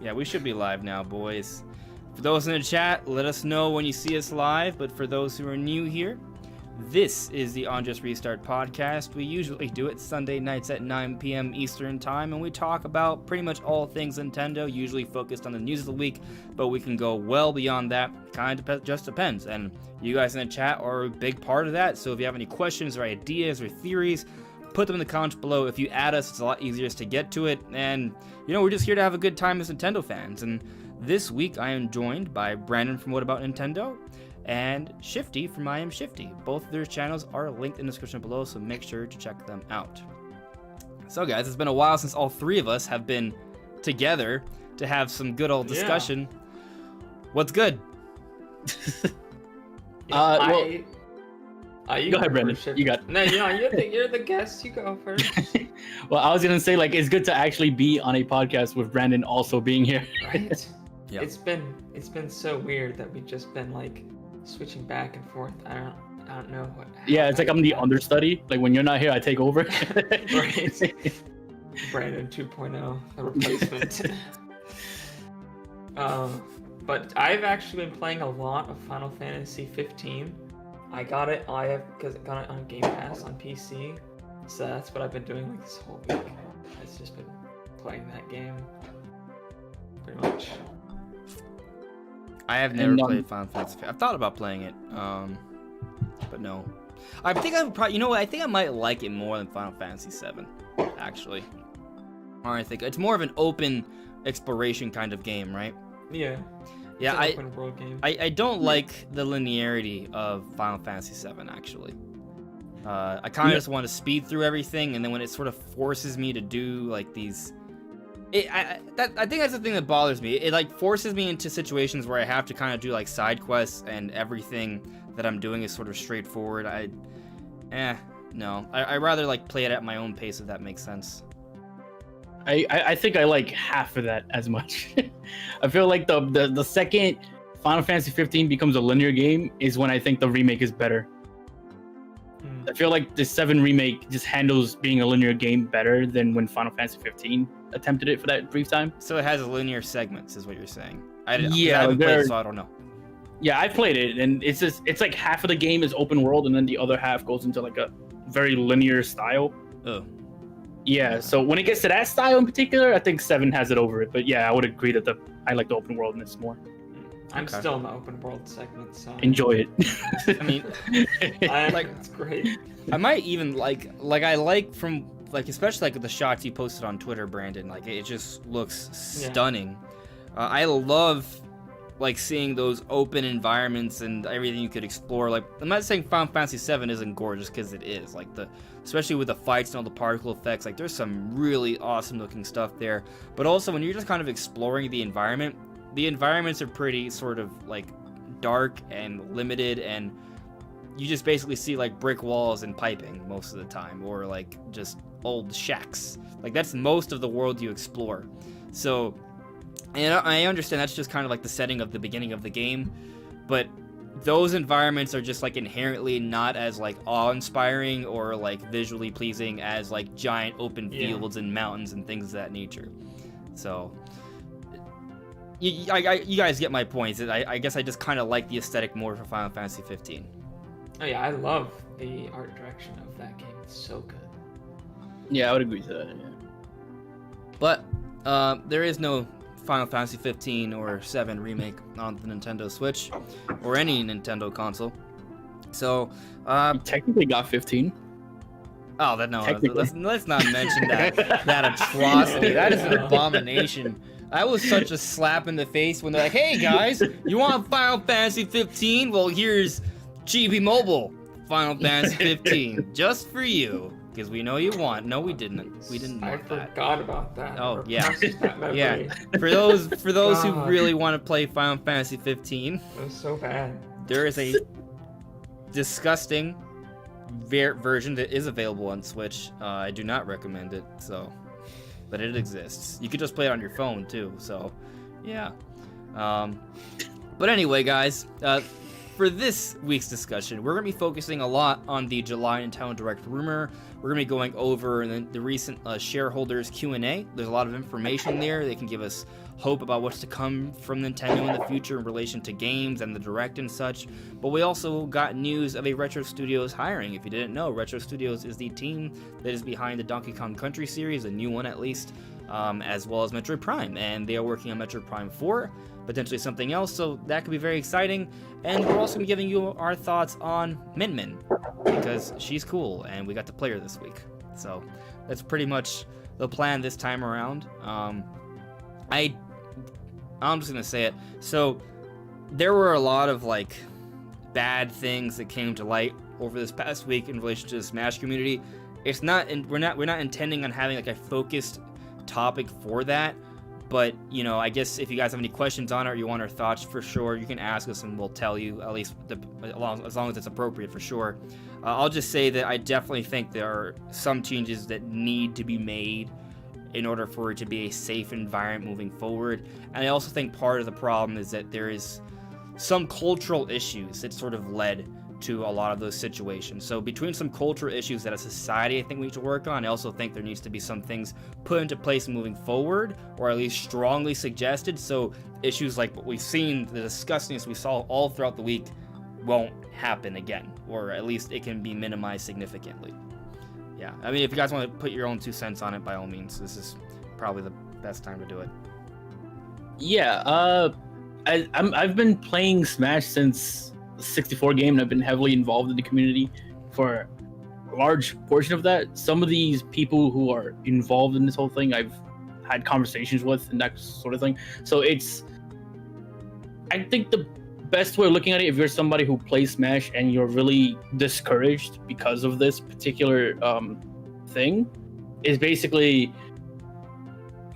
Yeah, we should be live now, boys. For those in the chat, let us know when you see us live. But for those who are new here, this is the On Just Restart podcast. We usually do it Sunday nights at 9 p.m. Eastern Time, and we talk about pretty much all things Nintendo, usually focused on the news of the week, but we can go well beyond that. Kind of just depends, and you guys in the chat are a big part of that, so if you have any questions or ideas or theories, put them in the comments below. If you add us, it's a lot easier to get to it, and, we're just here to have a good time as Nintendo fans, and this week I am joined by Brandon from WhataboutNintendo, and Shifty from IamShifty. Both of their channels are linked in the description below, so make sure to check them out. So guys, it's been a while since all three of us have been together to have some good old discussion. Yeah. What's good? You go ahead, Brendan. You got. No, you're the guest. You go first. Well, I was gonna say, it's good to actually be on a podcast with Brandon also being here. Right. Yeah. It's been so weird that we've just been switching back and forth. I don't know what. Yeah, it's like I'm the understudy. Like when you're not here, I take over. Right. Brandon 2.0, a replacement. But I've actually been playing a lot of Final Fantasy 15. I got it on Game Pass on PC, so that's what I've been doing this whole week. I've just been playing that game, pretty much. I have never played Final Fantasy. I've thought about playing it, but no. I think I probably, I think I might like it more than Final Fantasy 7, actually. Or I think it's more of an open exploration kind of game, right? Yeah. Yeah, it's an open world game. I don't like the linearity of Final Fantasy 7, actually. I kind of just want to speed through everything, and then when it sort of forces me to do these. I think that's the thing that bothers me. It forces me into situations where I have to kind of do side quests, and everything that I'm doing is sort of straightforward. No. I rather play it at my own pace, if that makes sense. I think I like half of that as much. I feel like the second Final Fantasy 15 becomes a linear game is when I think the remake is better. I feel like the 7 remake just handles being a linear game better than when Final Fantasy 15 attempted it for that brief time. So it has linear segments, is what you're saying? I haven't played it, so I don't know. Yeah, I played it, and it's half of the game is open world, and then the other half goes into a very linear style. Oh. Yeah, so when it gets to that style in particular, I think 7 has it over it. But yeah, I would agree that I like the open worldness more. I'm still in the open world segment, so enjoy it. I mean, it's great. I might even from especially the shots you posted on Twitter, Brandon. It just looks stunning. Yeah. I love seeing those open environments and everything you could explore. I'm not saying Final Fantasy 7 isn't gorgeous, because it is. Especially with the fights and all the particle effects, there's some really awesome looking stuff there. But also when you're just kind of exploring the environment. The environments are pretty sort of dark and limited, and you just basically see brick walls and piping most of the time, or just old shacks. That's most of the world you explore. So, and I understand that's just kind of the setting of the beginning of the game, but those environments are just inherently not as awe-inspiring or visually pleasing as giant open fields and mountains and things of that nature. So. You guys get my points. I guess I just kind of like the aesthetic more for Final Fantasy 15. Oh yeah, I love the art direction of that game. It's so good. Yeah, I would agree to that. Yeah. But there is no Final Fantasy 15 or 7 remake on the Nintendo Switch or any Nintendo console. So you technically got 15. Oh, let's not mention that atrocity. That is an abomination. That was such a slap in the face when they're like, "Hey guys, you want Final Fantasy 15? Well, here's Chibi Mobile Final Fantasy 15 just for you, because we know you want." No, we didn't. We didn't want that. I forgot about that. Oh yeah, yeah. For those who really want to play Final Fantasy 15, it was so bad. There is a disgusting version that is available on Switch. I do not recommend it. But it exists. You could just play it on your phone too, so yeah. But anyway, guys, for this week's discussion, we're going to be focusing a lot on the July Nintendo Direct rumor. We're going to be going over the recent shareholders Q&A. There's a lot of information there. They can give us hope about what's to come from Nintendo in the future in relation to games and the Direct and such. But we also got news of a Retro Studios hiring. If you didn't know, Retro Studios is the team that is behind the Donkey Kong Country series, a new one at least, as well as Metroid Prime. And they are working on Metroid Prime 4, potentially something else, so that could be very exciting. And we're also going to be giving you our thoughts on Min Min, because she's cool, and we got to play her this week. So that's pretty much the plan this time around. I'm just gonna say it. So there were a lot of like bad things that came to light over this past week in relation to the Smash community. It's not, and we're not intending on having like a focused topic for that. But I guess if you guys have any questions on it or you want our thoughts, for sure you can ask us and we'll tell you, at least as long as it's appropriate, for sure. I'll just say that I definitely think there are some changes that need to be made in order for it to be a safe environment moving forward. And I also think part of the problem is that there is some cultural issues that sort of led to a lot of those situations. So between some cultural issues that as a society I think we need to work on, I also think there needs to be some things put into place moving forward, or at least strongly suggested, so issues like what we've seen, the disgustingness we saw all throughout the week, won't happen again, or at least it can be minimized significantly. Yeah, I mean, if you guys want to put your own 2 cents on it, by all means, this is probably the best time to do it. Yeah, I've been playing Smash since the 64 game, and I've been heavily involved in the community for a large portion of that. Some of these people who are involved in this whole thing, I've had conversations with and that sort of thing. So I think the best way of looking at it, if you're somebody who plays Smash and you're really discouraged because of this particular thing, is basically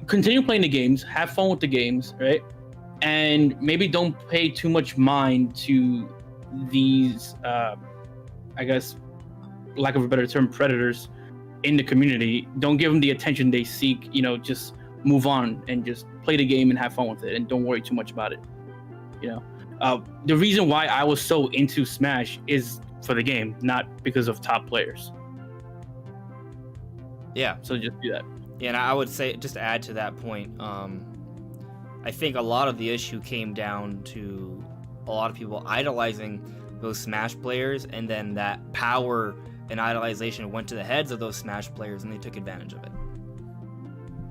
continue playing the games, have fun with the games, right? And maybe don't pay too much mind to these, I guess, lack of a better term, predators in the community. Don't give them the attention they seek. Just move on and just play the game and have fun with it, and don't worry too much about it. The reason why I was so into Smash is for the game, not because of top players. Yeah. So just do that. Yeah, and I would say, just to add to that point, I think a lot of the issue came down to a lot of people idolizing those Smash players, and then that power and idolization went to the heads of those Smash players, and they took advantage of it.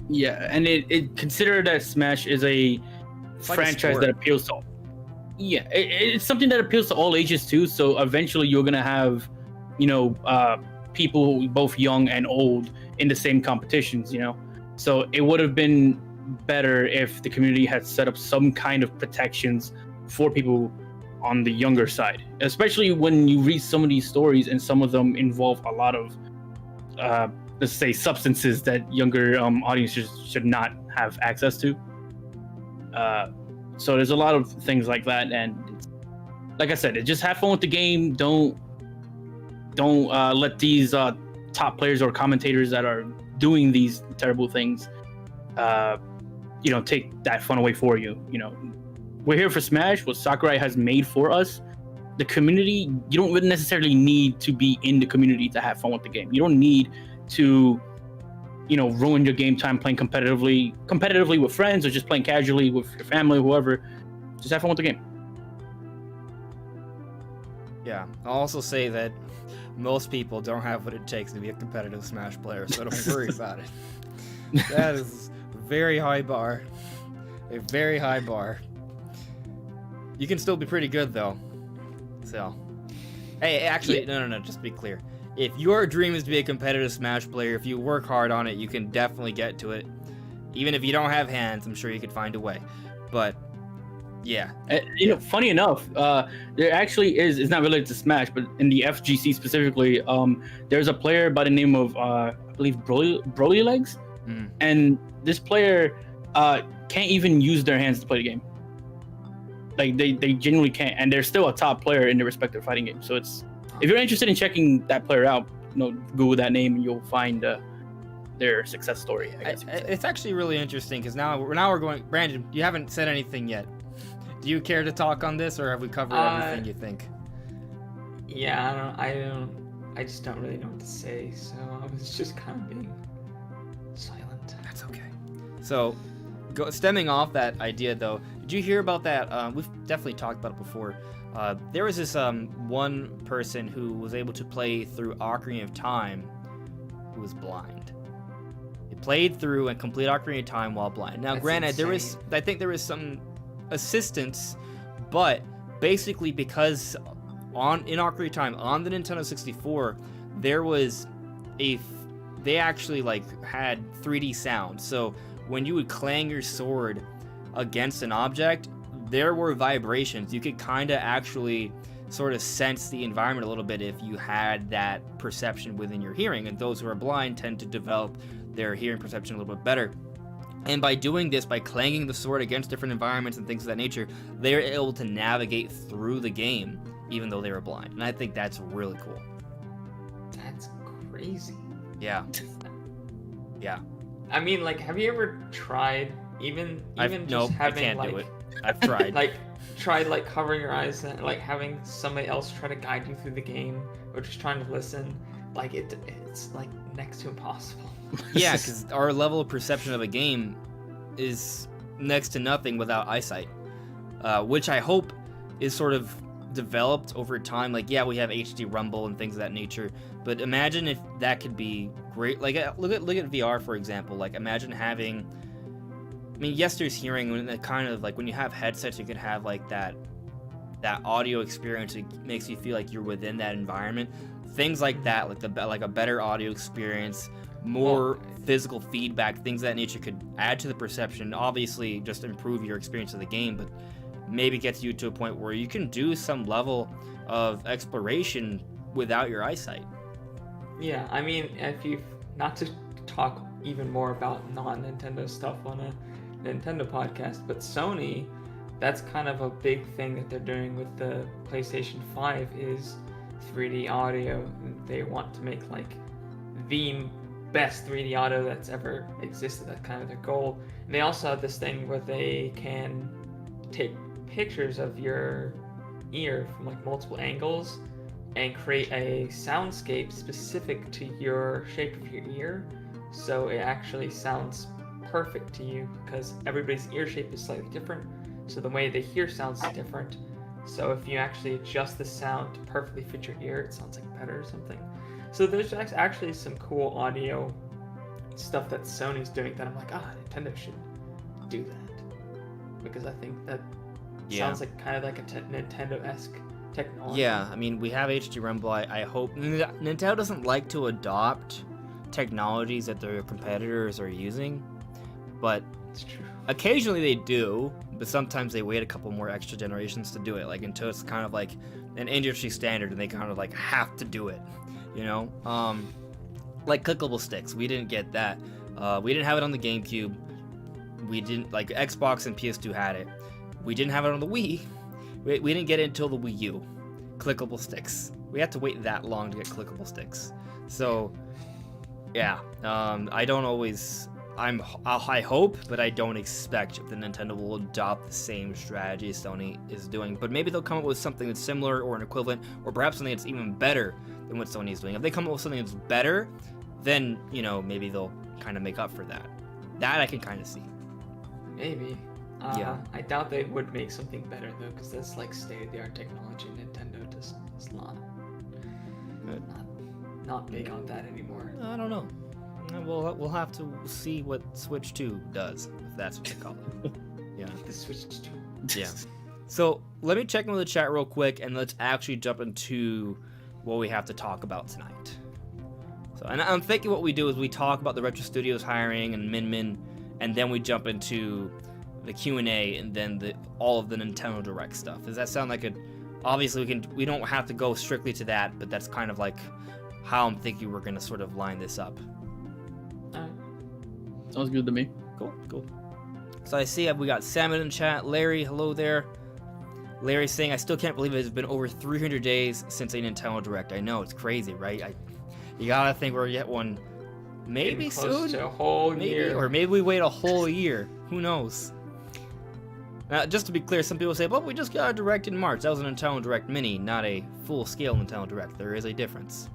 Yeah, and it consider that Smash is a franchise that appeals to all. Yeah, it's something that appeals to all ages too. So eventually you're gonna have, people both young and old in the same competitions. So it would have been better if the community had set up some kind of protections for people on the younger side, especially when you read some of these stories and some of them involve a lot of, let's say, substances that younger audiences should not have access to. So there's a lot of things like that, and like I said, just have fun with the game. Don't let these top players or commentators that are doing these terrible things, take that fun away for you. We're here for Smash, what Sakurai has made for us. The community, you don't really necessarily need to be in the community to have fun with the game. You don't need to, ruin your game time playing competitively with friends, or just playing casually with your family, whoever. Just have fun with the game. Yeah, I'll also say that most people don't have what it takes to be a competitive Smash player, so don't worry about it. That is a very high bar. A very high bar. You can still be pretty good, though. So, hey, actually, no, just to be clear. If your dream is to be a competitive Smash player, if you work hard on it, you can definitely get to it. Even if you don't have hands, I'm sure you could find a way. But, yeah. Funny enough, there actually is, it's not related to Smash, but in the FGC specifically, there's a player by the name of, I believe, Broly Legs. Mm. And this player can't even use their hands to play the game. Like, they genuinely can't. And they're still a top player in their respective fighting games. So it's, if you're interested in checking that player out, Google that name and you'll find their success story. I guess it's actually really interesting because now we're going. Brandon, you haven't said anything yet. Do you care to talk on this, or have we covered everything you think? Yeah, I just don't really know what to say, so I was just kind of being silent. That's okay. So, Stemming off that idea, though, did you hear about that? We've definitely talked about it before. There was this one person who was able to play through Ocarina of Time who was blind. He played through and complete Ocarina of Time while blind. Now, That's granted, insane. I think there was some assistance, but basically because in Ocarina of Time on the Nintendo 64, there was they actually like had 3D sound. So when you would clang your sword against an object, there were vibrations. You could kind of actually sort of sense the environment a little bit if you had that perception within your hearing. And those who are blind tend to develop their hearing perception a little bit better. And by doing this, by clanging the sword against different environments and things of that nature, they're able to navigate through the game, even though they were blind. And I think that's really cool. That's crazy. Yeah. Yeah. I mean, like, have you ever tried even just nope, having I can't like do it. I've tried. tried like covering your eyes and like having somebody else try to guide you through the game or just trying to listen? Like it's like next to impossible. Yeah, because our level of perception of a game is next to nothing without eyesight, which I hope is sort of developed over time. Like, yeah, we have HD rumble and things of that nature, but imagine if that could be great. Like, look at VR, for example. Like, imagine having, I mean, yes, there's hearing, when it kind of like when you have headsets, you could have like that audio experience. It makes you feel like you're within that environment. Things like that, like a better audio experience, more physical feedback, things of that nature could add to the perception. Obviously, just improve your experience of the game, but maybe gets you to a point where you can do some level of exploration without your eyesight. Yeah, I mean, if you not to talk even more about non-Nintendo stuff on a Nintendo podcast, but Sony, that's kind of a big thing that they're doing with the PlayStation 5 is 3D audio. They want to make like the best 3D audio that's ever existed. That's kind of their goal. And they also have this thing where they can take pictures of your ear from like multiple angles and create a soundscape specific to your shape of your ear, so it actually sounds perfect to you because everybody's ear shape is slightly different, so the way they hear sounds different. So if you actually adjust the sound to perfectly fit your ear, it sounds like better or something. So there's actually some cool audio stuff that Sony's doing that I'm like, Nintendo should do that, because I think that sounds like kind of like a Nintendo-esque technology. Yeah, I mean, we have HD Rumble. I hope Nintendo doesn't like to adopt technologies that their competitors are using, but It's true. occasionally they do, but sometimes they wait a couple more extra generations to do it, like until it's kind of like an industry standard and they kind of like have to do it, you know? Like clickable sticks, we didn't get that. We didn't have it on the GameCube. We didn't, like, Xbox and PS2 had it. We didn't have it on the Wii. We didn't get it until the Wii U. Clickable sticks. We had to wait that long to get clickable sticks. So, yeah. I don't always... I hope, but I don't expect that Nintendo will adopt the same strategy Sony is doing. But maybe they'll come up with something that's similar or an equivalent, or perhaps something that's even better than what Sony is doing. If they come up with something that's better, then, you know, maybe they'll kind of make up for that. That I can kind of see. Maybe. Yeah. I doubt they would make something better though, because that's like state-of-the-art technology. Nintendo just is not big on that anymore. I don't know. We'll have to see what Switch 2 does, if that's what they call it. Yeah. The Switch 2. Yeah. So let me check in with the chat real quick, and let's actually jump into what we have to talk about tonight. So, and I'm thinking what we do is we talk about the Retro Studios hiring and Min, and then we jump into the Q&A, and then all of the Nintendo Direct stuff. Does that sound like a... Obviously, we don't have to go strictly to that, but that's kind of like how I'm thinking we're going to sort of line this up. Sounds good to me. Cool. So I see we got Salmon in chat. Larry, hello there. Larry's saying, I still can't believe it has been over 300 days since a Nintendo Direct. I know, it's crazy, right? You gotta think we're gonna get one maybe soon. To a whole year. Or maybe we wait a whole year. Who knows? Now, just to be clear, some people say, well, we just got a Direct in March. That was a Nintendo Direct Mini, not a full-scale Nintendo Direct. There is a difference.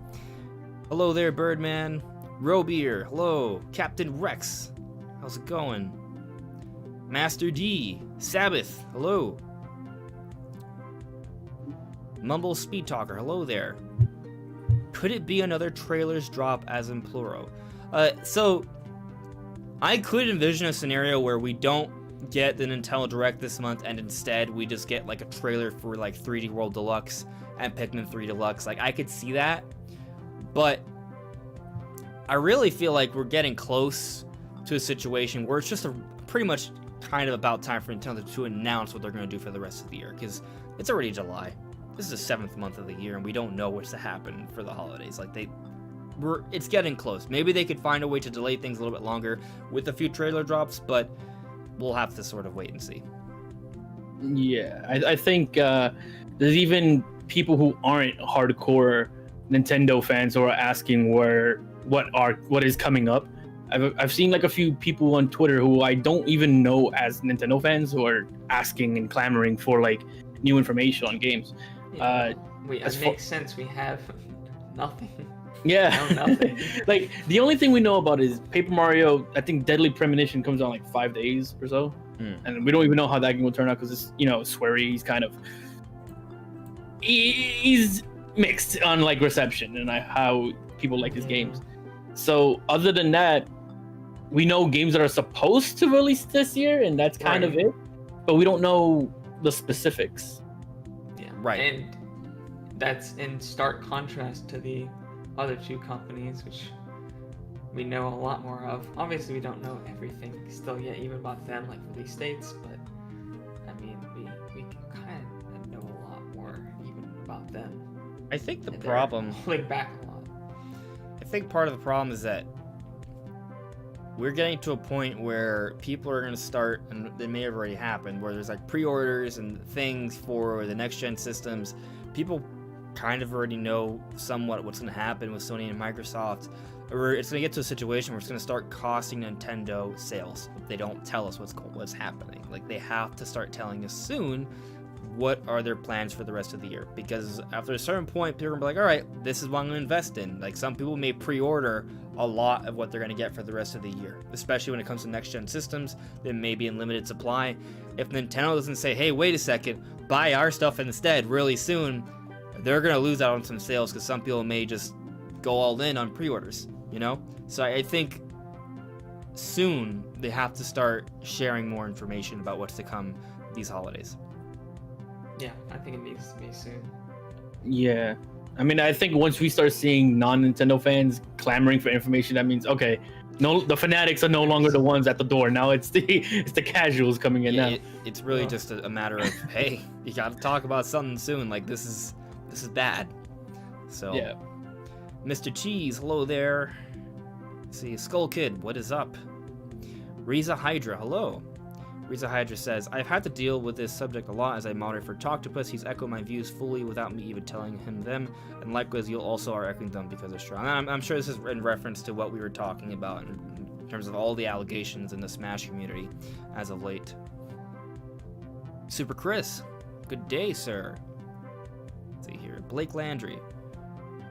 Hello there, Birdman. Robeer, hello. Captain Rex, how's it going? Master D, Sabbath, hello. Mumble Speed Talker, hello there. Could it be another trailers drop as in plural? So I could envision a scenario where we don't get the Nintendo Direct this month and instead we just get like a trailer for like 3D World Deluxe and Pikmin 3 Deluxe. Like I could see that, but I really feel like we're getting close to a situation where it's just pretty much kind of about time for Nintendo to announce what they're going to do for the rest of the year, because it's already July. This is the 7th month of the year, and we don't know what's to happen for the holidays. Like it's getting close. Maybe they could find a way to delay things a little bit longer with a few trailer drops, but we'll have to sort of wait and see. Yeah, I think there's even people who aren't hardcore Nintendo fans who are asking what is coming up. I've seen like a few people on Twitter who I don't even know as Nintendo fans who are asking and clamoring for like new information on games. Yeah, it makes sense. We have nothing. Yeah, No, nothing. Like the only thing we know about is Paper Mario. I think Deadly Premonition comes out in like 5 days or so, and we don't even know how that game will turn out because it's sweary. He's kind of he's mixed on like reception and how people like his games. So other than that, we know games that are supposed to release this year, and that's kind of it. But we don't know the specifics. Yeah, right. And that's in stark contrast to the other two companies, which we know a lot more of. Obviously, we don't know everything still yet, even about them, like release dates. But I mean, we can kind of know a lot more even about them. I think the And problem. they're holding back a lot. I think part of the problem is that we're getting to a point where people are going to start, and it may have already happened, where there's like pre-orders and things for the next-gen systems. People kind of already know somewhat what's going to happen with Sony and Microsoft. Or it's going to get to a situation where it's going to start costing Nintendo sales if they don't tell us what's happening. Like, they have to start telling us soon what are their plans for the rest of the year. Because after a certain point, people are going to be like, all right, this is what I'm going to invest in. Like, some people may pre-order a lot of what they're going to get for the rest of the year, especially when it comes to next-gen systems that may be in limited supply. If Nintendo doesn't say, hey, wait a second, buy our stuff instead really soon, they're going to lose out on some sales because some people may just go all in on pre-orders, So I think soon they have to start sharing more information about what's to come these holidays. Yeah, I think it needs to be soon. Yeah. I mean, I think once we start seeing non-Nintendo fans clamoring for information, that means, okay, no, the fanatics are no longer the ones at the door. Now it's the casuals coming in now. It's really just a matter of, hey, you got to talk about something soon. Like, this is bad. So, yeah. Mr. Cheese, hello there. Let's see, Skull Kid, what is up? Riza Hydra, hello. Riza Hydra says, I've had to deal with this subject a lot as I moderate for Talktopus. He's echoed my views fully without me even telling him them, and likewise you also are echoing them because they're strong. I'm sure this is in reference to what we were talking about in terms of all the allegations in the Smash community as of late. Super Chris, good day, sir. Let's see here, Blake Landry.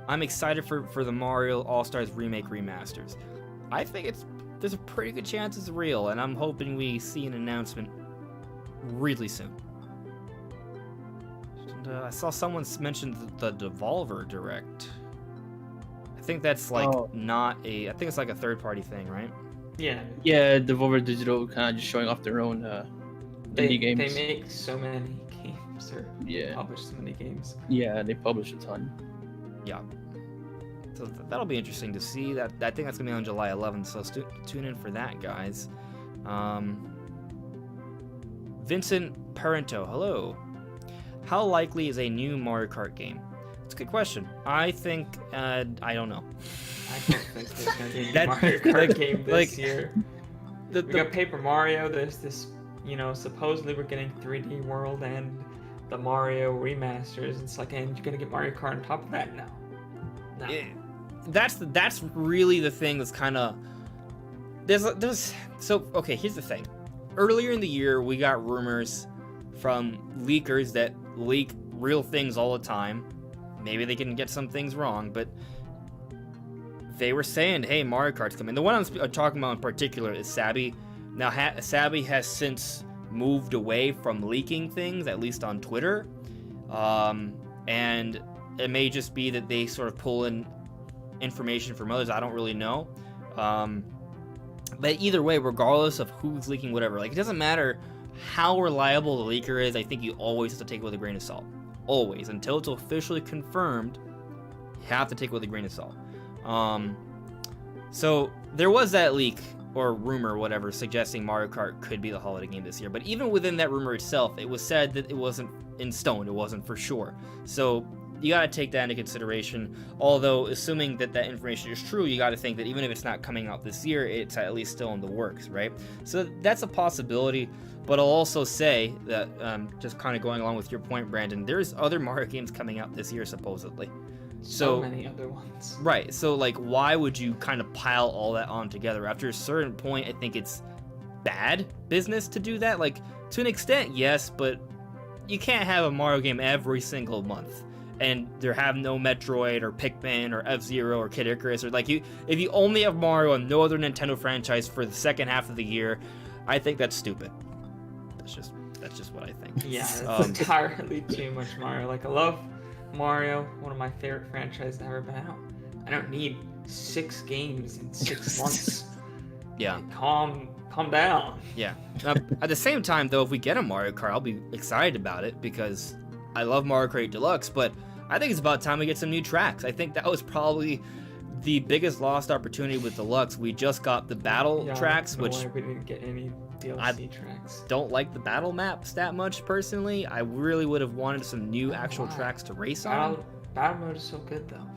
I'm excited for the Mario All-Stars Remake remasters. I think there's a pretty good chance it's real, and I'm hoping we see an announcement really soon. And, I saw someone mention the Devolver Direct. I think that's like I think it's like a third-party thing, right? Yeah. Yeah, Devolver Digital kind of just showing off their own indie games. They make so many games, or publish so many games. Yeah, they publish a ton. Yeah. So that'll be interesting to see. I think that's gonna be on July 11th. So tune in for that, guys. Vincent Parento, hello. How likely is a new Mario Kart game? It's a good question. I think I don't know. I don't think there's gonna be a Mario Kart game this year. We got Paper Mario. There's this, supposedly we're getting 3D World and the Mario remasters. It's like, and you're gonna get Mario Kart on top of that? No. That's really the thing that's kind of there's so okay, here's the thing. Earlier in the year we got rumors from leakers that leak real things all the time. Maybe they can get some things wrong, but they were saying, hey, Mario Kart's coming. The one I'm talking about in particular is Sabby, Now, Sabby has since moved away from leaking things, at least on Twitter. And it may just be that they sort of pull in information from others. I don't really know. But either way, regardless of who's leaking whatever, like, it doesn't matter how reliable the leaker is. I think you always have to take it with a grain of salt. Always. Until it's officially confirmed, you have to take it with a grain of salt. So there was that leak or rumor, whatever, suggesting Mario Kart could be the holiday game this year. But even within that rumor itself, it was said that it wasn't in stone. It wasn't for sure. So you got to take that into consideration. Although, assuming that that information is true, you got to think that even if it's not coming out this year, it's at least still in the works, right? So that's a possibility. But I'll also say that, just kind of going along with your point, Brandon, there's other Mario games coming out this year, supposedly. So many other ones. Right. So, like, why would you kind of pile all that on together? After a certain point, I think it's bad business to do that. Like, to an extent, yes, but you can't have a Mario game every single month. And there have no Metroid or Pikmin or F-Zero or Kid Icarus, or like, if you only have Mario and no other Nintendo franchise for the second half of the year, I think that's stupid. That's just what I think. Yeah, it's entirely too much Mario. Like, I love Mario, one of my favorite franchises ever, but I don't need 6 games in 6 months. Yeah. Like, calm down. Yeah. At the same time, though, if we get a Mario Kart, I'll be excited about it because I love Mario Kart Deluxe, but I think it's about time we get some new tracks. I think that was probably the biggest lost opportunity with Deluxe. We just got the battle tracks, which we didn't get any DLC tracks. Don't like the battle maps that much personally. I really would have wanted some new actual tracks to race on. Battle mode is so good though.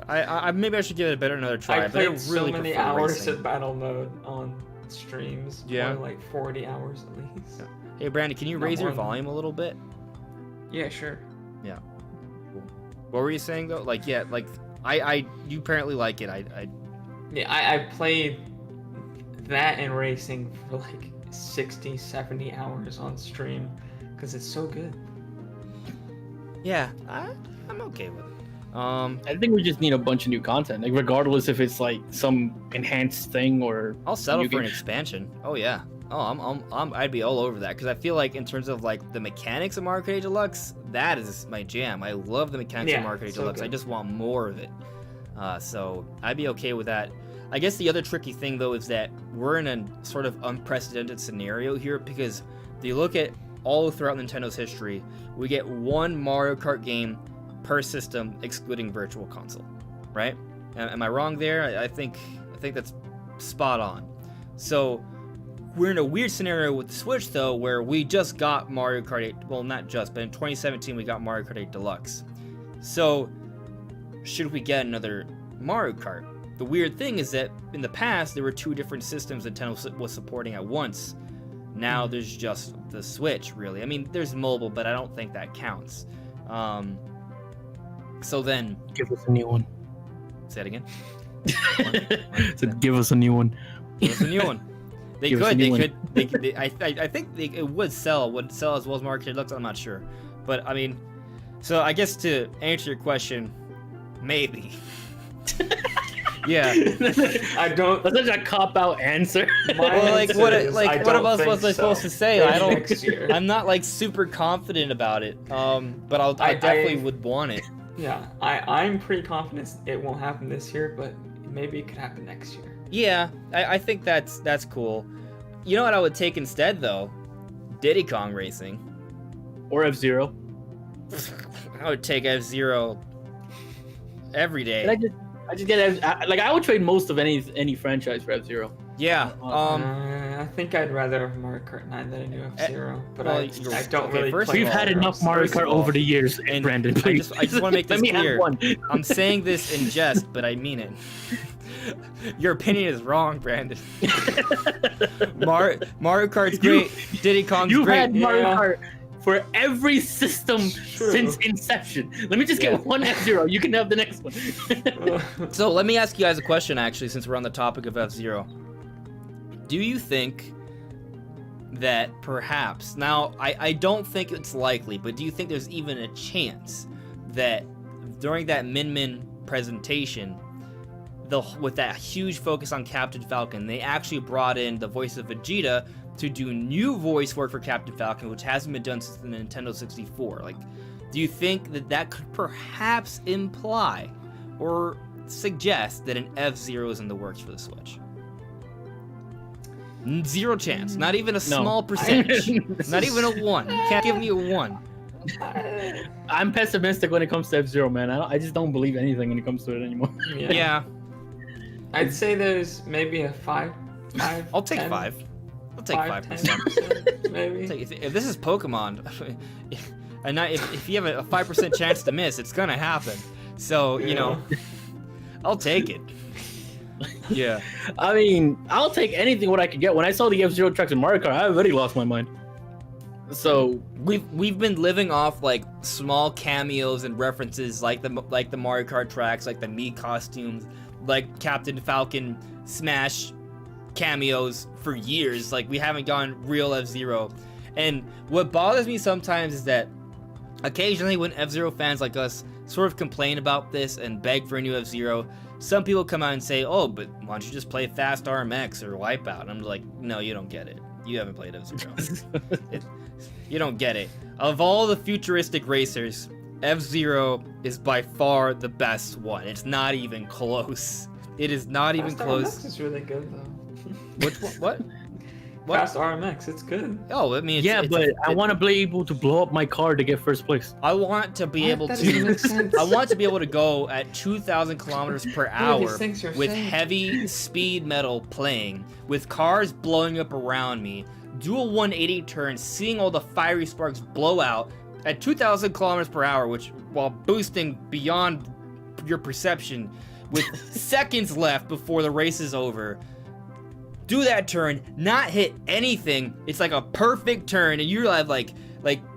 I maybe I should give it another try. I played really so many hours of battle mode on streams. Yeah, like 40 hours at least. Hey Brandon, can you raise your volume a little bit? Yeah, sure. Yeah. What were you saying though? Like, yeah, like you apparently like it. I played that and racing for like 60, 70 hours on stream because it's so good. Yeah, I'm okay with it. I think we just need a bunch of new content, like regardless if it's like some enhanced thing or. I'll settle for an expansion. Oh yeah. Oh, I'd be all over that because I feel like in terms of like the mechanics of Mario Kart Deluxe, that is my jam. I love the mechanics of Mario Kart Deluxe. Good. I just want more of it. So I'd be okay with that. I guess the other tricky thing though is that we're in a sort of unprecedented scenario here because if you look at all throughout Nintendo's history, we get one Mario Kart game per system, excluding Virtual Console, right? Am I wrong there? I think that's spot on. So we're in a weird scenario with the Switch, though, where we just got Mario Kart 8. Well, not just, but in 2017, we got Mario Kart 8 Deluxe. So, should we get another Mario Kart? The weird thing is that in the past, there were 2 different systems Nintendo was supporting at once. Now, there's just the Switch, really. I mean, there's mobile, but I don't think that counts. So then... Give us a new one. Say it again? Give us a new one. Give us a new one. They could. I think it would sell. Would it sell as well as Mario Kart Deluxe? I'm not sure, but I mean, so I guess to answer your question, maybe. Yeah. I don't. That's such a cop-out answer. Well, like what else was I supposed to say? I don't. I'm not like super confident about it. But I definitely would want it. Yeah, I'm pretty confident it won't happen this year, but maybe it could happen next year. Yeah, I think that's cool. You know what I would take instead, though? Diddy Kong Racing. Or F-Zero. I would take F-Zero every day. I just get I would trade most of any franchise for F-Zero. Yeah. I think I'd rather have Mario Kart 9 than a new F-Zero, but I don't really play. We've had enough Mario Kart over the years, and Brandon, please. I just want to make this clear. I'm saying this in jest, but I mean it. Your opinion is wrong, Brandon. Mario Kart's great. Diddy Kong's great. You've had Mario Kart for every system since inception. Let me just get one F-Zero. You can have the next one. So let me ask you guys a question, actually, since we're on the topic of F-Zero. Do you think that perhaps, now I don't think it's likely, but do you think there's even a chance that during that Min Min presentation with that huge focus on Captain Falcon, they actually brought in the voice of Vegeta to do new voice work for Captain Falcon, which hasn't been done since the Nintendo 64. Like, do you think that could perhaps imply or suggest that an F-Zero is in the works for the Switch? Zero chance. Not even a small percentage. Not even a 1. You can't give me a 1. I'm pessimistic when it comes to F-Zero, man. I just don't believe anything when it comes to it anymore. Yeah. I'd say there's maybe a 5. I'll take 10, 5. I'll take 5%. 10%, maybe. If this is Pokemon, and if you have a 5% chance to miss, it's gonna happen. So, you know, I'll take it. Yeah. I mean, I'll take anything what I could get. When I saw the F-Zero tracks in Mario Kart, I already lost my mind. So we've been living off like small cameos and references, like the Mario Kart tracks, like the Mii costumes, like Captain Falcon Smash cameos for years. Like, we haven't gone real F-Zero. And what bothers me sometimes is that occasionally when F-Zero fans like us sort of complain about this and beg for a new F-Zero, some people come out and say, oh, but why don't you just play Fast RMX or Wipeout? And I'm like, no, you don't get it. You haven't played F-Zero. You don't get it. Of all the futuristic racers, F-Zero is by far the best one. It's not even close. It is not even close. Fast RMX is really good, though. What? Fast RMX, it's good. Oh, I mean, I want to be able to blow up my car to get first place. I want to be able to. I want to be able to go at 2,000 kilometers per hour with heavy speed metal playing, with cars blowing up around me, do a 180 turn, seeing all the fiery sparks blow out at 2,000 kilometers per hour, which, while boosting beyond your perception, with seconds left before the race is over. Do that turn, not hit anything. It's like a perfect turn, and you have like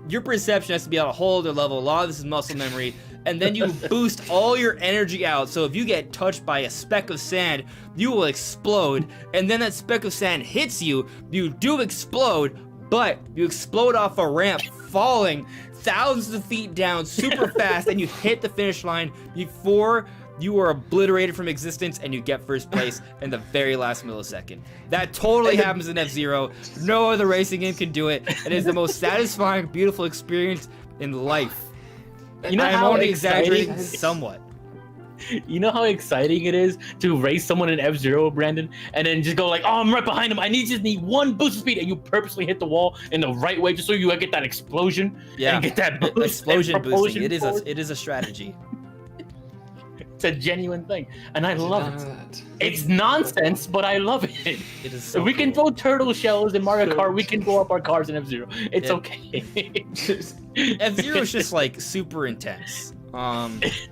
your perception has to be at a whole other level. A lot of this is muscle memory, and then you boost all your energy out. So if you get touched by a speck of sand, you will explode, and then that speck of sand hits you. You do explode, but you explode off a ramp, falling thousands of feet down super fast, and you hit the finish line before you are obliterated from existence, and you get first place in the very last millisecond. That totally happens in F-Zero. No other racing game can do it. It is the most satisfying, beautiful experience in life. You know, I'm only exaggerating somewhat. You know how exciting it is to race someone in F-Zero, Brandon, and then just go like, oh, I'm right behind him. I just need one boost of speed, and you purposely hit the wall in the right way just so you get that explosion. Yeah, and get that boost explosion boosting. It is a strategy. It's a genuine thing, and I love it. It's nonsense, but I love it. It is so we can cool. throw turtle shells in Mario Kart. We can blow up our cars in F-Zero. It's okay. F-Zero is just like super intense.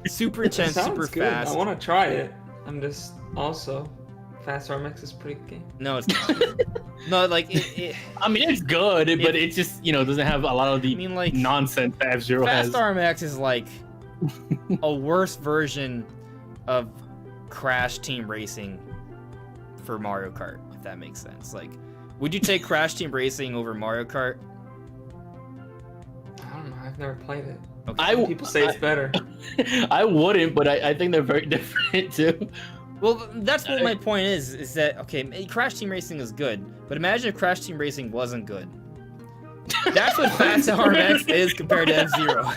Super intense, super good. fast. I want to try it. I'm just also Fast RMX is pretty good. No, it's not. No, like I mean, it's good, but it just doesn't have a lot of the nonsense that F-Zero has. Fast RMX is like a worse version of Crash Team Racing for Mario Kart, if that makes sense. Like, would you take Crash Team Racing over Mario Kart? I don't know. I've never played it. Okay. People say it's better. I wouldn't, but I think they're very different too. Well, that's what my point is that, okay, Crash Team Racing is good, but imagine if Crash Team Racing wasn't good. That's what Fast RMX is compared to F-Zero.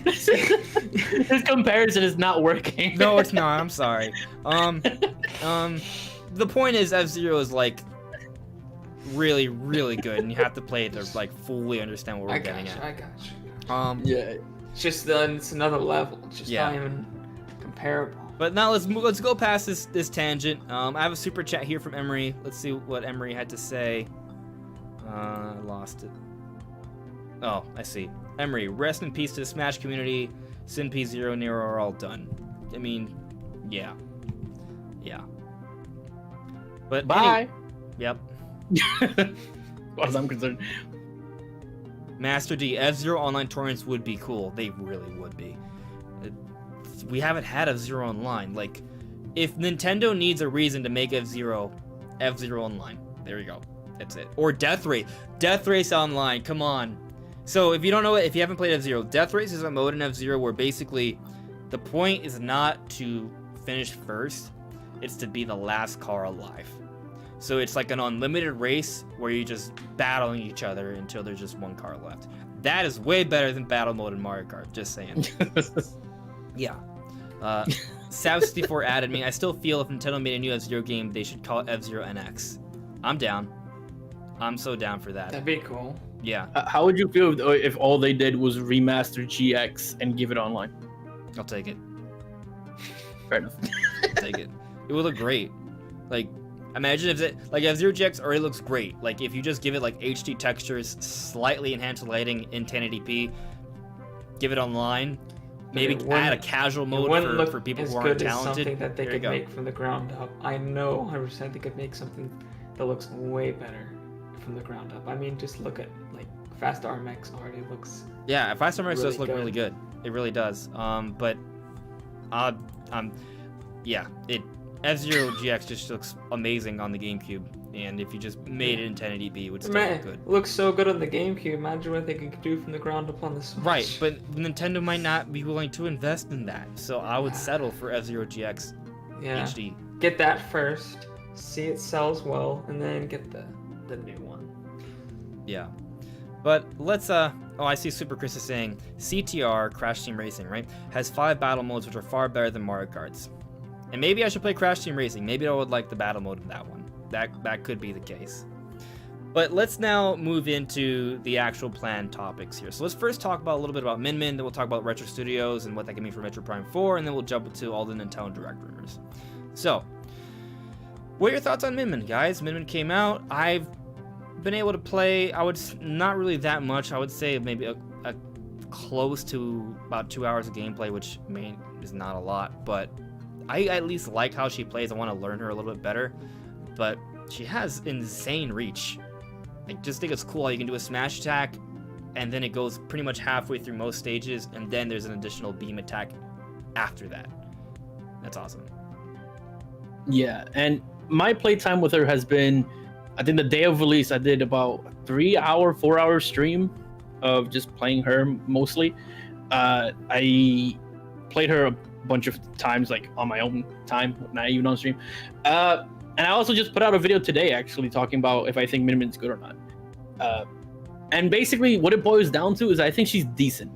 This comparison is not working. No, it's not. I'm sorry. The point is F-Zero is like really, really good, and you have to play it to like fully understand what we're getting at. I got you. Yeah. It's just it's another level. It's just not even comparable. But now let's go past this tangent. I have a super chat here from Emery. Let's see what Emery had to say. I lost it. Oh, I see. Emery, rest in peace to the Smash community. Sinp, Zero, Nero are all done. I mean, yeah. But bye. Yep. As far as I'm concerned. Master D, F-Zero online tournaments would be cool. They really would be. We haven't had F-Zero online. Like, if Nintendo needs a reason to make F-Zero online. There you go. That's it. Or Death Race. Death Race online. Come on. So if you don't know it, if you haven't played F-Zero, Death Race is a mode in F-Zero where basically the point is not to finish first, it's to be the last car alive. So it's like an unlimited race where you're just battling each other until there's just one car left. That is way better than battle mode in Mario Kart, just saying. Yeah. Sav64 added me. I still feel if Nintendo made a new F-Zero game, they should call it F-Zero NX. I'm down. I'm so down for that. That'd be cool. Yeah. How would you feel if all they did was remaster GX and give it online? I'll take it. Fair enough. I'll take it. It would look great. Like, imagine if it, like, F-Zero GX already looks great. Like, if you just give it, like, HD textures, slightly enhanced lighting in 1080p, give it online, maybe add a casual mode for people who aren't talented. Something that they could make from the ground up. I know 100% they could make something that looks way better from the ground up. I mean, just look at, like, Fast RMX already looks. Yeah, Fast RMX does look good. really good. It really does. But yeah, F-Zero GX just looks amazing on the GameCube, and if you just made it in 1080p, it would still look good. It looks so good on the GameCube. Imagine what they could do from the ground up on the Switch. Right, but Nintendo might not be willing to invest in that, so I would settle for F-Zero GX HD. Get that first, see it sells well, and then get the new one. Yeah. But let's oh, I see Super Chris is saying CTR, Crash Team Racing, right, has 5 battle modes which are far better than Mario Kart's. And maybe I should play Crash Team Racing. Maybe I would like the battle mode in that one. That could be the case. But let's now move into the actual planned topics here. So let's first talk about a little bit about Min Min, then we'll talk about Retro Studios and what that can mean for Metroid Prime 4, and then we'll jump into all the Nintendo Direct rumors. So, what are your thoughts on Min Min, guys? Min Min came out. I've been able to play, not really that much. I would say maybe a close to about 2 hours of gameplay, which is not a lot, but I at least like how she plays. I want to learn her a little bit better, but she has insane reach. I just think it's cool how you can do a smash attack, and then it goes pretty much halfway through most stages, and then there's an additional beam attack after that. That's awesome. Yeah, and my playtime with her has been, I think the day of release, I did about 4 hour stream of just playing her mostly. I played her a bunch of times, like on my own time, not even on stream. And I also just put out a video today actually talking about if I think Min Min's good or not. And basically what it boils down to is I think she's decent.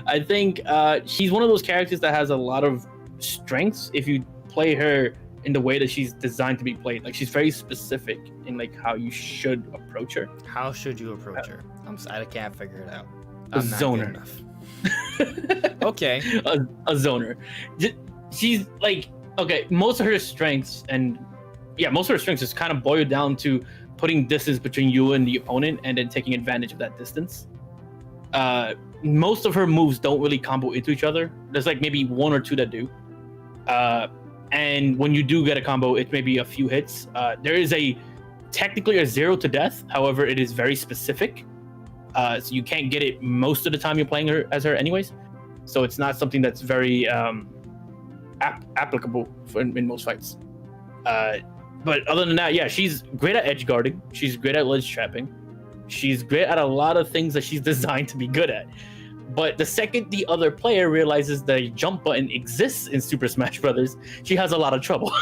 I think she's one of those characters that has a lot of strengths if you play her in the way that she's designed to be played. Like, she's very specific in like how you should approach her. How should you approach her? I can't figure it out. A zoner. Okay. A zoner. She's like, okay, most of her strengths is kind of boiled down to putting distance between you and the opponent and then taking advantage of that distance. Most of her moves don't really combo into each other. There's like maybe 1 or 2 that do. And when you do get a combo, it's maybe a few hits. There is technically a 0 to death. However, it is very specific. So you can't get it most of the time you're playing her as her anyways. So it's not something that's very applicable in most fights. But other than that, yeah, she's great at edge guarding. She's great at ledge trapping. She's great at a lot of things that she's designed to be good at. But the second the other player realizes the jump button exists in Super Smash Brothers, she has a lot of trouble.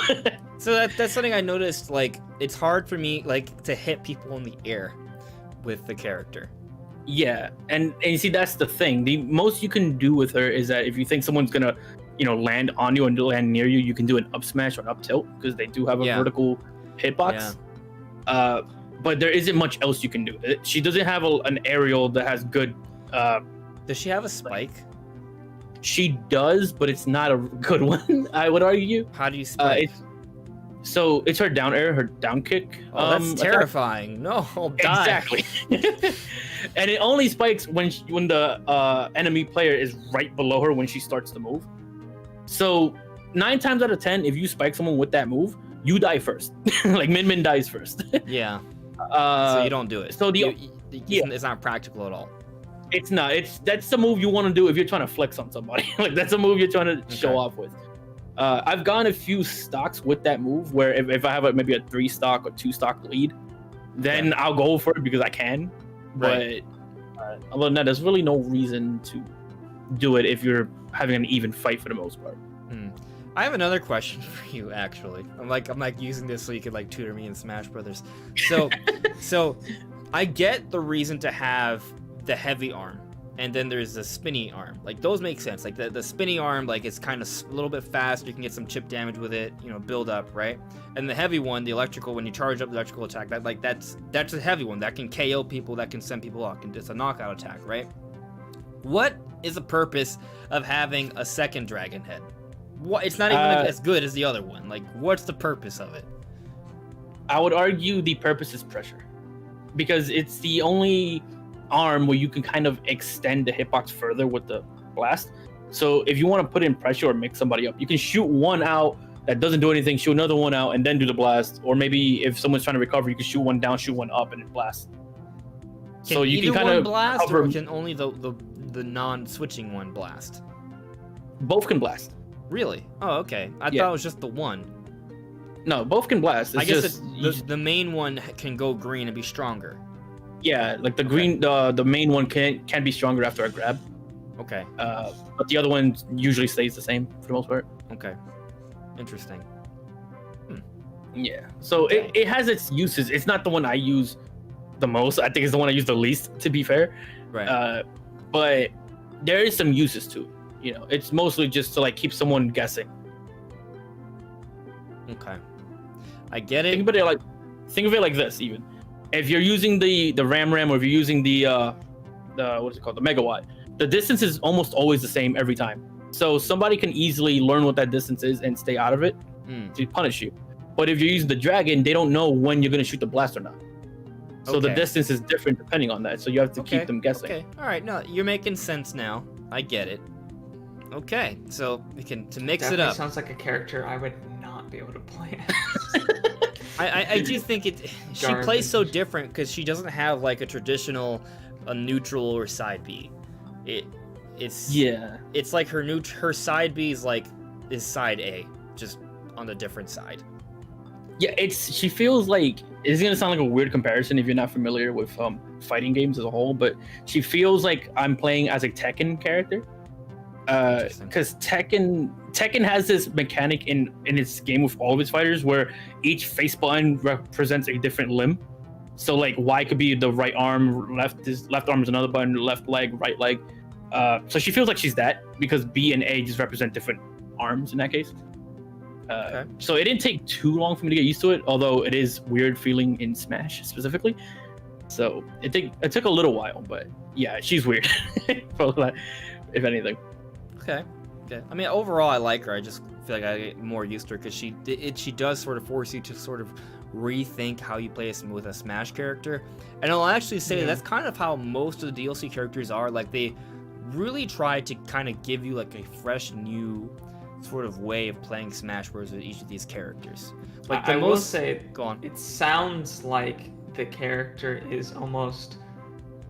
So that's something I noticed. Like, it's hard for me to hit people in the air with the character. Yeah, and you see, that's the thing. The most you can do with her is that if you think someone's gonna, land on you and land near you, you can do an up smash or an up tilt because they do have a vertical hitbox. Yeah. But there isn't much else you can do. She doesn't have an aerial that has good. Does she have a spike? She does, but it's not a good one. I would argue. How do you spike? It's her down air, her down kick. Oh, that's terrifying. No, I'll die. Exactly. And it only spikes when the enemy player is right below her when she starts to move. So 9 times out of 10, if you spike someone with that move, you die first. Like Min Min dies first. Yeah. So you don't do it. So it's not practical at all. It's not. That's the move you want to do if you're trying to flex on somebody. Like, that's a move you're trying to show off with. I've gone a few stocks with that move where if I have maybe a 3 stock or 2 stock lead, then I'll go for it because I can. Right. But other than that, there's really no reason to do it if you're having an even fight for the most part. I have another question for you. Actually, I'm like using this so you could like tutor me in Smash Brothers. So I get the reason to have the heavy arm, and then there's the spinny arm. Like those make sense. Like the spinny arm, like it's kind of a little bit fast. You can get some chip damage with it. Build up, right? And the heavy one, the electrical, when you charge up the electrical attack, that's a heavy one that can KO people, that can send people off. It's a knockout attack, right? What is the purpose of having a second dragon head? It's not even as good as the other one. Like, what's the purpose of it? I would argue the purpose is pressure, because it's the only arm where you can kind of extend the hitbox further with the blast. So if you want to put in pressure or mix somebody up, you can shoot one out that doesn't do anything, shoot another one out, and then do the blast. Or maybe if someone's trying to recover, you can shoot one down, shoot one up, and then blast. So you can kind of blast, or can only the non-switching one blast? Both can blast. Really? Oh, okay. I thought it was just the one. No, both can blast. It's I guess the main one can go green and be stronger. Yeah, like the green, the main one can be stronger after a grab. Okay. But the other one usually stays the same for the most part. Okay. Interesting. Yeah. So Okay. it has its uses. It's not the one I use the most. I think it's the one I use the least, to be fair. Right. But there is some uses to it. It's mostly just to like keep someone guessing. Okay. I get it. Think of it like this. Even if you're using the ram, or if you're using the what is it called, the megawatt, the distance is almost always the same every time. So somebody can easily learn what that distance is and stay out of it to punish you. But if you're using the dragon, they don't know when you're gonna shoot the blast or not. So the distance is different depending on that. So you have to keep them guessing. Okay. All right. No, you're making sense now. I get it. Okay. So we can mix it up. Sounds like a character I would not be able to play as. I do think she plays so different because she doesn't have like a traditional neutral or side B. It's like her side B is side A, just on the different side. Yeah, she feels like, it's gonna sound like a weird comparison if you're not familiar with fighting games as a whole, but she feels like I'm playing as a Tekken character. Because Tekken has this mechanic in its game with all of its fighters where each face button represents a different limb. So like Y could be the right arm, left arm is another button, left leg, right leg. So she feels like she's that, because B and A just represent different arms in that case. Okay. So it didn't take too long for me to get used to it, although it is weird feeling in Smash specifically. So it took a little while, but yeah, she's weird. If anything. Okay. I mean, overall, I like her. I just feel like I get more used to her because she does sort of force you to sort of rethink how you play with a Smash character. And I'll actually say that's kind of how most of the DLC characters are. Like, they really try to kind of give you like a fresh new sort of way of playing Smash Bros. With each of these characters. Like I will say, go on. It sounds like the character is almost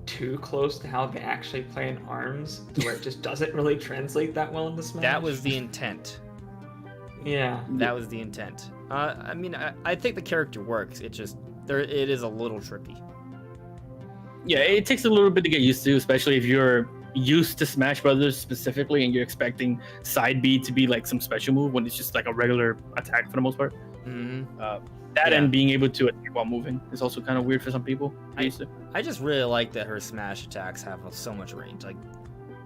too close to how they actually play in ARMS, to where it just doesn't really translate that well into Smash. That was the intent. Yeah. That was the intent. I mean, I think the character works. It is a little trippy. Yeah, it takes a little bit to get used to, especially if you're used to Smash Brothers specifically and you're expecting side B to be like some special move when it's just like a regular attack for the most part. Mm-hmm. And being able to attack while moving is also kind of weird for some people. I just really like that her Smash attacks have so much range. Like,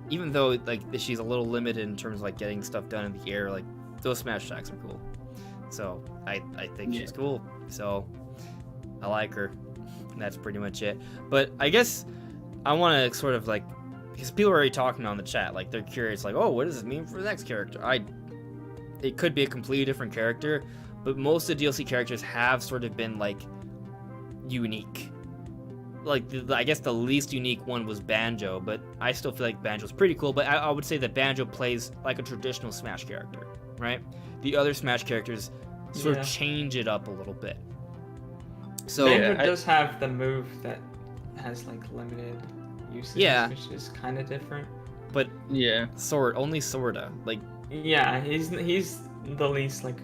even though like she's a little limited in terms of like getting stuff done in the air, like those Smash attacks are cool. So I think she's cool. So I like her. And that's pretty much it. But I guess I want to sort of like, because people are already talking on the chat, like they're curious, like, oh, what does this mean for the next character? It could be a completely different character, but most of the DLC characters have sort of been like unique. Like I guess the least unique one was Banjo, but I still feel like Banjo's pretty cool. But I would say that Banjo plays like a traditional Smash character, right? The other Smash characters sort of change it up a little bit. So Banjo does have the move that has like limited uses, which is kind of different. But only sorta. Like he's the least like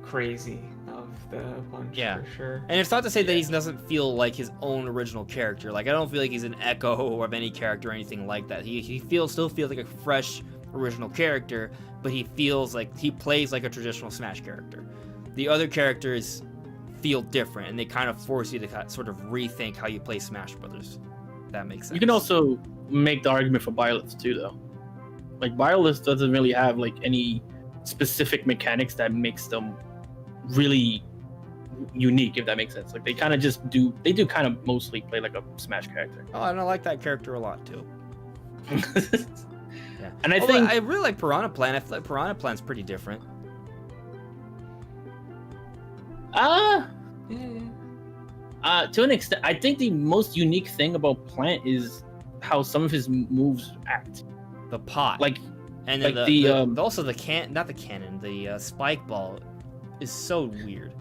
crazy of the bunch for sure. And it's not to say that he doesn't feel like his own original character. Like I don't feel like he's an echo of any character or anything like that. He still feels like a fresh original character, but he feels like he plays like a traditional Smash character. The other characters feel different, and they kind of force you to sort of rethink how you play Smash Brothers. That makes sense. You can also make the argument for Byleth too, though. Like Byleth doesn't really have like any specific mechanics that makes them really unique, if that makes sense. Like they kind of just do kind of mostly play like a Smash character. Oh, and I like that character a lot too. Yeah. And I think I really like Piranha Plant. I feel like Piranha Plant's pretty different. To an extent, I think the most unique thing about Plant is how some of his moves act. The pot, like, and then like the spike ball is so weird.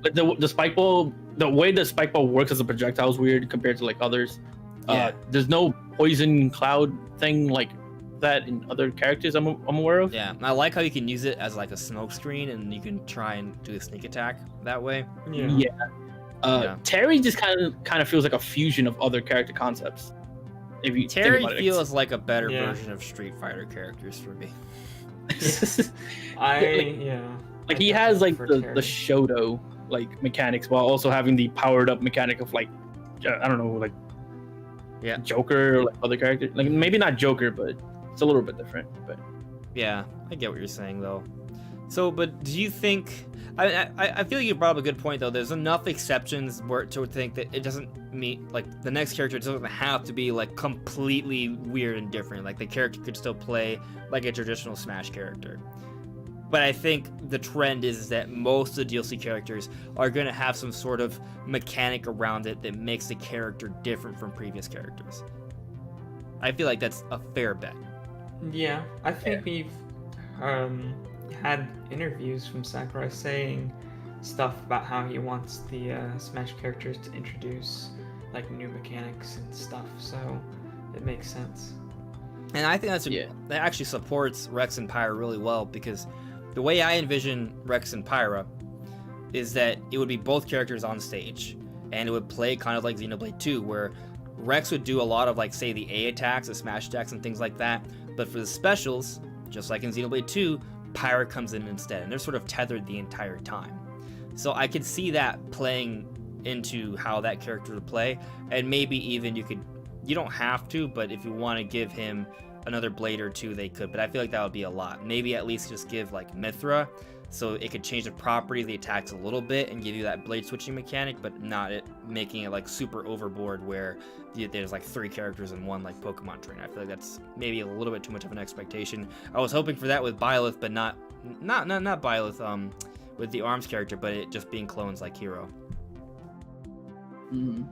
Like the spike ball, the way the spike ball works as a projectile is weird compared to like others. Yeah. There's no poison cloud thing like that in other characters I'm aware of. Yeah, I like how you can use it as like a smoke screen, and you can try and do a sneak attack that way. Yeah. Terry just kind of feels like a fusion of other character concepts. If you Terry think about feels like a better version of Street Fighter characters for me. Like he has like the Shoto like mechanics while also having the powered up mechanic of like I don't know, like Joker or like other characters. Like maybe not Joker, but it's a little bit different. But yeah, I get what you're saying though. So, but do you think? I feel like you brought up a good point though. There's enough exceptions to think that it doesn't mean like the next character doesn't have to be like completely weird and different. Like the character could still play like a traditional Smash character. But I think the trend is that most of the DLC characters are going to have some sort of mechanic around it that makes the character different from previous characters. I feel like that's a fair bet. Yeah, I think we've had interviews from Sakurai saying stuff about how he wants the Smash characters to introduce like new mechanics and stuff, so it makes sense. And I think that actually supports Rex and Pyra really well, because the way I envision Rex and Pyra is that it would be both characters on stage, and it would play kind of like Xenoblade 2, where Rex would do a lot of like, say, the A attacks, the smash attacks, and things like that, but for the specials, just like in Xenoblade 2, Pyra comes in instead, and they're sort of tethered the entire time. So I could see that playing into how that character would play, and maybe even you don't have to, but if you want to give him another blade or two, they could, but I feel like that would be a lot. Maybe at least just give like Mithra, so it could change the property of the attacks a little bit and give you that blade switching mechanic, but not making it like super overboard where there's like 3 characters in one like Pokemon trainer. I feel like that's maybe a little bit too much of an expectation. I was hoping for that with Byleth, but not Byleth with the ARMS character, but it just being clones like Hero. Mm-hmm.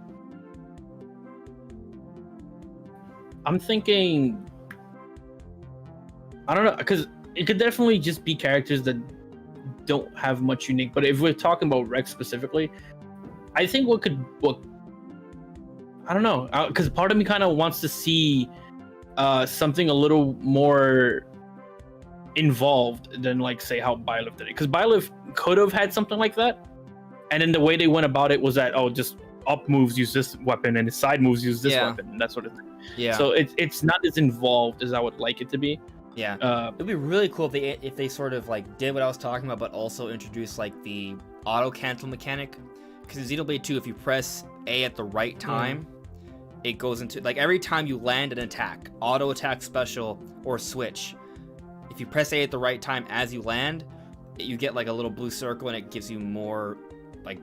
I'm thinking, I don't know, because it could definitely just be characters that don't have much unique. But if we're talking about Rex specifically, I think what I don't know, because part of me kind of wants to see something a little more involved than like say how Byleth did it, because Byleth could have had something like that, and then the way they went about it was that just up moves use this weapon and his side moves use this weapon, and that sort of thing. Yeah. So it's not as involved as I would like it to be. Yeah. It'd be really cool if they sort of like did what I was talking about, but also introduced like the auto cancel mechanic. Because in Xenoblade 2, if you press A at the right time, it goes into like every time you land an attack, auto attack, special, or switch. If you press A at the right time as you land, you get like a little blue circle, and it gives you more like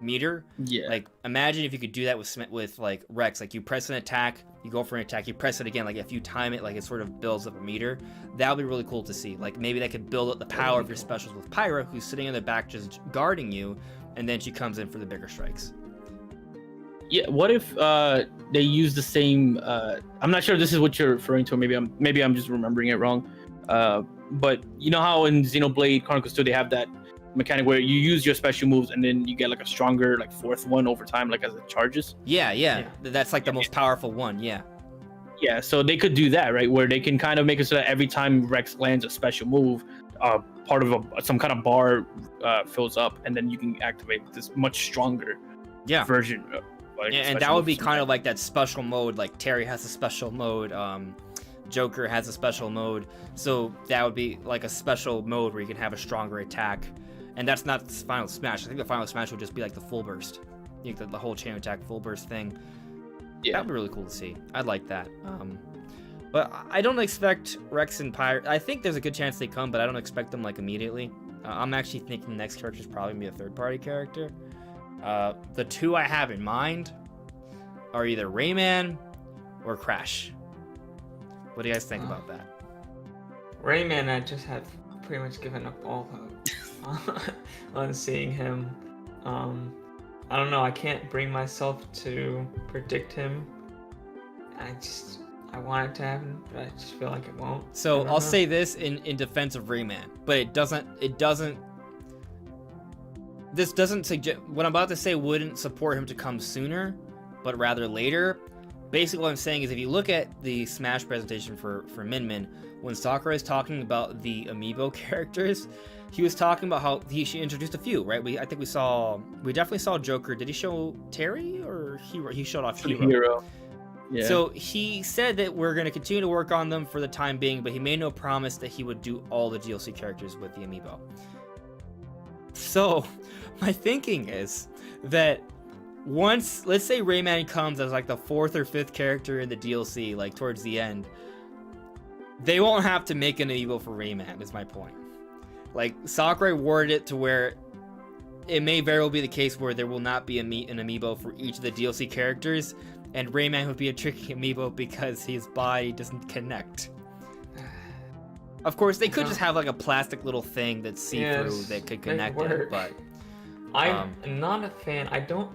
meter. Yeah. Like imagine if you could do that with like Rex. Like you press an attack, you go for an attack, you press it again. Like if you time it, like it sort of builds up a meter. That would be really cool to see. Like maybe that could build up the power of your specials with Pyra, who's sitting in the back just guarding you, and then she comes in for the bigger strikes. Yeah. What if they use the same? I'm not sure if this is what you're referring to. Maybe I'm just remembering it wrong. But you know how in Xenoblade Chronicles 2 they have that mechanic where you use your special moves and then you get like a stronger like 4th one over time, like as it charges. Yeah. That's like the most powerful one. Yeah, so they could do that, right, where they can kind of make it so that every time Rex lands a special move, part of some kind of bar fills up, and then you can activate this much stronger version of, like, and that would be kind of like that special mode. Like Terry has a special mode, Joker has a special mode, so that would be like a special mode where you can have a stronger attack. And that's not the final smash. I think the final smash would just be like the full burst, the whole chain attack full burst thing. Yeah, that would be really cool to see. I'd like that. But I don't expect Rex and Pyre. I think there's a good chance they come, but I don't expect them like immediately. I'm actually thinking the next character is probably gonna be a third-party character. The two I have in mind are either Rayman or Crash. What do you guys think about that? Rayman, I just have pretty much given up all hope on seeing him. I don't know. I can't bring myself to predict him. I want it to happen, but I just feel like it won't. So I'll say this in defense of Rayman, but this doesn't suggest, what I'm about to say wouldn't support him to come sooner, but rather later. Basically what I'm saying is if you look at the Smash presentation for Min, when Sakurai is talking about the amiibo characters, he was talking about how he introduced a few, right? I think we definitely saw Joker. Did he show Terry or Hero? He showed off Hero. Yeah. So he said that we're going to continue to work on them for the time being, but he made no promise that he would do all the DLC characters with the amiibo. So my thinking is that once, let's say Rayman comes as like the 4th or 5th character in the DLC, like towards the end, they won't have to make an amiibo for Rayman, is my point. Like, Sakurai worded it to where it may very well be the case where there will not be an amiibo for each of the DLC characters, and Rayman would be a tricky amiibo because his body doesn't connect. Of course, they could just have like a plastic little thing that's see-through that could connect it, but... I'm not a fan. I don't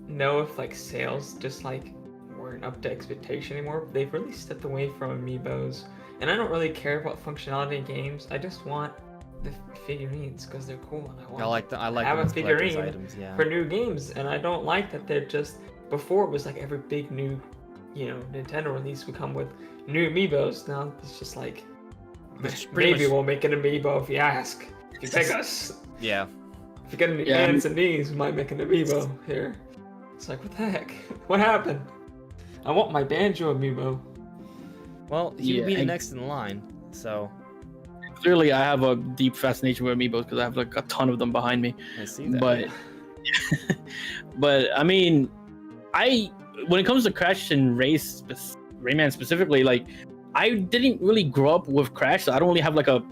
know if like sales just like weren't up to expectation anymore. They've really stepped away from amiibos, and I don't really care about functionality in games. I just want the figurines because they're cool, and I like have a figurine items, for new games. And I don't like that they're just, before it was like every big new, Nintendo release would come with new amiibos. Now it's just like maybe we'll make an amiibo if you ask, if you pick us. Yeah. If you get any hands and knees, we might make an amiibo here. It's like, what the heck? What happened? I want my Banjo amiibo. Well, he would be the next in line, so... Clearly, I have a deep fascination with amiibos because I have like a ton of them behind me. I see that. But I mean, when it comes to Crash and Rayman specifically, like, I didn't really grow up with Crash, so I don't really have like a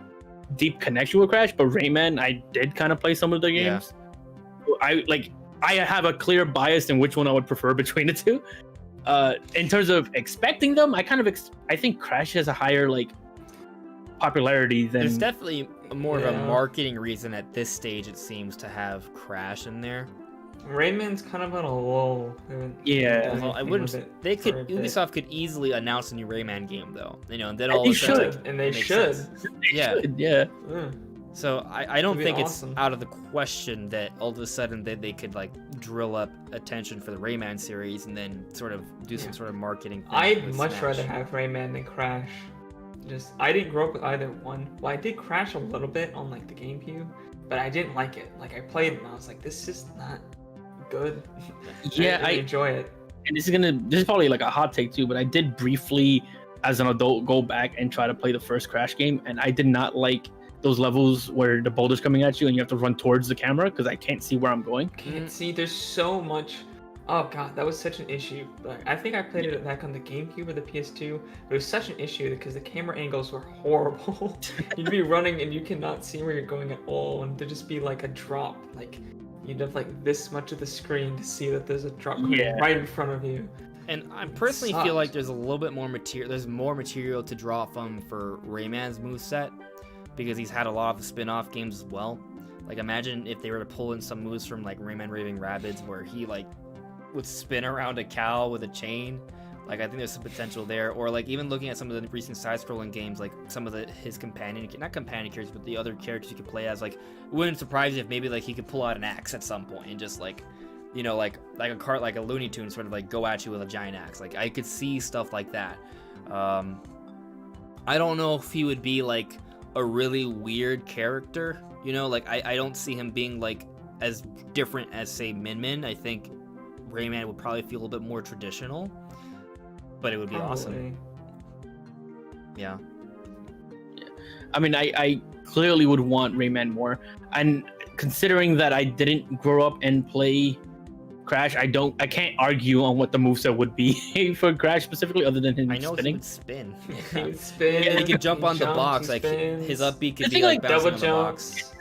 deep connection with Crash. But Rayman, I did kind of play some of the games. Yeah. I have a clear bias in which one I would prefer between the two. In terms of expecting them, I think Crash has a higher like popularity than. There's definitely more of a marketing reason at this stage, it seems, to have Crash in there. Rayman's kind of on a lull. Well, I wouldn't. Ubisoft could easily announce a new Rayman game, though. And then all they should. Yeah. So I don't think it's out of the question that all of a sudden they could like drill up attention for the Rayman series and then sort of do some sort of marketing thing. I'd much rather have Rayman than Crash. I didn't grow up with either one. Well, I did Crash a little bit on like the GameCube, but I didn't like it. Like I played it and I was like, this is not good. Yeah, I enjoy it. And this is probably like a hot take too, but I did briefly as an adult go back and try to play the first Crash game, and I did not like those levels where the boulder's coming at you and you have to run towards the camera because I can't see where I'm going. Can't see. There's so much. Oh god, that was such an issue. Like, I think I played it back on the GameCube or the PS2. It was such an issue because the camera angles were horrible. You'd be running and you cannot see where you're going at all, and there'd just be like a drop. Like you'd have like this much of the screen to see that there's a drop right in front of you. And I personally feel like there's a little bit more material. There's more material to draw from for Rayman's moveset, because he's had a lot of spin-off games as well. Like imagine if they were to pull in some moves from like Rayman Raving Rabbids where he like would spin around a cow with a chain. Like I think there's some potential there. Or like even looking at some of the recent side-scrolling games, like some of his not companion characters, but the other characters you could play as, like it wouldn't surprise you if maybe like he could pull out an axe at some point and just like, like a Kart, like a Looney Tunes sort of like go at you with a giant axe. Like I could see stuff like that. I don't know if he would be like a really weird character, like I don't see him being like as different as say Min. I think Rayman would probably feel a little bit more traditional, but it would be awesome. Yeah. I mean, I clearly would want Rayman more, and considering that I didn't grow up and play Crash, I can't argue on what the moveset would be for Crash specifically, other than him I know spinning. he would spin. He would spin. Yeah, he could jump on the jumps, box. he Like spins, his upbeat could I be think, like like, bouncing double on the box.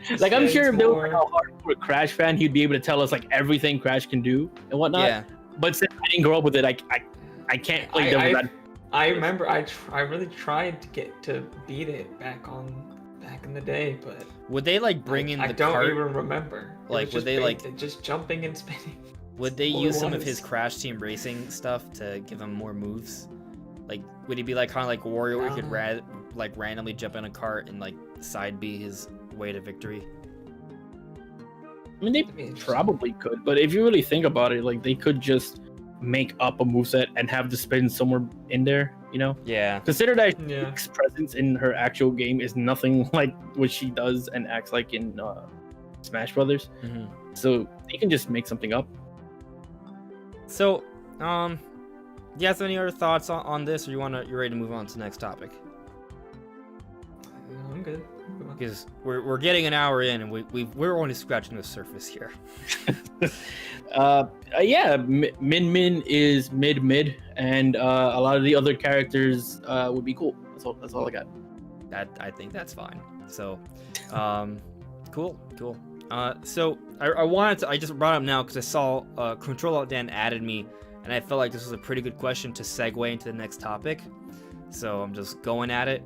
jumps. Like, I'm sure if there was more. like a hardcore Crash fan, he'd be able to tell us like everything Crash can do and whatnot. Yeah. But since I didn't grow up with it, I can't play Devil's Advocate. I remember I really tried to get to beat it back in the day, but Would they like bring in the I don't cart? even remember. It Like, was would just they, like- just jumping and spinning? Would they Well, use it some of was. his Crash Team Racing stuff to give him more moves? Like, would he be like kind of like Wario, where he could like randomly jump in a cart and like side B his way to victory? I mean, they probably could, but if you really think about it, like they could just make up a moveset and have the spin somewhere in there, you know? Yeah. Consider that Yeah. Sheik's presence in her actual game is nothing like what she does and acts like in Smash Brothers. Mm-hmm. So they can just make something up. So, do you have any other thoughts on this, or you're ready to move on to the next topic? I'm good. Because we're getting an hour in, and we're only scratching the surface here. Yeah, Min Min is mid, and a lot of the other characters would be cool. That's all I got. I think that's fine. So, cool. So I just brought up now because I saw Control Alt Dan added me, and I felt like this was a pretty good question to segue into the next topic. So I'm just going at it.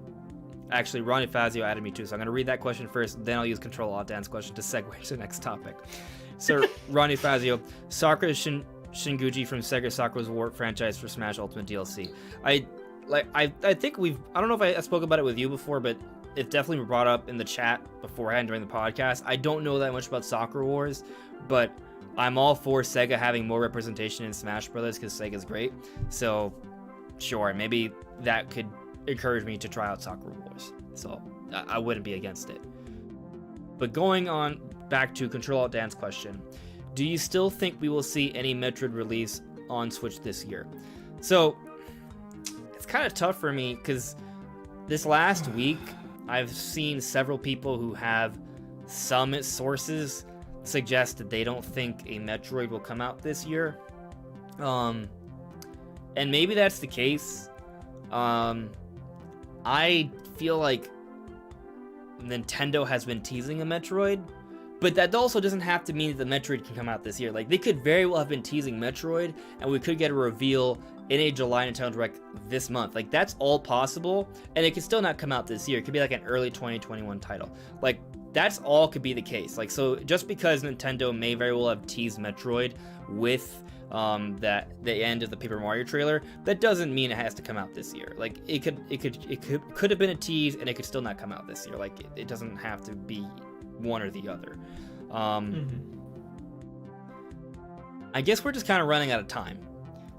Actually, Ronnie Fazio added me too, so I'm gonna read that question first, then I'll use Control Alt Dan's question to segue to the next topic. So Ronnie Fazio, Sakura Shinguji from Sega Sakura's War franchise for Smash Ultimate DLC. I think I don't know if I spoke about it with you before, but it definitely brought up in the chat beforehand during the podcast. I don't know that much about Sakura Wars, but I'm all for Sega having more representation in Smash Brothers because Sega's great. So sure, maybe that could encourage me to try out Sakura Wars. So I wouldn't be against it. But going on back to Control Alt Dan's question, do you still think we will see any Metroid release on Switch this year? So it's kind of tough for me because this last week I've seen several people who have some sources suggest that they don't think a Metroid will come out this year. And maybe that's the case. I feel like Nintendo has been teasing a Metroid, but that also doesn't have to mean that the Metroid can come out this year. Like, they could very well have been teasing Metroid, and we could get a reveal in a July Nintendo Direct this month. Like, that's all possible, and it could still not come out this year. It could be like an early 2021 title. Like, that's all could be the case. Like, so just because Nintendo may very well have teased Metroid with the end of the Paper Mario trailer, that doesn't mean it has to come out this year. Like, it could have been a tease, and it could still not come out this year. Like, it doesn't have to be one or the other. I guess we're just kind of running out of time,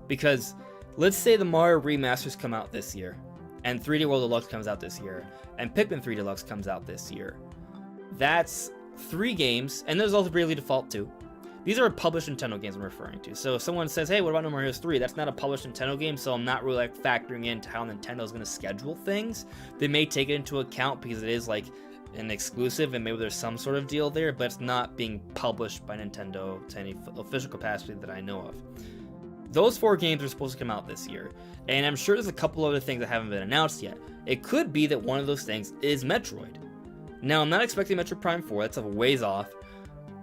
because let's say the Mario remasters come out this year, and 3D World Deluxe comes out this year, and Pikmin 3 Deluxe comes out this year. That's 3 games, and there's also Bravely Default 2. These are published Nintendo games I'm referring to. So if someone says, hey, what about No More Heroes 3? That's not a published Nintendo game, so I'm not really like factoring into how Nintendo's going to schedule things. They may take it into account because it is like an exclusive, and maybe there's some sort of deal there, but it's not being published by Nintendo to any official capacity that I know of. Those 4 games are supposed to come out this year, and I'm sure there's a couple other things that haven't been announced yet. It could be that one of those things is Metroid. Now, I'm not expecting Metroid Prime 4, that's a ways off.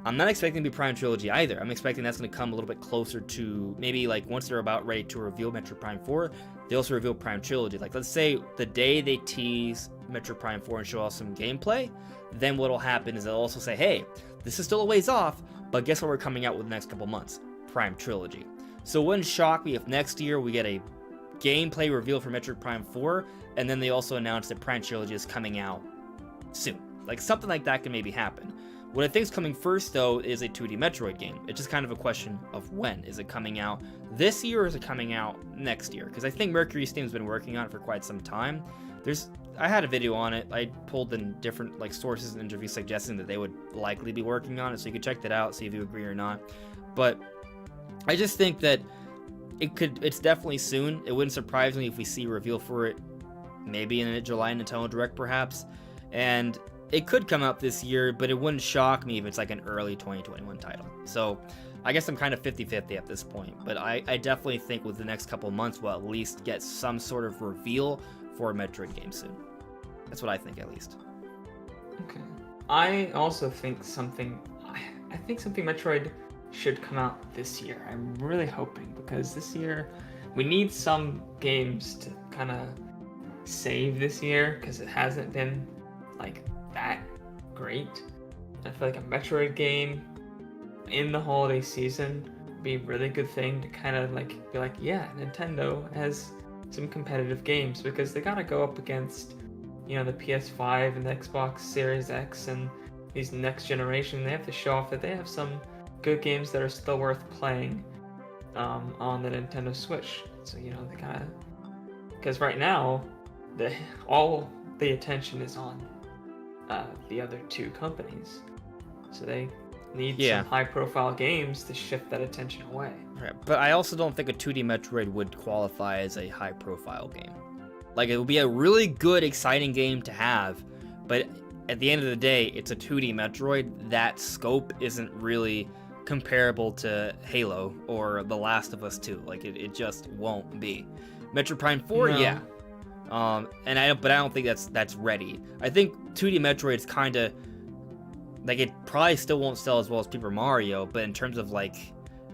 I'm not expecting it to be Prime Trilogy either. I'm expecting that's going to come a little bit closer to maybe like once they're about ready to reveal Metroid Prime 4, they also reveal Prime Trilogy. Like, let's say the day they tease Metroid Prime 4 and show off some gameplay, then what'll happen is they'll also say, hey, this is still a ways off, but guess what we're coming out with the next couple months? Prime Trilogy. So it wouldn't shock me if next year we get a gameplay reveal for Metroid Prime 4, and then they also announce that Prime Trilogy is coming out soon. Like, something like that can maybe happen. What I think is coming first, though, is a 2D Metroid game. It's just kind of a question of when. Is it coming out this year, or is it coming out next year? Because I think Mercury Steam's been working on it for quite some time. I had a video on it. I pulled in different like sources and interviews suggesting that they would likely be working on it, so you could check that out, see if you agree or not. But I just think that it's definitely soon. It wouldn't surprise me if we see a reveal for it maybe in a July Nintendo Direct perhaps, and it could come out this year, but it wouldn't shock me if it's like an early 2021 title. So I guess I'm kind of 50-50 at this point, but I definitely think with the next couple months we'll at least get some sort of reveal for a Metroid game soon. That's what I think, at least. Okay. I also think something Metroid should come out this year. I'm really hoping, because this year we need some games to kind of save this year, because it hasn't been like that great. I feel like a Metroid game in the holiday season would be a really good thing to kind of like be like, yeah, Nintendo has some competitive games, because they gotta go up against, you know, the PS5 and the Xbox Series X and these next generation. They have to show off that they have some good games that are still worth playing on the Nintendo Switch. So, you know, they gotta, because right now all the attention is on the other two companies, so they need some high-profile games to shift that attention away. Right, but I also don't think a 2D Metroid would qualify as a high-profile game. Like, it would be a really good, exciting game to have, but at the end of the day, it's a 2D Metroid. That scope isn't really comparable to Halo or The Last of Us 2. Like, it just won't be. Metroid Prime 4, No. yeah. But I don't think that's ready. I think 2D Metroid's kind of like, it probably still won't sell as well as Paper Mario, but in terms of like,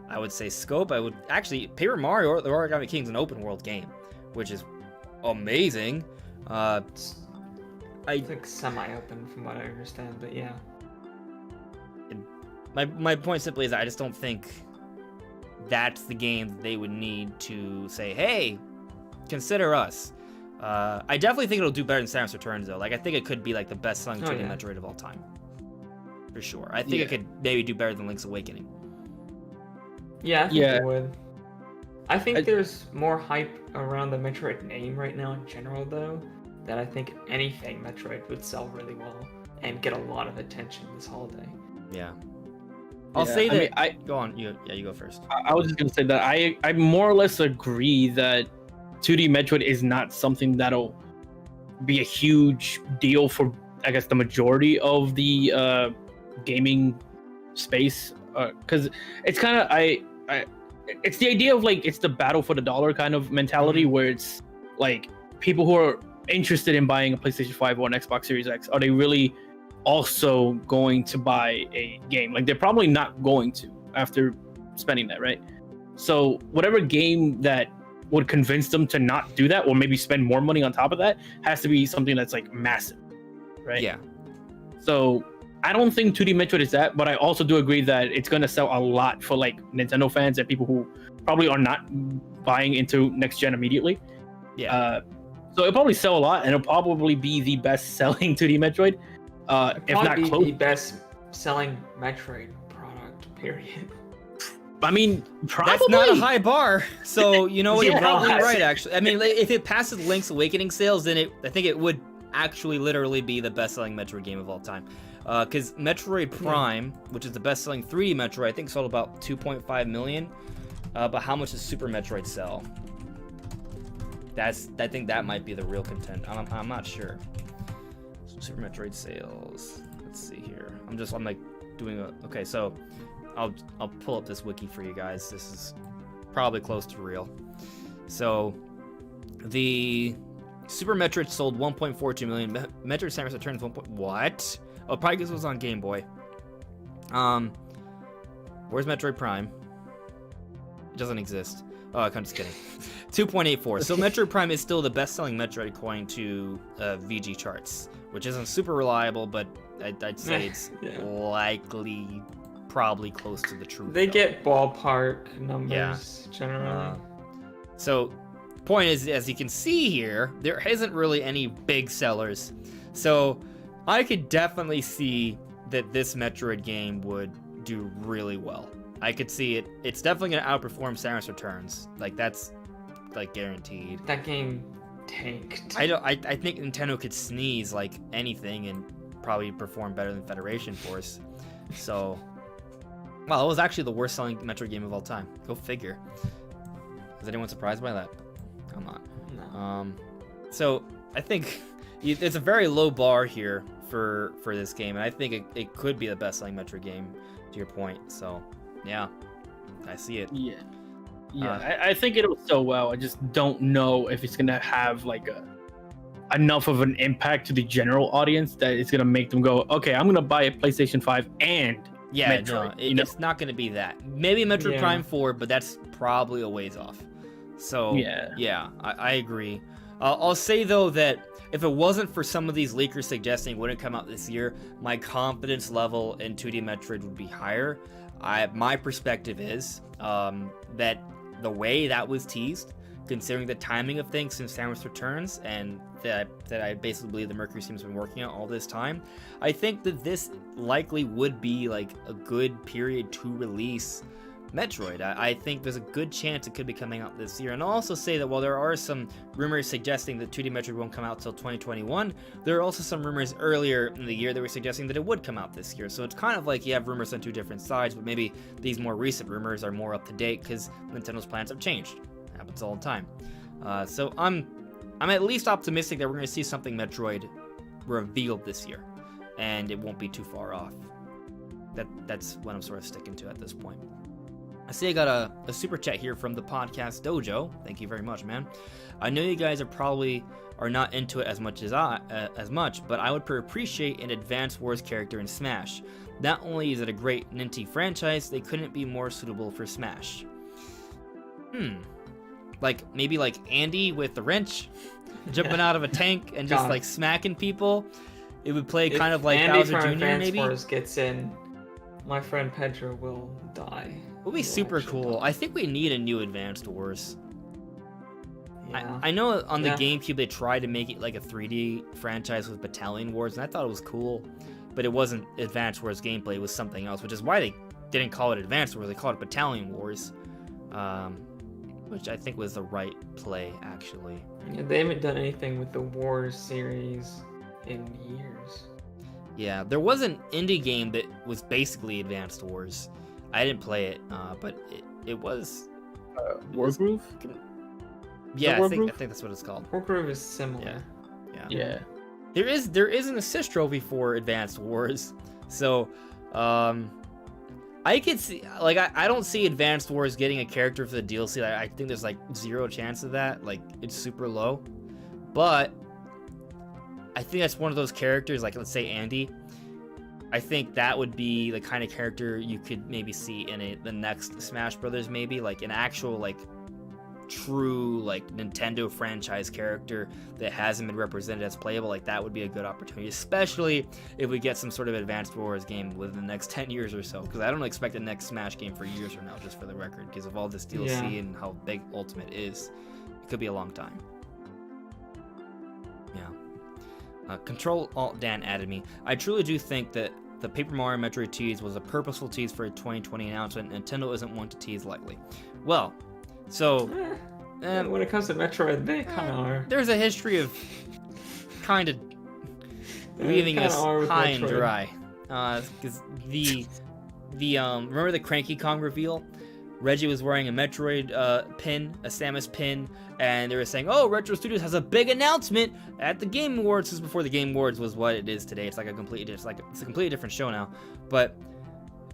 I would say scope, I would actually, Paper Mario or the Origami King's an open world game, which is amazing. I think semi-open from what I understand, but yeah. My point simply is that I just don't think that's the game that they would need to say, hey, consider us. I definitely think it'll do better than Samus Returns, though. Like, I think it could be like the best-selling 2D Metroid of all time, for sure. I think it could maybe do better than Link's Awakening. Yeah, I think it would. I think there's more hype around the Metroid name right now in general, though, that I think anything Metroid would sell really well and get a lot of attention this holiday. Yeah. I'll say that. Go on. You go first. I was just gonna say that I more or less agree that 2D Metroid is not something that'll be a huge deal for, I guess, the majority of the gaming space, because it's kind of it's the idea of like, it's the battle for the dollar kind of mentality, where it's like, people who are interested in buying a PlayStation 5 or an Xbox Series X, are they really also going to buy a game? Like, they're probably not going to after spending that, right? So whatever game that would convince them to not do that, or maybe spend more money on top of that, has to be something that's like massive, right? Yeah. So I don't think 2D Metroid is that, but I also do agree that it's going to sell a lot for like Nintendo fans and people who probably are not buying into next gen immediately. Yeah. So it'll probably sell a lot, and it'll probably be the best selling 2D Metroid, if not close. The best selling Metroid product, period. I mean, probably. That's not a high bar, so you know what, you're probably right, actually. I mean, if it passes Link's Awakening sales, then I think it would actually literally be the best-selling Metroid game of all time. Because Metroid Prime, which is the best-selling 3D Metroid, I think sold about 2.5 million. But how much does Super Metroid sell? I think that might be the real content. I'm not sure. Super Metroid sales. Let's see here. I'm like doing okay. So I'll pull up this wiki for you guys. This is probably close to real. So the Super Metroid sold 1.42 million. Metroid Samus Returns 1. What? Oh, probably because it was on Game Boy. Where's Metroid Prime? It doesn't exist. Oh, I'm just kidding. 2.84. So Metroid Prime is still the best-selling Metroid according to VG charts, which isn't super reliable, but I'd say it's likely, probably close to the truth. They get ballpark numbers generally. So, point is, as you can see here, there isn't really any big sellers. So, I could definitely see that this Metroid game would do really well. I could see it. It's definitely going to outperform Samus Returns. Like, that's like guaranteed. That game tanked. I think Nintendo could sneeze like anything and probably perform better than Federation Force. So, well, it was actually the worst selling Metroid game of all time. Go figure. Is anyone surprised by that? I'm not. No. So I think it's a very low bar here for this game, and I think it could be the best-selling Metroid game, to your point. So, yeah, I see it. Yeah. I think it'll sell well. I just don't know if it's gonna have like enough of an impact to the general audience that it's gonna make them go, okay, I'm gonna buy a PlayStation 5 and Metroid. It's not gonna be that. Maybe Metroid Prime 4, but that's probably a ways off. So yeah, I agree. I'll say though that if it wasn't for some of these leakers suggesting it wouldn't come out this year, my confidence level in 2D Metroid would be higher. My perspective is that the way that was teased, considering the timing of things since Samus Returns, and that I basically believe the Mercury team's been working on all this time, I think that this likely would be like a good period to release Metroid. I think there's a good chance it could be coming out this year. And I'll also say that while there are some rumors suggesting that 2D Metroid won't come out till 2021, there are also some rumors earlier in the year that were suggesting that it would come out this year. So it's kind of like you have rumors on two different sides, but maybe these more recent rumors are more up to date because Nintendo's plans have changed. It happens all the time. So I'm at least optimistic that we're going to see something Metroid revealed this year, and it won't be too far off. That's what I'm sort of sticking to at this point. I see I got a super chat here from the podcast dojo. Thank you very much, man. I know you guys are not into it as much, but I would appreciate an Advance Wars character in Smash. Not only is it a great Ninty franchise, they couldn't be more suitable for Smash. Maybe like Andy with the wrench, jumping out of a tank and just like smacking people. It would play kind of like Andy Bowser from Jr. Advance maybe. Wars gets in, my friend Pedro will die. It would be super cool. I think we need a new Advanced Wars. Yeah. I know on the GameCube they tried to make it like a 3D franchise with Battalion Wars, and I thought it was cool, but it wasn't Advanced Wars gameplay, it was something else, which is why they didn't call it Advanced Wars, they called it Battalion Wars, which I think was the right play, actually. Yeah, they haven't done anything with the Wars series in years. Yeah, there was an indie game that was basically Advanced Wars. I didn't play it, but it was... Wargroove? Yeah, I think that's what it's called. Wargroove is similar. Yeah. There is an assist trophy for Advanced Wars, so I could see, like, I don't see Advanced Wars getting a character for the DLC. I think there's like 0 chance of that. Like, it's super low, but I think that's one of those characters. Like, let's say Andy. I think that would be the kind of character you could maybe see in the next Smash Brothers, maybe like an actual like true like Nintendo franchise character that hasn't been represented as playable. Like, that would be a good opportunity, especially if we get some sort of Advanced Wars game within the next 10 years or so, because I don't expect the next Smash game for years from now, just for the record, because of all this DLC and how big Ultimate is. It could be a long time. Control Alt Dan added me. I truly do think that the Paper Mario Metroid tease was a purposeful tease for a 2020 announcement. Nintendo isn't one to tease lightly. Well, so when it comes to Metroid, they kind of are. There's a history of kind of leaving us high and dry. Because the remember the Cranky Kong reveal? Reggie was wearing a Metroid pin, a Samus pin, and they were saying, "Oh, Retro Studios has a big announcement at the Game Awards." This is before the Game Awards was what it is today. It's a completely different show now. But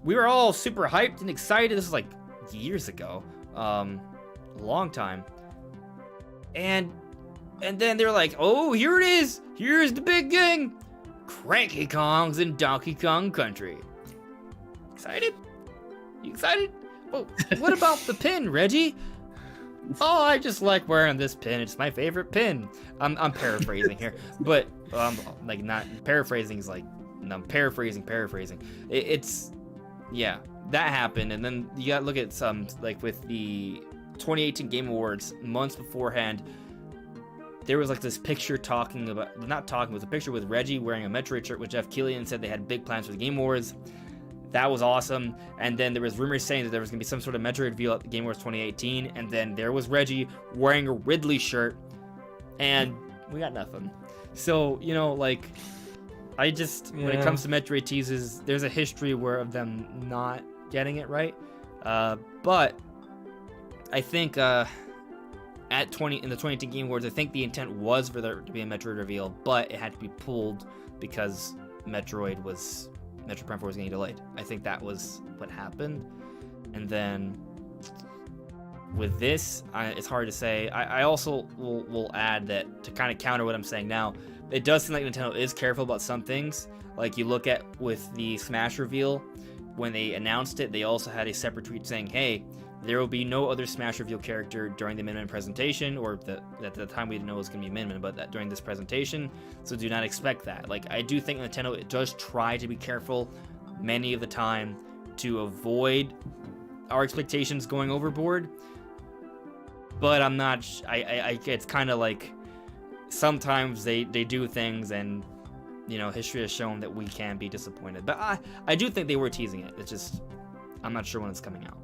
we were all super hyped and excited. This was like years ago, a long time. And then they're like, "Oh, here it is. Here's the big thing. Cranky Kong's in Donkey Kong Country." Excited? You excited? Oh, what about the pin, Reggie? Oh, I just like wearing this pin. It's my favorite pin. I'm paraphrasing here, but like not paraphrasing is like I'm paraphrasing. It's that happened, and then you gotta look at some like with the 2018 Game Awards months beforehand. There was like this picture it was a picture with Reggie wearing a Metroid shirt with Jeff Keighley and said they had big plans for the Game Awards. That was awesome. And then there was rumors saying that there was going to be some sort of Metroid reveal at the Game Awards 2018. And then there was Reggie wearing a Ridley shirt. And we got nothing. So, like, when it comes to Metroid teases, there's a history of them not getting it right. But I think in the 2018 Game Awards, I think the intent was for there to be a Metroid reveal, but it had to be pulled because Metroid Prime 4 was getting delayed. I think that was what happened. And then with this, it's hard to say. I also will add that to kind of counter what I'm saying now, it does seem like Nintendo is careful about some things. Like you look at with the Smash reveal, when they announced it, they also had a separate tweet saying, hey, there will be no other Smash reveal character during the Min presentation, or at the time we didn't know it was going to be Min, but that during this presentation, so do not expect that. Like, I do think Nintendo, it does try to be careful many of the time to avoid our expectations going overboard, but I'm not, it's kind of like, sometimes they do things and, you know, history has shown that we can be disappointed, but I do think they were teasing it. It's just, I'm not sure when it's coming out.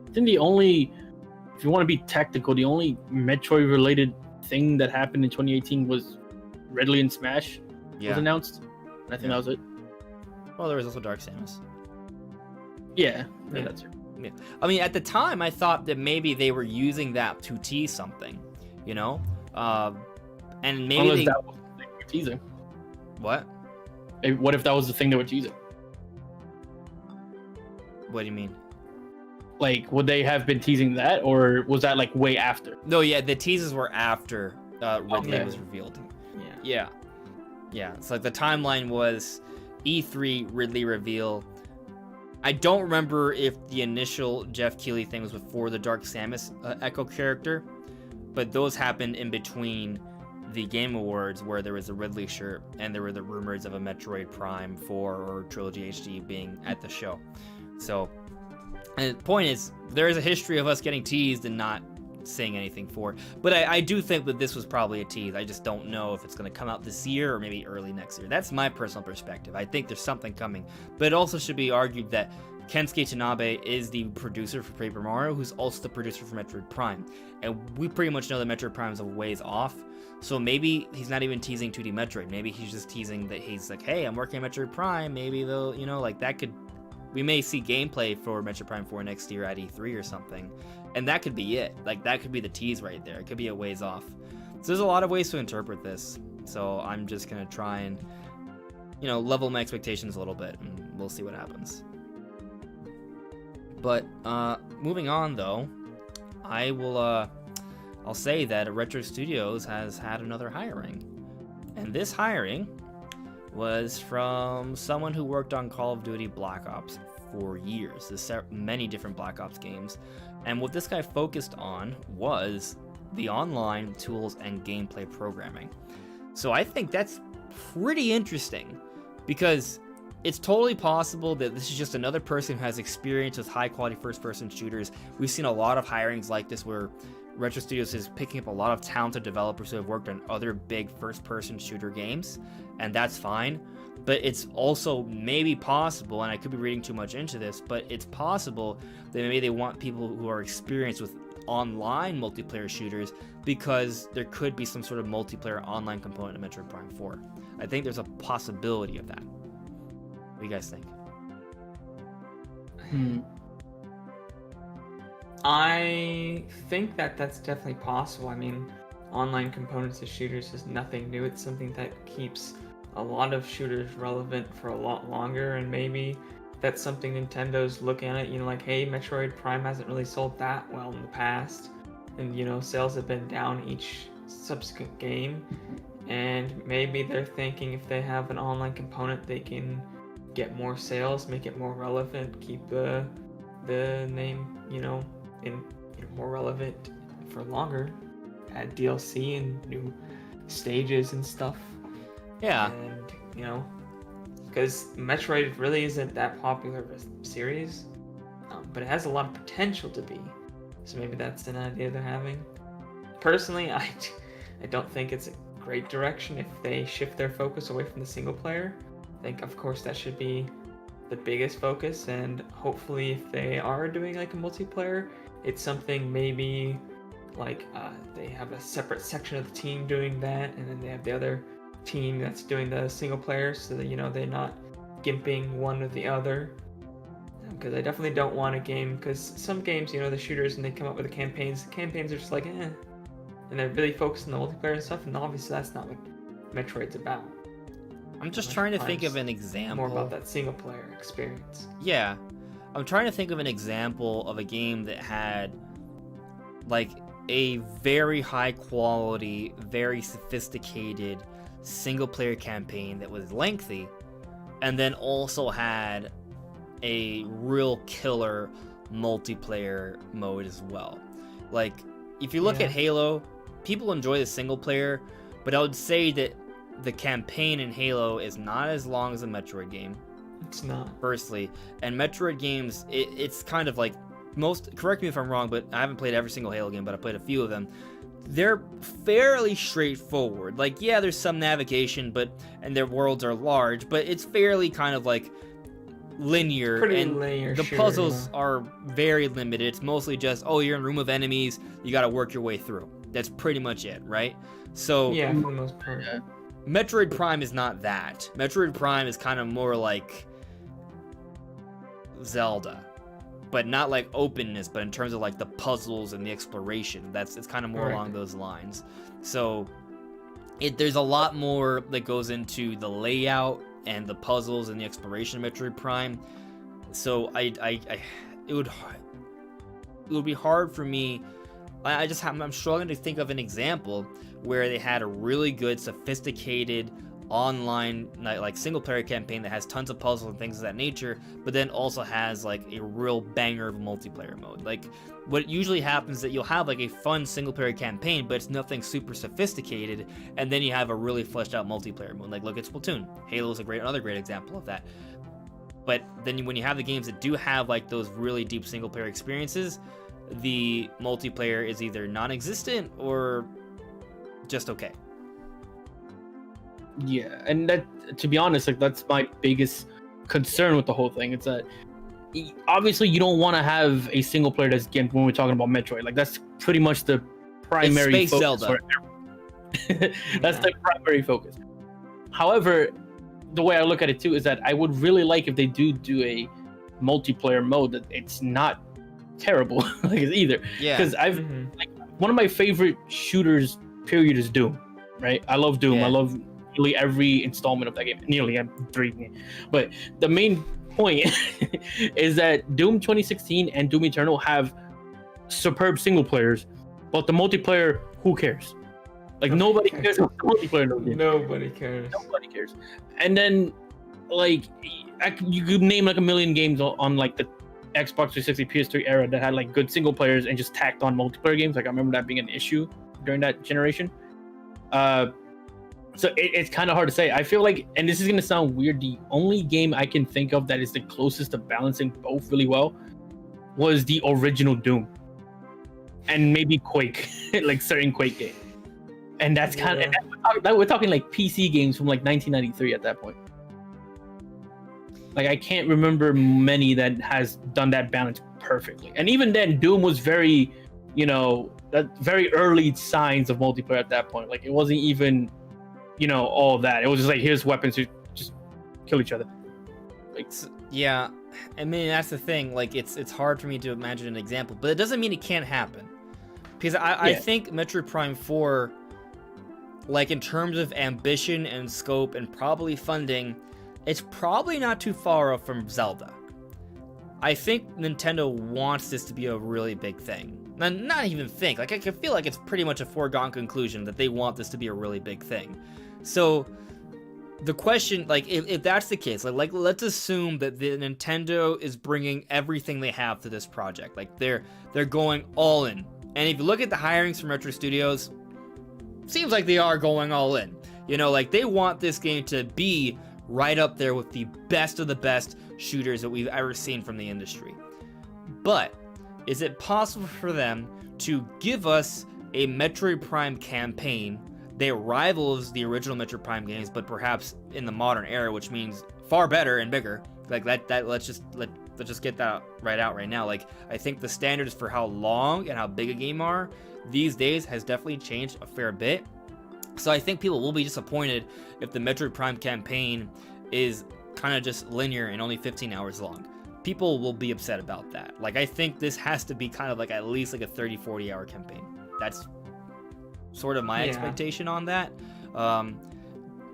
I think the only, if you want to be technical, the only Metroid related thing that happened in 2018 was Ridley and Smash was announced. And I think that was it. Well, there was also Dark Samus. Yeah, that's it. Yeah. I mean, at the time, I thought that maybe they were using that to tease something, you know? And maybe unless that was the thing they were teasing. What? What if that was the thing they were teasing? What do you mean? Like, would they have been teasing that, or was that like way after? No, yeah, the teases were after Ridley was revealed. Yeah. It's like the timeline was E3 Ridley reveal. I don't remember if the initial Jeff Keighley thing was before the Dark Samus Echo character, but those happened in between the Game Awards, where there was a Ridley shirt and there were the rumors of a Metroid Prime 4 or Trilogy HD being at the show. So, and the point is, there is a history of us getting teased and not saying anything for it. But I do think that this was probably a tease. I just don't know if it's going to come out this year or maybe early next year. That's my personal perspective. I think there's something coming. But it also should be argued that Kensuke Tanabe is the producer for Paper Mario, who's also the producer for Metroid Prime. And we pretty much know that Metroid Prime is a ways off. So maybe he's not even teasing 2D Metroid. Maybe he's just teasing that he's like, hey, I'm working on Metroid Prime. Maybe they'll, you know, like that could... We may see gameplay for Metroid Prime 4 next year at E3 or something. And that could be it. Like, that could be the tease right there. It could be a ways off. So there's a lot of ways to interpret this. So I'm just going to try and, you know, level my expectations a little bit. And we'll see what happens. But moving on, though, I'll say that Retro Studios has had another hiring. And this hiring was from someone who worked on Call of Duty Black Ops for years. There's many different Black Ops games. And what this guy focused on was the online tools and gameplay programming. So I think that's pretty interesting, because it's totally possible that this is just another person who has experience with high quality first person shooters. We've seen a lot of hirings like this where Retro Studios is picking up a lot of talented developers who have worked on other big first person shooter games, and that's fine. But it's also maybe possible, and I could be reading too much into this, but it's possible that maybe they want people who are experienced with online multiplayer shooters, because there could be some sort of multiplayer online component in Metroid Prime 4. I think there's a possibility of that. What do you guys think? I think that that's definitely possible. I mean, online components of shooters is nothing new. It's something that keeps a lot of shooters relevant for a lot longer, and maybe that's something Nintendo's looking at, you know, like, hey, Metroid Prime hasn't really sold that well in the past, and, you know, sales have been down each subsequent game, and maybe they're thinking if they have an online component, they can get more sales, make it more relevant, keep the name, you know, more relevant for longer, add DLC and new stages and stuff. Yeah. And, you know, because Metroid really isn't that popular of a series, but it has a lot of potential to be. So maybe that's an idea they're having. Personally, I don't think it's a great direction if they shift their focus away from the single player. I think, of course, that should be the biggest focus, and hopefully if they are doing like a multiplayer, it's something maybe like they have a separate section of the team doing that, and then they have the other team that's doing the single player, so that, you know, they're not gimping one or the other. because I definitely don't want a game, because some games, you know, the shooters, and they come up with the campaigns are just like, eh. And they're really focused on the multiplayer and stuff, and obviously that's not what Metroid's about. I'm just trying to think of an example. More about that single player experience. Yeah. I'm trying to think of an example of a game that had like a very high quality, very sophisticated single player campaign that was lengthy, and then also had a real killer multiplayer mode as well. Like, if you look at Halo, people enjoy the single player, but I would say that the campaign in Halo is not as long as a Metroid game. It's not. Firstly, and Metroid games, it's kind of like most, correct me if I'm wrong, but I haven't played every single Halo game, but I played a few of them. They're fairly straightforward. Like, yeah, there's some navigation, and their worlds are large, but it's fairly kind of like linear. Pretty and linear. The puzzles are very limited. It's mostly just, oh, you're in a room of enemies, you got to work your way through. That's pretty much it, right? So yeah, for the most part. Metroid Prime is not that. Metroid Prime is kind of more like Zelda, but not like openness, but in terms of like the puzzles and the exploration. It's kind of more along those lines. So there's a lot more that goes into the layout and the puzzles and the exploration of Metroid Prime. So it would be hard for me. I'm struggling to think of an example where they had a really good, sophisticated online like single player campaign that has tons of puzzles and things of that nature, but then also has like a real banger of a multiplayer mode. Like, what usually happens is that you'll have like a fun single player campaign, but it's nothing super sophisticated, and then you have a really fleshed out multiplayer mode. Like, look at Splatoon. Halo is another great example of that. But then when you have the games that do have like those really deep single player experiences, the multiplayer is either non-existent or just okay. Yeah, and that, to be honest, like that's my biggest concern with the whole thing. It's that obviously you don't want to have a single player that's game when we're talking about Metroid. Like, that's pretty much the primary it's Space focus. Zelda. That's the primary focus. However, the way I look at it too is that I would really like if they do a multiplayer mode that it's not terrible like either. Yeah. Because like one of my favorite shooters period is Doom. Right? I love Doom. I love nearly every installment of that game. Nearly, I'm 3. But the main point is that Doom 2016 and Doom Eternal have superb single players, but the multiplayer, who cares? Like, nobody cares about the multiplayer. Nobody cares. Nobody cares. And then, like, you could name like a million games on like the Xbox 360, PS3 era that had like good single players and just tacked on multiplayer games. Like, I remember that being an issue during that generation. So it's kind of hard to say. I feel like, and this is going to sound weird, the only game I can think of that is the closest to balancing both really well was the original Doom. And maybe Quake, like certain Quake games. And that's kind of, we're talking like PC games from like 1993 at that point. Like, I can't remember many that has done that balance perfectly. And even then, Doom was very, that very early signs of multiplayer at that point. Like, it wasn't even, all of that. It was just like, here's weapons to just kill each other. Like, yeah, I mean, that's the thing. Like, it's hard for me to imagine an example, but it doesn't mean it can't happen. Because I think Metroid Prime 4, like, in terms of ambition and scope and probably funding, it's probably not too far off from Zelda. I think Nintendo wants this to be a really big thing. Not even think. Like, I can feel like it's pretty much a foregone conclusion that they want this to be a really big thing. So, the question, like, if that's the case, like let's assume that the Nintendo is bringing everything they have to this project. Like, they're going all in. And if you look at the hirings from Retro Studios, seems like they are going all in. Like, they want this game to be right up there with the best of the best shooters that we've ever seen from the industry. But is it possible for them to give us a Metroid Prime campaign that rivals the original Metroid Prime games, but perhaps in the modern era, which means far better and bigger? Like, that let's just get that right now. Like, I think the standards for how long and how big a game are these days has definitely changed a fair bit. So I think people will be disappointed if the Metroid Prime campaign is kind of just linear and only 15 hours long. people will be upset about that. Like, I think this has to be kind of like at least like a 30-40 hour campaign. That's sort of my expectation on that. And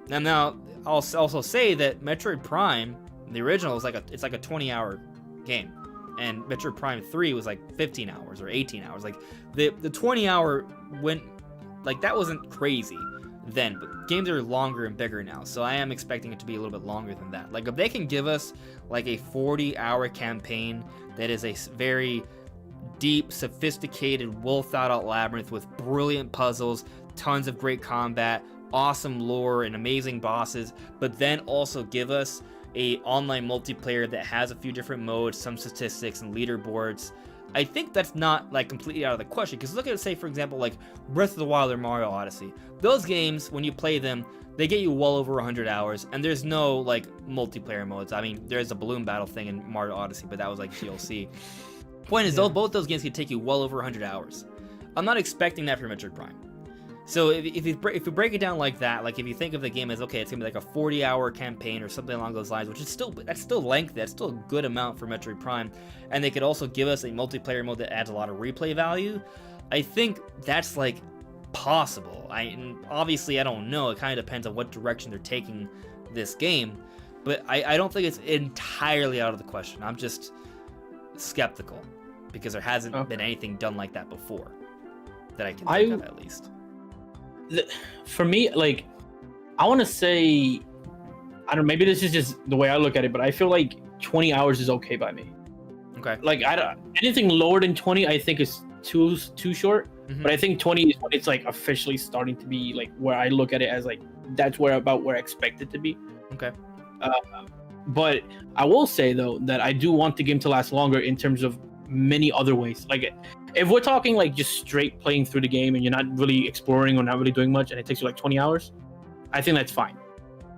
now I'll also say that Metroid Prime, the original, is like a 20-hour game, and Metroid Prime 3 was like 15 hours or 18 hours. Like the 20-hour went, like, that wasn't crazy then, but games are longer and bigger now, so I am expecting it to be a little bit longer than that. Like, if they can give us like a 40-hour campaign that is a very deep, sophisticated, well thought out labyrinth with brilliant puzzles, tons of great combat, awesome lore, and amazing bosses, but then also give us a online multiplayer that has a few different modes, some statistics, and leaderboards, I think that's not like completely out of the question. Because look at, say, for example, like Breath of the Wild or Mario Odyssey. Those games, when you play them, they get you well over 100 hours, and there's no like multiplayer modes. I mean, there's a balloon battle thing in Mario Odyssey, but that was like DLC. Point is, both those games can take you well over 100 hours. I'm not expecting that for Metroid Prime. So if you break it down like that, like if you think of the game as, okay, it's gonna be like a 40-hour campaign or something along those lines, which is still lengthy, that's still a good amount for Metroid Prime, and they could also give us a multiplayer mode that adds a lot of replay value, I think that's like possible. And obviously I don't know, it kind of depends on what direction they're taking this game, but I don't think it's entirely out of the question. I'm just skeptical because there hasn't been anything done like that before that I can think of, at least. For me, like, I want to say, I don't know, maybe this is just the way I look at it, but I feel like 20 hours is okay by me. Okay. Like, anything lower than 20 I think is too short. But I think 20 is when it's like officially starting to be like where I look at it as like that's about where I expect it to be. Okay. But I will say though that I do want the game to last longer in terms of many other ways. Like, if we're talking like just straight playing through the game and you're not really exploring or not really doing much and it takes you like 20 hours, I think that's fine.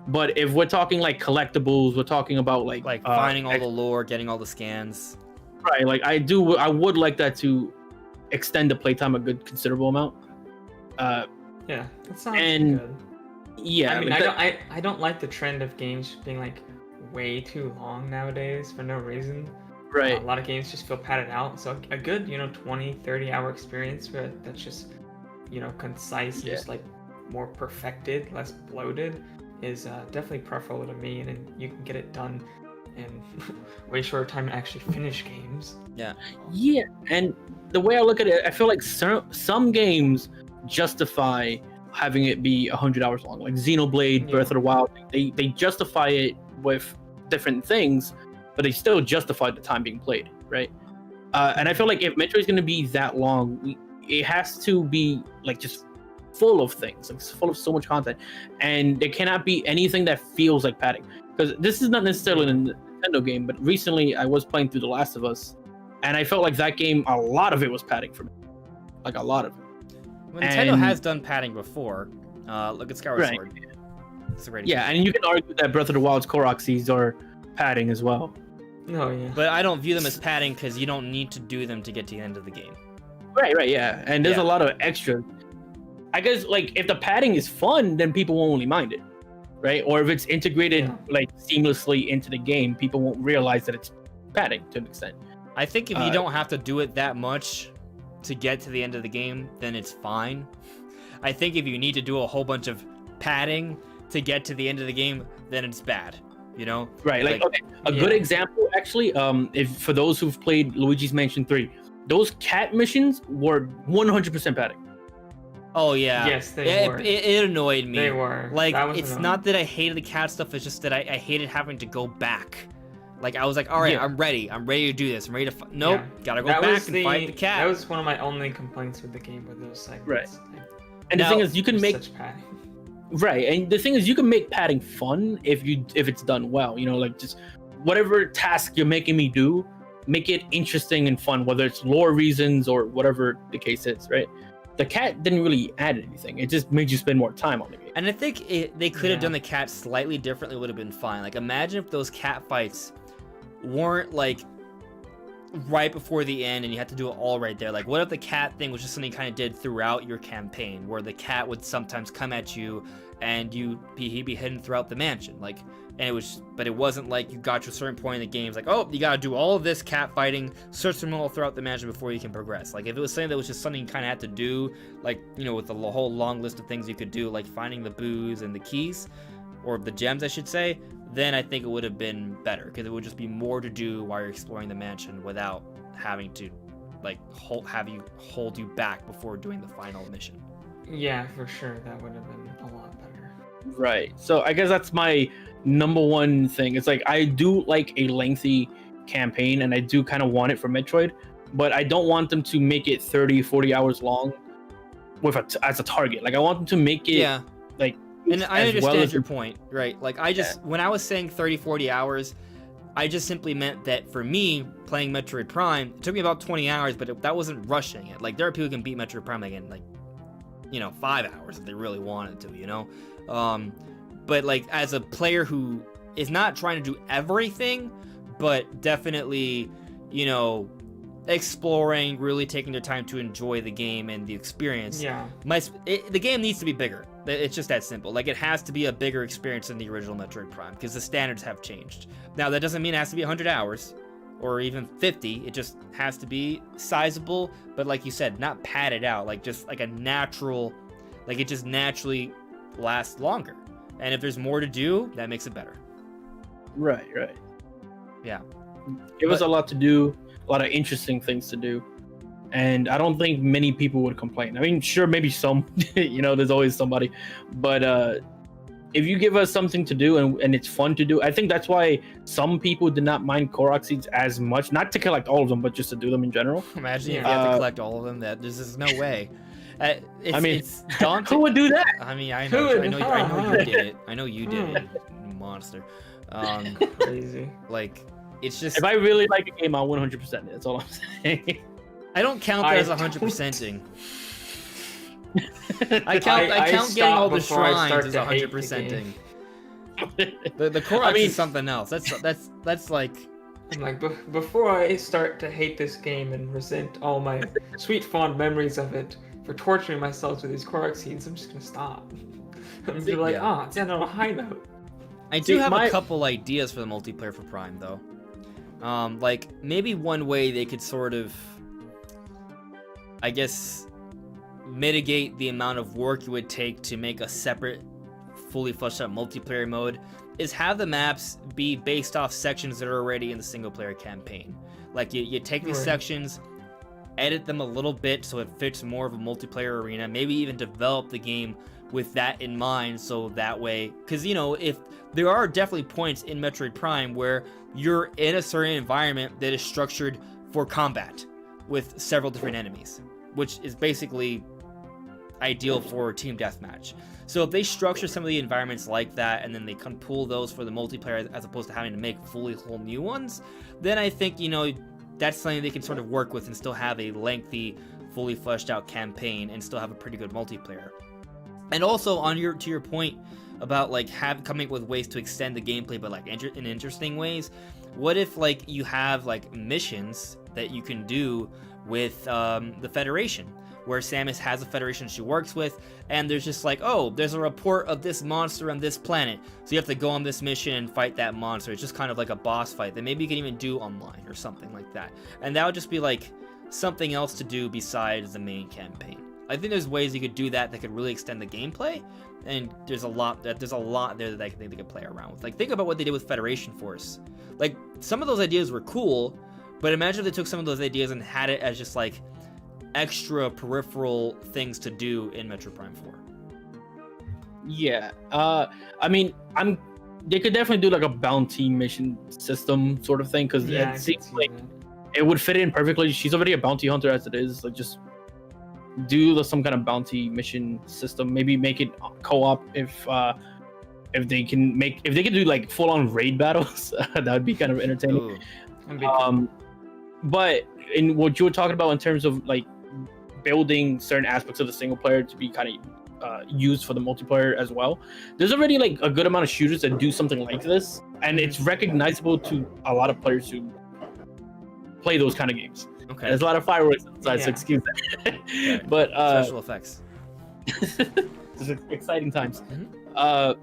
But if we're talking like collectibles, we're talking about like finding all the lore, getting all the scans. Right, like I would like that to extend the playtime a good considerable amount. Yeah, that sounds good. Yeah, I mean, I don't like the trend of games being like way too long nowadays for no reason. Right. A lot of games just feel padded out. So a good, 20, 30-hour experience where that's just, concise, just like more perfected, less bloated, is definitely preferable to me. And then you can get it done in way shorter time and actually finish games. Yeah. Yeah, and the way I look at it, I feel like some games justify having it be 100 hours long. Like Xenoblade, Breath of the Wild, they justify it with different things, but they still justify the time being played, right? And I feel like if Metroid is going to be that long, it has to be like just full of things, like full of so much content, and there cannot be anything that feels like padding. Because this is not necessarily a Nintendo game, but recently I was playing through The Last of Us, and I felt like that game, a lot of it was padding for me, like a lot of it. Well, Nintendo has done padding before. Look at Skyward Sword. It's a great example. And you can argue that Breath of the Wild's Koroxes are padding as well. Oh yeah. But I don't view them as padding because you don't need to do them to get to the end of the game. Right, yeah. And there's a lot of extra. I guess, like, if the padding is fun, then people won't really mind it, right? Or if it's integrated like seamlessly into the game, people won't realize that it's padding to an extent. I think if you don't have to do it that much to get to the end of the game, then it's fine. I think if you need to do a whole bunch of padding to get to the end of the game, then it's bad. Right, like okay, a good example actually, if for those who've played Luigi's Mansion 3, those cat missions were 100% padding. Oh yeah. Yes, they were. It annoyed me. They were. Like, it's annoying. Not that I hated the cat stuff, it's just that I hated having to go back. Like, I was like, all right, I'm ready to do this. I'm ready to nope, gotta go back and fight the cat. That was one of my only complaints with the game, with those segments. Right. And the thing is, you can make such padding. Right, and the thing is, you can make padding fun if it's done well. Like just whatever task you're making me do, make it interesting and fun, whether it's lore reasons or whatever the case is. Right, the cat didn't really add anything; it just made you spend more time on the game. And I think they could have done the cat slightly differently; would have been fine. Like, imagine if those cat fights weren't like right before the end and you have to do it all right there. Like, what if the cat thing was just something you kind of did throughout your campaign, where the cat would sometimes come at you and he'd be hidden throughout the mansion, like, and it wasn't like you got to a certain point in the game, it's like, oh, you gotta do all of this cat fighting, search them all throughout the mansion before you can progress. Like, if it was something that was just something you kind of had to do, like, you know, with the whole long list of things you could do, like finding the booze and the keys, or the gems, I should say, then I think it would have been better, because it would just be more to do while you're exploring the mansion without having to, like, hold you back before doing the final mission. Yeah, for sure, that would have been a lot better. Right. So I guess that's my number one thing. It's like, I do like a lengthy campaign, and I do kind of want it for Metroid, but I don't want them to make it 30, 40 hours long as a target. Like, I want them to make it like. And I understand your point, right? Like, when I was saying 30, 40 hours, I just simply meant that for me, playing Metroid Prime, it took me about 20 hours, but that wasn't rushing it. Like, there are people who can beat Metroid Prime in, like, 5 hours if they really wanted to, you know? But, like, as a player who is not trying to do everything, but definitely, exploring, really taking their time to enjoy the game and the experience. Yeah. The game needs to be bigger. It's just that simple. Like, it has to be a bigger experience than the original Metroid Prime, because the standards have changed. Now, that doesn't mean it has to be 100 hours or even 50. It just has to be sizable, but like you said, not padded out. Like, just like a natural, like, it just naturally lasts longer. And if there's more to do, that makes it better. Right. Yeah. It was a lot to do, a lot of interesting things to do. And I don't think many people would complain. I mean, sure, maybe some, there's always somebody. But if you give us something to do and it's fun to do, I think that's why some people did not mind Korok seeds as much. Not to collect all of them, but just to do them in general. Imagine if you have to collect all of them. There's just no way. It's daunting. Who would do that? I mean, I know you did it. I know you did it, you monster. Crazy. Like, it's just. If I really like a game, I'll 100% it. That's all I'm saying. I don't count that as 100%ing. I count getting all the shrines as 100%ing. The Korok is something else. That's like. I'm like, before I start to hate this game and resent all my sweet fond memories of it for torturing myself with these Korok seeds, I'm just gonna stop. I'm just like, it's ended on a high note. I do have a couple ideas for the multiplayer for Prime, though. Like, maybe one way they could sort of, I guess, mitigate the amount of work it would take to make a separate, fully fleshed out multiplayer mode is have the maps be based off sections that are already in the single player campaign. Like, you take these sections, edit them a little bit so it fits more of a multiplayer arena, maybe even develop the game with that in mind, so that way, because if there are definitely points in Metroid Prime where you're in a certain environment that is structured for combat with several different enemies, which is basically ideal for team deathmatch. So if they structure some of the environments like that, and then they can pull those for the multiplayer as opposed to having to make fully whole new ones, then I think that's something they can sort of work with and still have a lengthy, fully fleshed out campaign and still have a pretty good multiplayer. And also to your point about like coming up with ways to extend the gameplay, but like in interesting ways. What if like you have like missions that you can do with the Federation, where Samus has a Federation she works with, and there's just like, oh, there's a report of this monster on this planet, so you have to go on this mission and fight that monster. It's just kind of like a boss fight that maybe you can even do online or something like that. And that would just be like something else to do besides the main campaign. I think there's ways you could do that could really extend the gameplay, and there's a lot there that I think they could play around with. Like, think about what they did with Federation Force. Like, some of those ideas were cool, but imagine if they took some of those ideas and had it as just like extra peripheral things to do in Metroid Prime 4. Yeah, I mean, they could definitely do like a bounty mission system sort of thing, because it seems like it would fit in perfectly. She's already a bounty hunter as it is. Like, just do some kind of bounty mission system. Maybe make it co-op if they can do like full-on raid battles. That would be kind of entertaining. But in what you were talking about in terms of like building certain aspects of the single player to be kind of used for the multiplayer as well, there's already like a good amount of shooters that do something like this, and it's recognizable to a lot of players who play those kind of games. Okay. There's a lot of fireworks outside, so excuse that. Okay. But special effects. It's exciting times. Mm-hmm.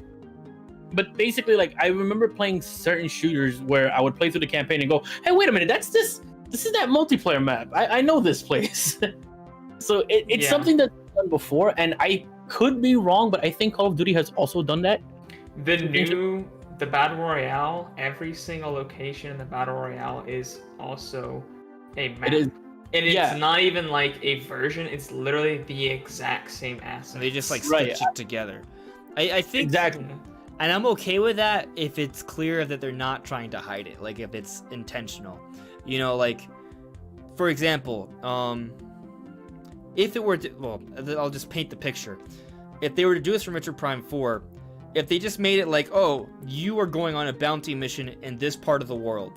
But basically, like, I remember playing certain shooters where I would play through the campaign and go, "Hey, wait a minute, this is that multiplayer map. I know this place." So it's something that's done before, and I could be wrong, but I think Call of Duty has also done that. The Battle Royale, every single location in the Battle Royale is also a map. It is. And it's not even like a version, it's literally the exact same asset. They just like stitch it together. I think exactly. And I'm okay with that if it's clear that they're not trying to hide it, like if it's intentional. You know, like, for example, if it were to, well, I'll just paint the picture. If they were to do this for Metroid Prime 4, if they just made it like, oh, you are going on a bounty mission in this part of the world,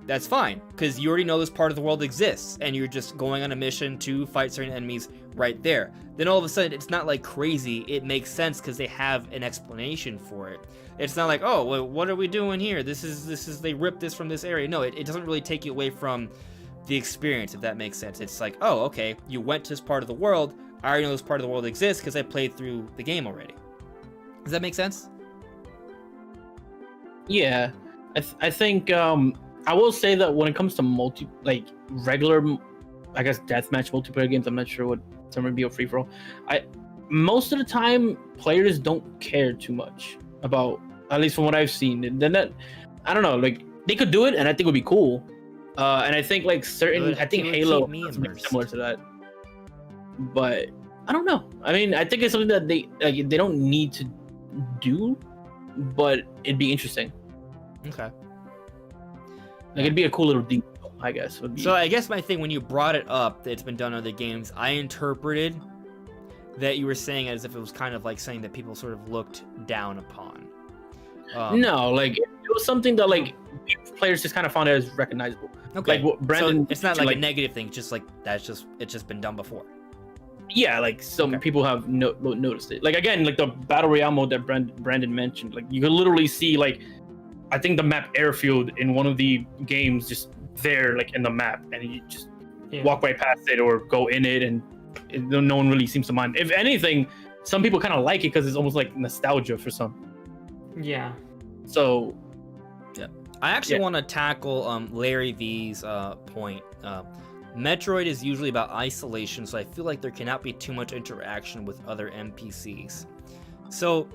that's fine, because you already know this part of the world exists, and you're just going on a mission to fight certain enemies right there. Then all of a sudden, it's not like crazy. It makes sense because they have an explanation for it. It's not like, oh, well, what are we doing here? This is they ripped this from this area. No, it doesn't really take you away from the experience, if that makes sense. It's like, oh, okay, you went to this part of the world. I already know this part of the world exists because I played through the game already. Does that make sense? Yeah, I think I will say that when it comes to regular, I guess, deathmatch multiplayer games, I'm not sure what term would be, a free for all. Most of the time players don't care too much about, at least from what I've seen. And then that, I don't know, like, they could do it, and I think it would be cool. And I think like I think Halo is similar to that. But I don't know. I mean, I think it's something that they don't need to do, but it'd be interesting. Okay. Like, it'd be a cool little detail, I guess. So I guess my thing, when you brought it up, that it's been done in other games, I interpreted that you were saying as if it was kind of like saying that people sort of looked down upon. No, like, it was something that like players just kind of found it as recognizable. Okay. Like, Brandon, so it's not like a negative thing, just like it's just been done before. Yeah, like some people have noticed it. Like, again, like the Battle Royale mode that Brandon mentioned, like you could literally see, like, I think the map Airfield in one of the games just there, like in the map, and you just walk right past it or go in it, and no one really seems to mind. If anything, some people kind of like it because it's almost like nostalgia for some. Yeah. So. Yeah. I actually want to tackle Larry V's point. Metroid is usually about isolation, so I feel like there cannot be too much interaction with other NPCs. So,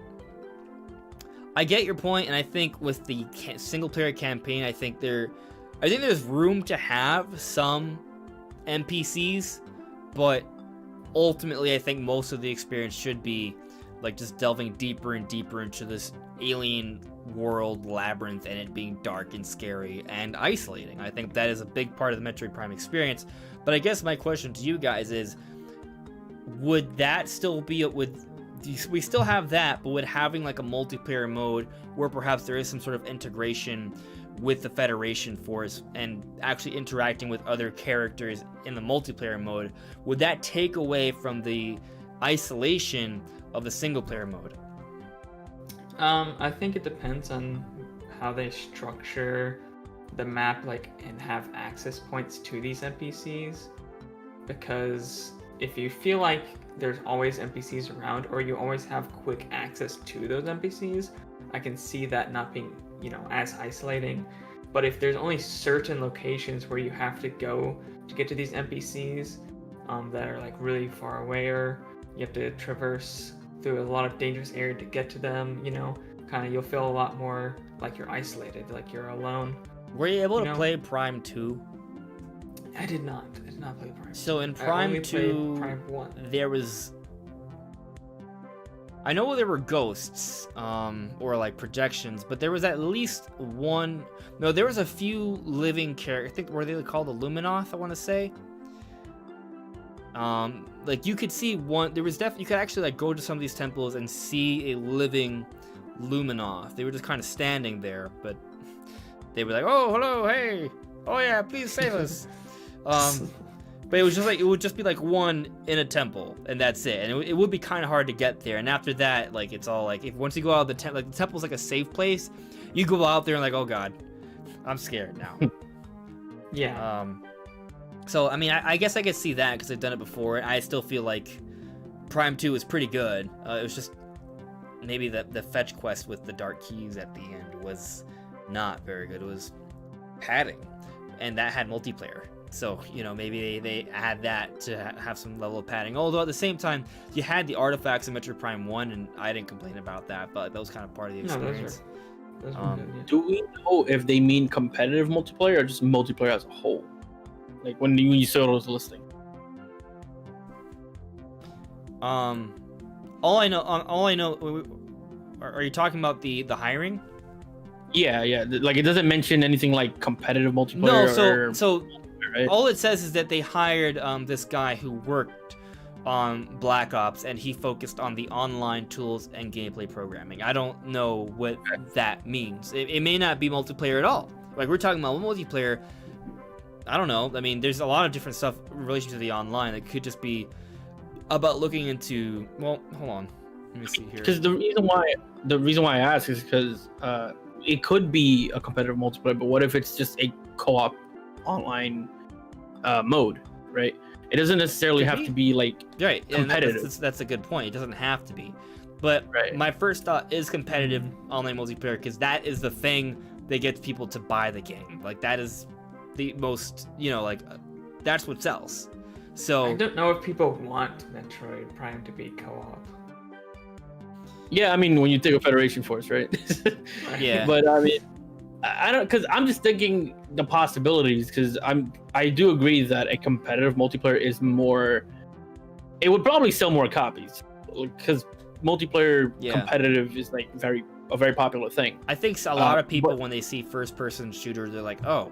I get your point, and I think with the single-player campaign, I think there's room to have some NPCs, but ultimately, I think most of the experience should be like just delving deeper and deeper into this alien world labyrinth, and it being dark and scary and isolating. I think that is a big part of the Metroid Prime experience. But I guess my question to you guys is, would that still be we still have that, but would having like a multiplayer mode where perhaps there is some sort of integration with the Federation force and actually interacting with other characters in the multiplayer mode, would that take away from the isolation of the single player mode? I think it depends on how they structure the map, like, and have access points to these NPCs. Because if you feel like there's always NPCs around, or you always have quick access to those NPCs, I can see that not being, as isolating. But if there's only certain locations where you have to go to get to these NPCs that are like really far away, or you have to traverse through a lot of dangerous area to get to them, you'll feel a lot more like you're isolated, like you're alone. Were you able to play Prime 2? I did not play Prime 2. So in Prime 2, Prime 1. There was... I know there were ghosts, or like projections, but there was at least one... No, there was a few living characters. I think, were they called the Luminoth, I want to say? Like, you could see one... There was definitely... You could actually like go to some of these temples and see a living Luminoth. They were just kind of standing there, but they were like, oh, hello, hey, oh yeah, please save us. But it was just like, it would just be like one in a temple, and that's it. And it would be kind of hard to get there. And after that, like, it's all like, once you go out of the temple, like, the temple's like a safe place. You go out there and like, oh god, I'm scared now. Yeah. So, I mean, I guess I could see that because I've done it before. I still feel like Prime 2 was pretty good. It was just maybe the fetch quest with the dark keys at the end was not very good. It was padding, and that had multiplayer. So, you know, maybe they add that to have some level of padding. Although at the same time, you had the artifacts in Metroid Prime 1, and I didn't complain about that, but that was kind of part of the experience. Those were good, yeah. Do we know if they mean competitive multiplayer or just multiplayer as a whole? Like when you saw those listing. All I know. Are you talking about the hiring? Yeah. Like it doesn't mention anything like competitive multiplayer. No, so right? All it says is that they hired this guy who worked on Black Ops, and he focused on the online tools and gameplay programming. I don't know what that means. It may not be multiplayer at all. Like we're talking about multiplayer. I don't know. I mean, there's a lot of different stuff in relation to the online. It could just be about looking into. Well, hold on. Let me see here. Because the reason why I ask is because it could be a competitive multiplayer, but what if it's just a co-op online mode, right? It doesn't necessarily have to be like competitive. And that's a good point. It doesn't have to be. But my first thought is competitive online multiplayer because that is the thing that gets people to buy the game. Like that is the most, that's what sells. So I don't know if people want Metroid Prime to be co-op. Yeah, I mean when you think of Federation Force, right? Yeah. But I mean, I don't, because I'm just thinking the possibilities. Because I do agree that a competitive multiplayer is more. It would probably sell more copies because multiplayer competitive is like a very popular thing. I think a lot of people when they see first-person shooters, they're like, "Oh,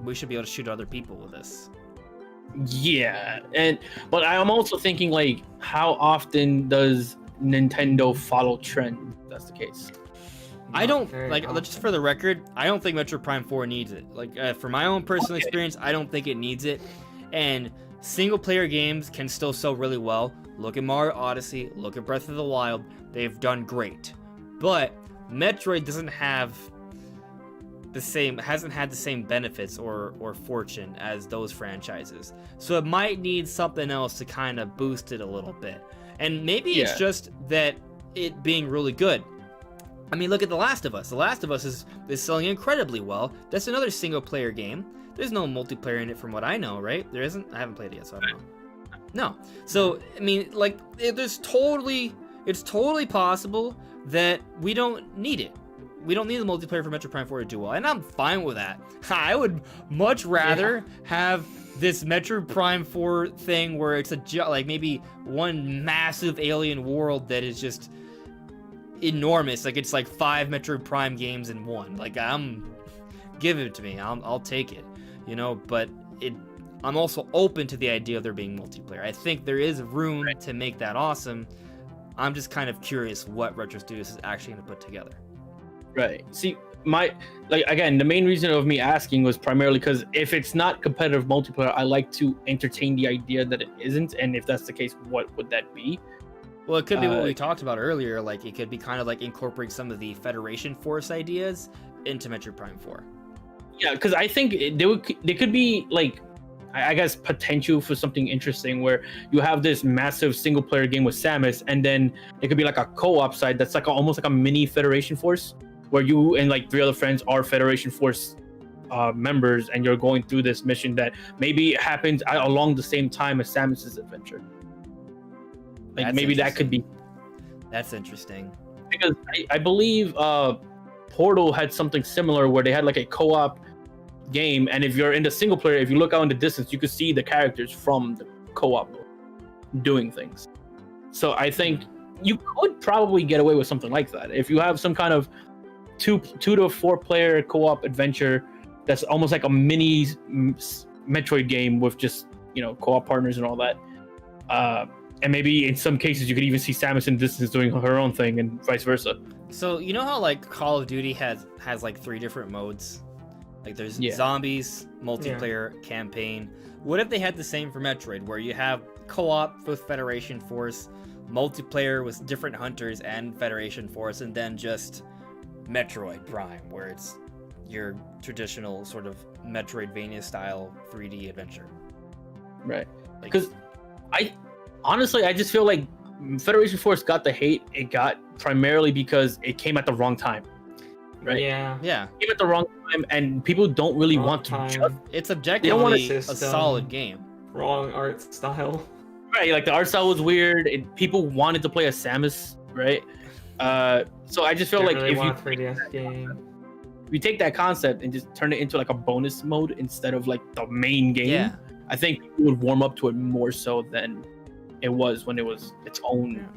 we should be able to shoot other people with this." Yeah, but I'm also thinking like, how often does Nintendo follow trend? If that's the case. I don't just for the record, I don't think Metroid Prime 4 needs it. Like for my own personal experience, I don't think it needs it. And single player games can still sell really well. Look at Mario Odyssey, look at Breath of the Wild. They've done great. But Metroid hasn't had the same benefits or fortune as those franchises. So it might need something else to kind of boost it a little bit. And maybe it's just that it being really good. I mean, look at The Last of Us. The Last of Us is selling incredibly well. That's another single-player game. There's no multiplayer in it from what I know, right? There isn't? I haven't played it yet, so I don't know. No. So, I mean, like, it's totally possible that we don't need it. We don't need the multiplayer for Metroid Prime 4 to do well, and I'm fine with that. I would much rather have this Metroid Prime 4 thing where it's like maybe one massive alien world that is just enormous. Like it's like 5 Metroid Prime games in one. Like give it to me. I'll take it. But I'm also open to the idea of there being multiplayer. I think there is room to make that awesome. I'm just kind of curious what Retro Studios is actually going to put together. Right. See, the main reason of me asking was primarily because if it's not competitive multiplayer, I like to entertain the idea that it isn't. And if that's the case, what would that be? Well, it could be what we talked about earlier. Like, it could be kind of like incorporating some of the Federation Force ideas into Metroid Prime 4. Yeah, because I think there could be, like, I guess, potential for something interesting where you have this massive single-player game with Samus, and then it could be like a co-op side that's like almost like a mini Federation Force, where you and like 3 other friends are Federation Force members, and you're going through this mission that maybe happens along the same time as Samus's adventure. Like maybe that could be. That's interesting. Because I believe Portal had something similar where they had like a co-op game, and if you're in the single player, if you look out in the distance, you could see the characters from the co-op doing things. So I think you could probably get away with something like that if you have some kind of 2 to 4 player co-op adventure that's almost like a mini Metroid game with just co-op partners and all that. And maybe in some cases you could even see Samus in the distance doing her own thing and vice versa. So you know how like Call of Duty has like 3 different modes? Like there's zombies, multiplayer, campaign. What if they had the same for Metroid, where you have co-op with Federation Force, multiplayer with different hunters and Federation Force, and then just Metroid Prime, where it's your traditional sort of Metroidvania style 3D adventure. Right. Like, Because I just feel like Federation Force got the hate it got primarily because it came at the wrong time. Right? Yeah. yeah, It came at the wrong time, and people don't really Wrong want to time. just it's want objectively a system. solid game. Wrong art style. right. Like the art style was weird. People wanted to play as Samus, right? So I just feel Don't like really if want a 3DS game. you take that concept and just turn it into like a bonus mode instead of like the main game, Yeah. I think people would warm up to it more so than it was when it was its own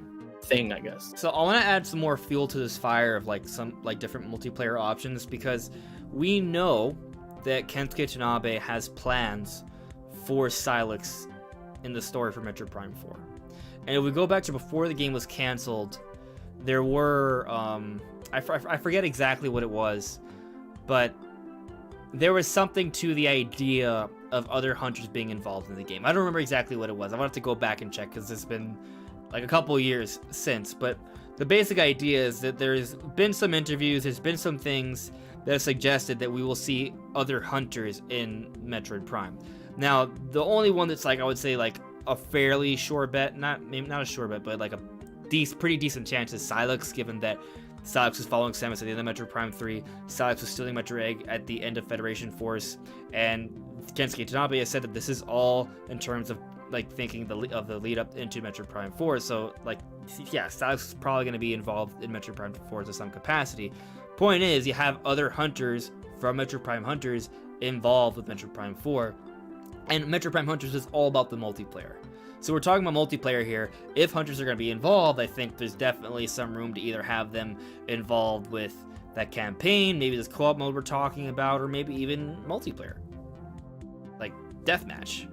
thing, I guess. So I want to add some more fuel to this fire of like some like different multiplayer options, because we know that Kensuke Tanabe has plans for Silex in the story for Metroid Prime 4. And if we go back to before the game was canceled, there were I forget exactly what it was, but there was something to the idea of other hunters being involved in the game. I don't remember exactly what it was. I want to go back and check because it's been like a couple years since. But the basic idea is that there's been some interviews, there's been some things that have suggested that we will see other hunters in Metroid Prime. Now, the only one that's like, I would say like a fairly sure bet, maybe not a sure bet, but like a pretty decent chance is Silex, given that Silex was following Samus at the end of Metroid Prime 3. Silex was stealing Metro Egg at the end of Federation Force, and Kensuke Tanabe has said that this is all in terms of like thinking of the lead up into Metroid Prime 4. So like, yeah, Silex is probably going to be involved in Metroid Prime 4 to some capacity. Point is, you have other hunters from Metroid Prime Hunters involved with Metroid Prime 4, and Metroid Prime Hunters is all about the multiplayer. So we're talking about multiplayer here. If hunters are going to be involved, I think there's definitely some room to either have them involved with that campaign, maybe this co-op mode we're talking about, or maybe even multiplayer, like deathmatch.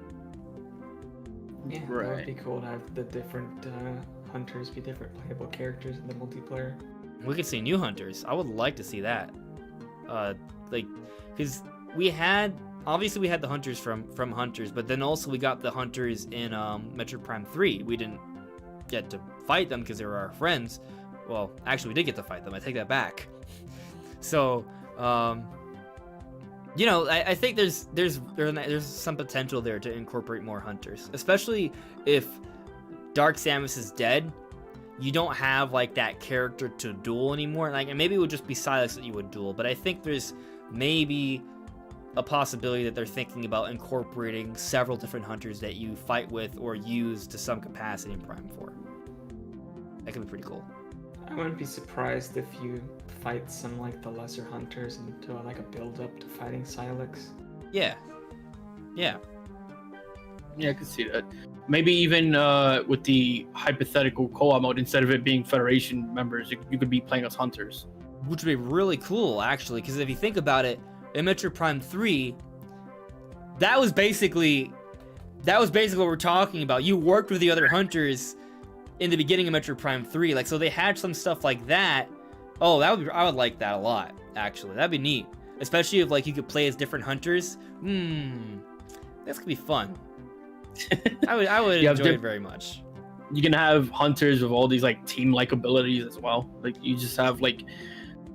Yeah, that would be cool to have the different hunters be different playable characters in the multiplayer. We could see new hunters. I would like to see that. Like, because we had the hunters from Hunters, but then also we got the hunters in Metroid Prime 3. We didn't get to fight them because they were our friends. Well, actually, we did get to fight them. I take that back. So, you know, I think there's some potential there to incorporate more hunters, especially if Dark Samus is dead. You don't have like that character to duel anymore. Like, and maybe it would just be Silex that you would duel, but I think there's maybe a possibility that they're thinking about incorporating several different hunters that you fight with or use to some capacity in Prime 4. That could be pretty cool. I wouldn't be surprised if you fight some like the lesser hunters into like a build up to fighting Silex. Yeah, I could see that. Maybe even with the hypothetical co-op mode, instead of it being Federation members, you could be playing as hunters. which would be really cool actually, because if you think about it, in Metroid Prime 3, that was basically what we're talking about. You worked with the other hunters in the beginning of Metroid Prime 3, like, so they had some stuff like that. Oh, I would like that a lot, actually. That'd be neat, especially if like you could play as different hunters. That's gonna be fun. I would enjoy it very much. You can have hunters with all these like team-like abilities as well. Like you just have like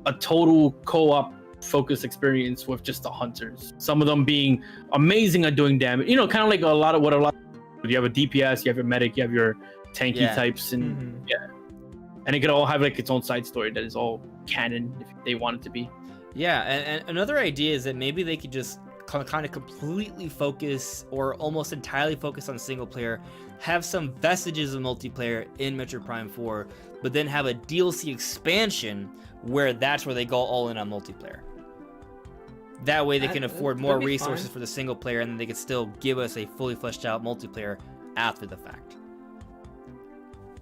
a total co-op focused experience with just the hunters. Some of them being amazing at doing damage. You know, kind of like you have a DPS, you have your medic, you have your tanky types, and and it could all have like its own side story that is all canon if they want it to be. Yeah, and another idea is that maybe they could just kind of completely focus or almost entirely focus on single player, have some vestiges of multiplayer in Metroid Prime 4, but then have a DLC expansion where that's where they go all in on multiplayer. That way they can afford more resources for the single player, and then they can still give us a fully fleshed out multiplayer after the fact.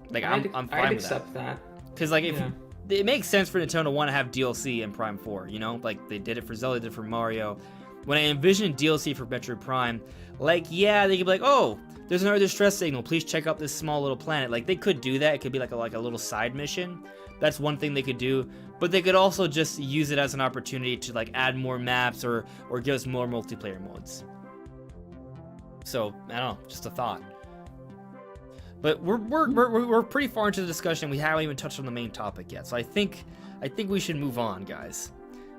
Like, I'm fine I'd with accept that. Because like if it makes sense for Nintendo to want to have DLC in Prime 4, you know, like they did it for Zelda, they did it for Mario. When I envision DLC for Metroid Prime, like, yeah, they could be like, oh, there's another distress signal, please check out this small little planet. Like, they could do that. It could be like a little side mission. That's one thing they could do. But they could also just use it as an opportunity to like add more maps or give us more multiplayer modes. So I don't know, just a thought. But we're pretty far into the discussion. We haven't even touched on the main topic yet. So I think we should move on, guys.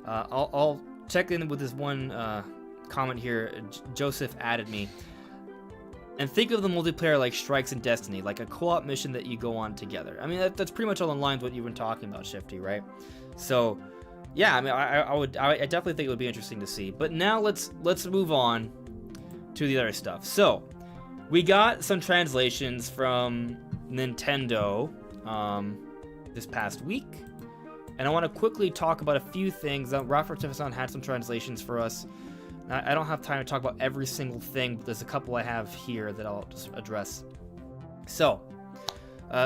I'll check in with this one comment here. Joseph added me. And think of the multiplayer like Strikes in Destiny, like a co-op mission that you go on together. I mean, that's pretty much all in line with what you've been talking about, Shifty, right? So, yeah, I mean, I definitely think it would be interesting to see. But now let's move on to the other stuff. So, we got some translations from Nintendo this past week, and I want to quickly talk about a few things. Rafa Tifasan had some translations for us. I don't have time to talk about every single thing, but there's a couple I have here that I'll just address. So,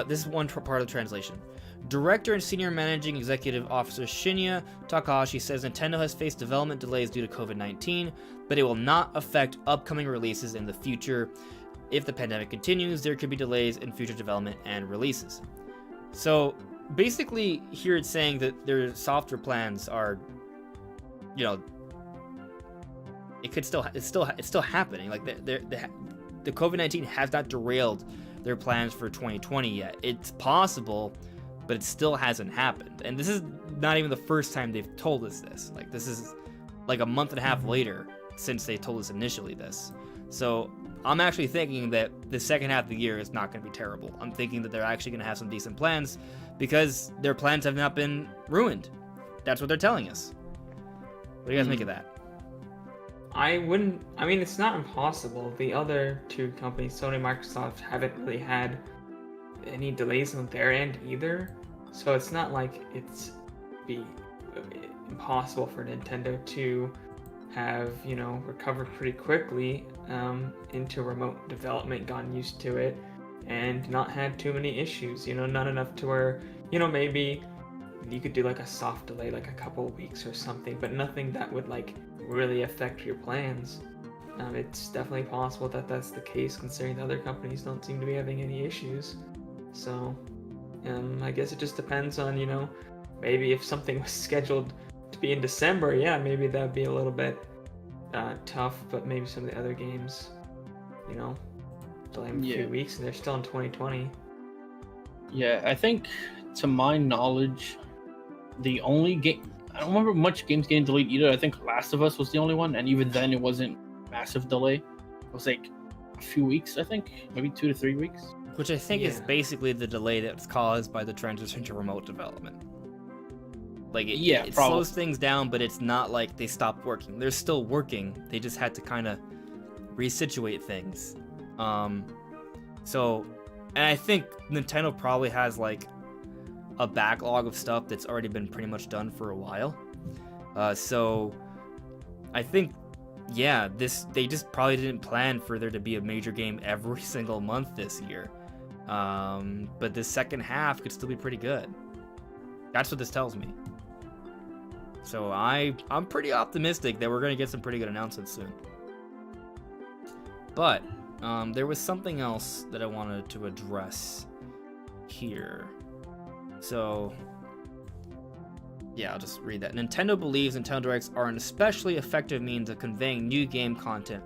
this is one part of the translation. Director and Senior Managing Executive Officer Shinya Takahashi says Nintendo has faced development delays due to COVID-19, but it will not affect upcoming releases in the future. If the pandemic continues, there could be delays in future development and releases. So, basically, here it's saying that their software plans are, you know, it's still happening. Like the COVID-19 has not derailed their plans for 2020 yet. It's possible, but it still hasn't happened. And this is not even the first time they've told us this. Like this is like a month and a half later since they told us initially this. So I'm actually thinking that the second half of the year is not going to be terrible. I'm thinking that they're actually going to have some decent plans because their plans have not been ruined. That's what they're telling us. What do you guys make of that? I mean, it's not impossible. The other two companies, Sony and Microsoft, haven't really had any delays on their end either. So it's not like it's impossible for Nintendo to have, you know, recovered pretty quickly into remote development, gotten used to it, and not had too many issues. You know, not enough to where, you know, maybe you could do like a soft delay, like a couple of weeks or something, but nothing that would like really affect your plans. It's definitely possible that that's the case, considering the other companies don't seem to be having any issues. So I guess it just depends on, you know, maybe if something was scheduled to be in December, yeah, maybe that'd be a little bit tough, but maybe some of the other games, you know, delay them a few weeks and they're still in 2020. Yeah, I think, to my knowledge, the only game, I don't remember much games getting delayed either. I think Last of Us was the only one, and even then it wasn't massive delay. It was like a few weeks, I think, maybe 2 to 3 weeks. Which I think is basically the delay that's caused by the transition to remote development. Like, it slows things down, but it's not like they stopped working. They're still working. They just had to kind of resituate things. So, and I think Nintendo probably has, like, a backlog of stuff that's already been pretty much done for a while. So, I think, yeah, they just probably didn't plan for there to be a major game every single month this year. But the second half could still be pretty good. That's what this tells me. So I'm pretty optimistic that we're going to get some pretty good announcements soon. But there was something else that I wanted to address here. So yeah, I'll just read that. Nintendo believes Nintendo Directs are an especially effective means of conveying new game content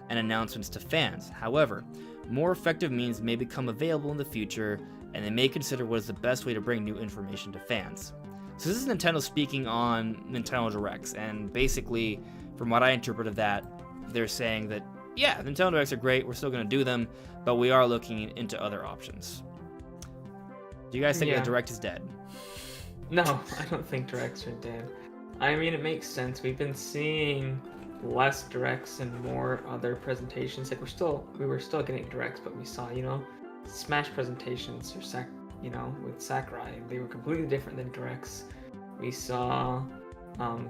and announcements to fans. However, more effective means may become available in the future, and they may consider what is the best way to bring new information to fans. So this is Nintendo speaking on Nintendo Directs, and basically, from what I interpret of that, they're saying that, yeah, Nintendo Directs are great, we're still going to do them, but we are looking into other options. Do you guys think that Direct is dead? No, I don't think Directs are dead. I mean, it makes sense. We've been seeing less Directs and more other presentations. Like we were still getting Directs, but we saw, you know, Smash presentations or with Sakurai. They were completely different than Directs. We saw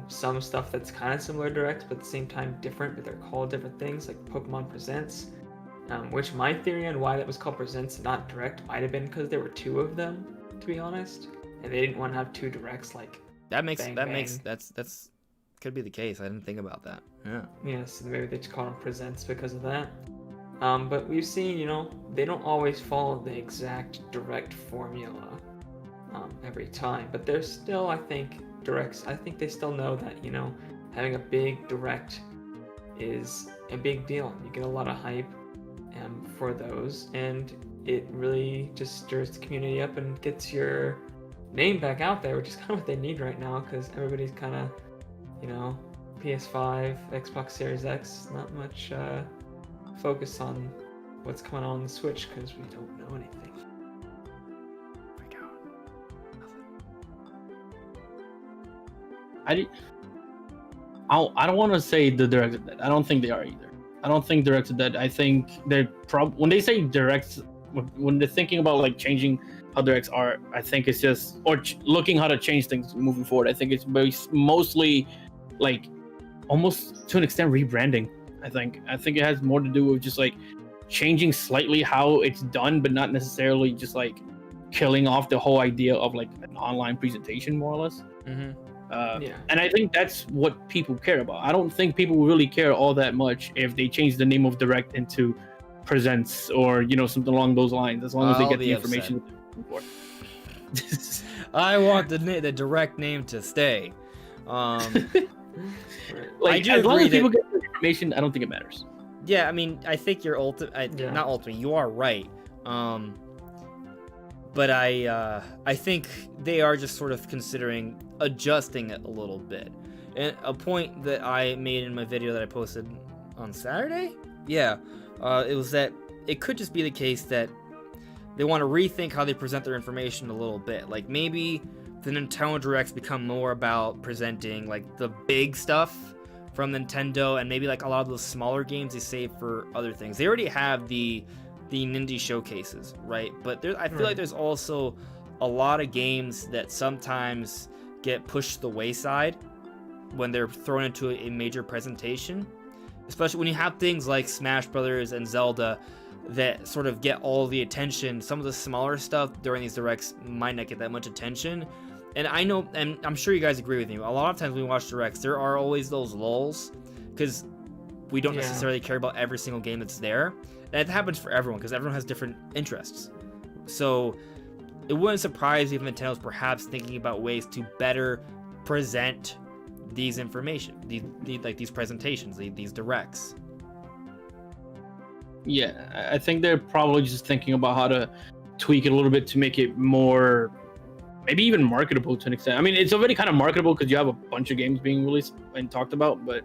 some stuff that's kind of similar to Directs, but at the same time different, but they're called different things, like Pokemon Presents. Which my theory on why that was called Presents, not Direct, might have been because there were two of them, to be honest, and they didn't want to have two Directs. Like That's could be the case. I didn't think about that. Yeah, so maybe they just call them Presents because of that. But we've seen, you know, they don't always follow the exact Direct formula every time, but there's still, I think, Directs. I think they still know that, you know, having a big Direct is a big deal. You get a lot of hype for those, and it really just stirs the community up and gets your name back out there, which is kind of what they need right now, because everybody's kind of, you know, PS5, Xbox Series X. Not much focus on what's coming on the Switch because we don't know anything. I don't want to say the Direct's dead. I don't think they are either. I don't think Direct's dead. I think they're when they say Directs, when they're thinking about like changing how Directs are, I think it's just looking how to change things moving forward. I think it's mostly like almost to an extent rebranding. I think it has more to do with just like changing slightly how it's done, but not necessarily just like killing off the whole idea of like an online presentation, more or less. Mm-hmm. And I think that's what people care about. I don't think people really care all that much if they change the name of Direct into Presents or something along those lines, as long as they get the information that they're looking for. I want the Direct name to stay. Like, as long as people get the information, I don't think it matters. Yeah, I mean, I think you're not ultimate. You are right. But I think they are just sort of considering adjusting it a little bit. And a point that I made in my video that I posted on Saturday, it was that it could just be the case that they want to rethink how they present their information a little bit. Like maybe the Nintendo Directs become more about presenting like the big stuff from Nintendo, and maybe like a lot of those smaller games they save for other things. They already have the Nindy showcases, right? But I feel like there's also a lot of games that sometimes get pushed to the wayside when they're thrown into a major presentation, especially when you have things like Smash Brothers and Zelda that sort of get all the attention. Some of the smaller stuff during these Directs might not get that much attention. And I know, and I'm sure you guys agree with me, a lot of times when we watch Directs, there are always those lulls because we don't necessarily care about every single game that's there. And it happens for everyone because everyone has different interests. So it wouldn't surprise me if Nintendo's perhaps thinking about ways to better present these information, these presentations, these Directs. Yeah, I think they're probably just thinking about how to tweak it a little bit to make it more, maybe even marketable to an extent. I mean, it's already kind of marketable because you have a bunch of games being released and talked about, but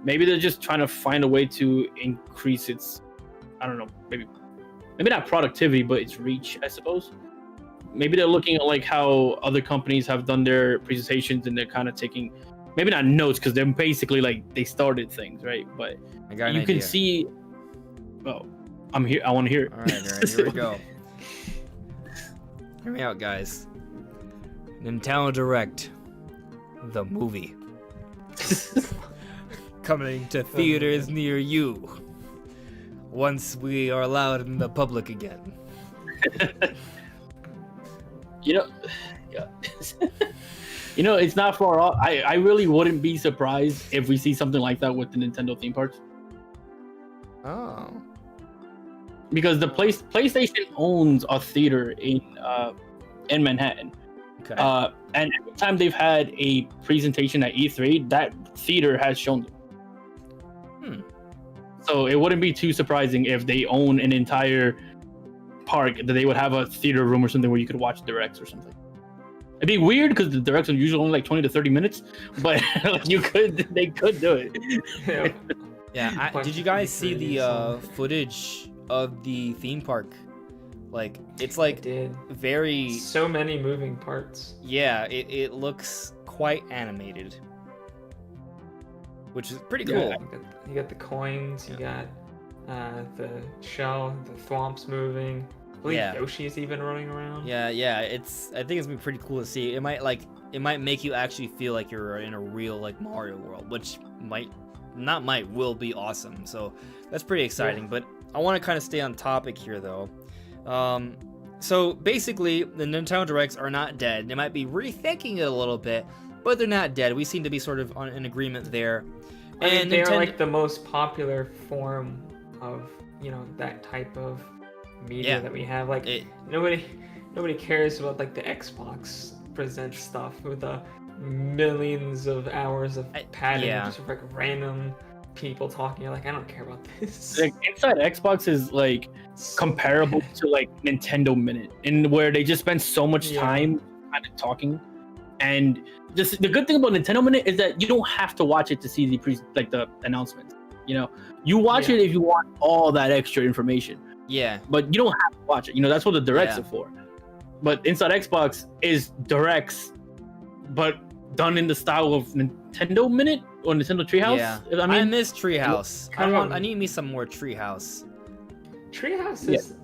maybe they're just trying to find a way to increase its, I don't know, maybe not productivity, but its reach, I suppose. Maybe they're looking at like how other companies have done their presentations and they're kind of taking, maybe not notes because they're basically like they started things, right? But you can see. Oh, I'm here. I want to hear it. All right, here we go. Hear me out, guys. Nintendo Direct, the movie, coming to theaters near you once we are allowed in the public again. It's not far off. I really wouldn't be surprised if we see something like that with the Nintendo theme parks. Oh. Because the PlayStation owns a theater in Manhattan. Okay. And every time they've had a presentation at E3, that theater has shown them. So it wouldn't be too surprising if they own an entire park that they would have a theater room or something where you could watch Directs or something. It'd be weird because the Directs are usually only like 20 to 30 minutes, but they could do it. Yeah. Did you guys see the footage of the theme park? Like, it's like so many moving parts. Yeah, it looks quite animated, which is pretty cool. You got the coins, you got the shell, the thwomps moving. I believe Yoshi's even running around. Yeah. I think it's gonna be pretty cool to see. It might make you actually feel like you're in a real like Mario world, which will be awesome. So that's pretty exciting. But I want to kind of stay on topic here though. So basically, the Nintendo Directs are not dead. They might be rethinking it a little bit, but they're not dead. We seem to be sort of on an agreement there. And they're like the most popular form of that type of media that we have. Like nobody cares about like the Xbox presents stuff with the millions of hours of padding, just like random people talking. You're like, I don't care about this. Like Inside Xbox is like comparable to like Nintendo Minute, in where they just spend so much time kind of talking, And just the good thing about Nintendo Minute is that you don't have to watch it to see the announcements. You know, you watch it if you want all that extra information. Yeah. But you don't have to watch it. You know, that's what the directs are for. But Inside Xbox is directs, but done in the style of Nintendo Minute or Nintendo Treehouse. Yeah. I miss Treehouse. I need me some more Treehouse. Treehouse is.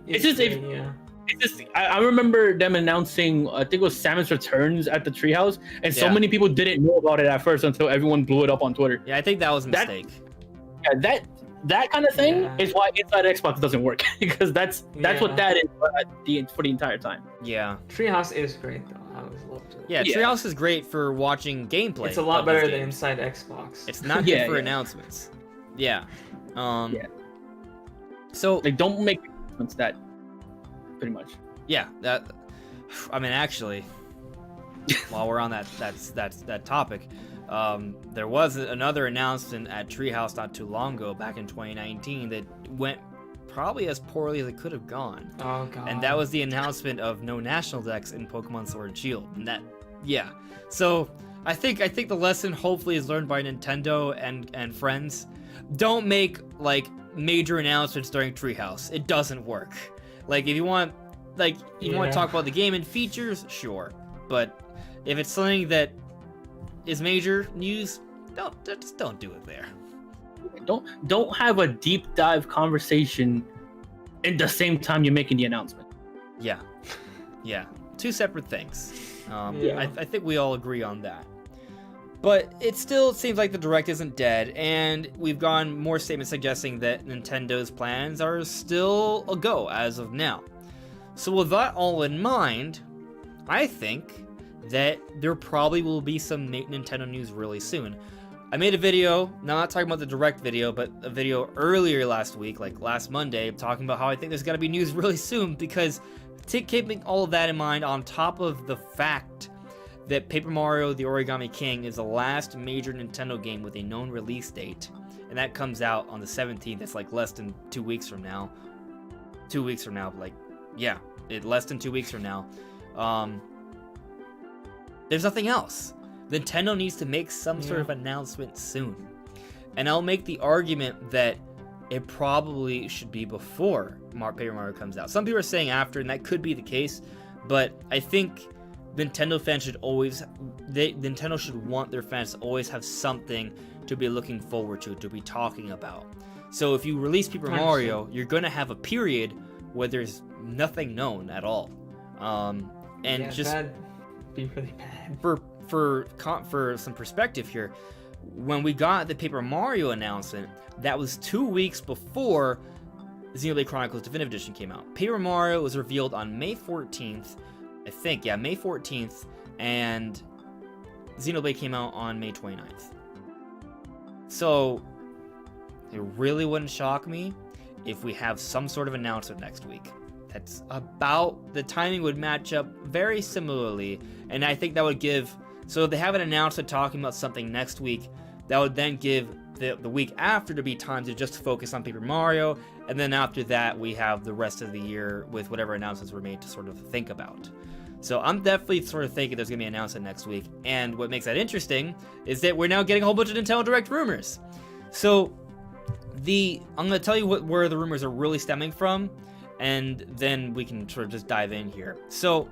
It's just I remember them announcing I think it was Samus Returns at the Treehouse, and so many people didn't know about it at first until everyone blew it up on Twitter. Yeah, I think that was a mistake. That kind of thing is why Inside Xbox doesn't work because that's what that is for the entire time. Yeah. Treehouse is great though. I always loved it. Yeah, Treehouse is great for watching gameplay. It's a lot better than Inside Xbox. It's not good for announcements. Yeah. So like don't make announcements that pretty much. Yeah, I mean actually while we're on that topic, there was another announcement at Treehouse not too long ago, back in 2019, that went probably as poorly as it could have gone. Oh god. And that was the announcement of no national decks in Pokemon Sword and Shield. And so I think the lesson hopefully is learned by Nintendo and friends. Don't make like major announcements during Treehouse. It doesn't work. Like if you want to talk about the game and features, sure. But if it's something that is major news, just don't do it there. Don't have a deep dive conversation at the same time you're making the announcement. Yeah. Two separate things. I think we all agree on that. But it still seems like the Direct isn't dead, and we've gotten more statements suggesting that Nintendo's plans are still a go as of now. So with that all in mind, I think that there probably will be some Nintendo news really soon. I made a video, not talking about the Direct video, but a video earlier last week, like last Monday, talking about how I think there's going to be news really soon, because keeping all of that in mind, on top of the fact that Paper Mario The Origami King is the last major Nintendo game with a known release date, and that comes out on the 17th. It's like less than 2 weeks from now. 2 weeks from now, less than 2 weeks from now. There's nothing else. Nintendo needs to make some sort of announcement soon. And I'll make the argument that it probably should be before Paper Mario comes out. Some people are saying after, and that could be the case, but I think Nintendo fans Nintendo should want their fans to always have something to be looking forward to be talking about. So if you release Paper Mario, you're going to have a period where there's nothing known at all. That'd be really bad. For some perspective here, when we got the Paper Mario announcement, that was 2 weeks before Xenoblade Chronicles Definitive Edition came out. Paper Mario was revealed on May 14th, I think, May 14th, and Xenoblade came out on May 29th. So, it really wouldn't shock me if we have some sort of announcement next week. That's about, the timing would match up very similarly, and I think that would give, so if they have an announcement talking about something next week, that would then give the week after to be time to just focus on Paper Mario, and then after that we have the rest of the year with whatever announcements were made to sort of think about. So I'm definitely sort of thinking there's going to be an announcement next week, and what makes that interesting is that we're now getting a whole bunch of Nintendo Direct rumors. So I'm going to tell you where the rumors are really stemming from, and then we can sort of just dive in here. So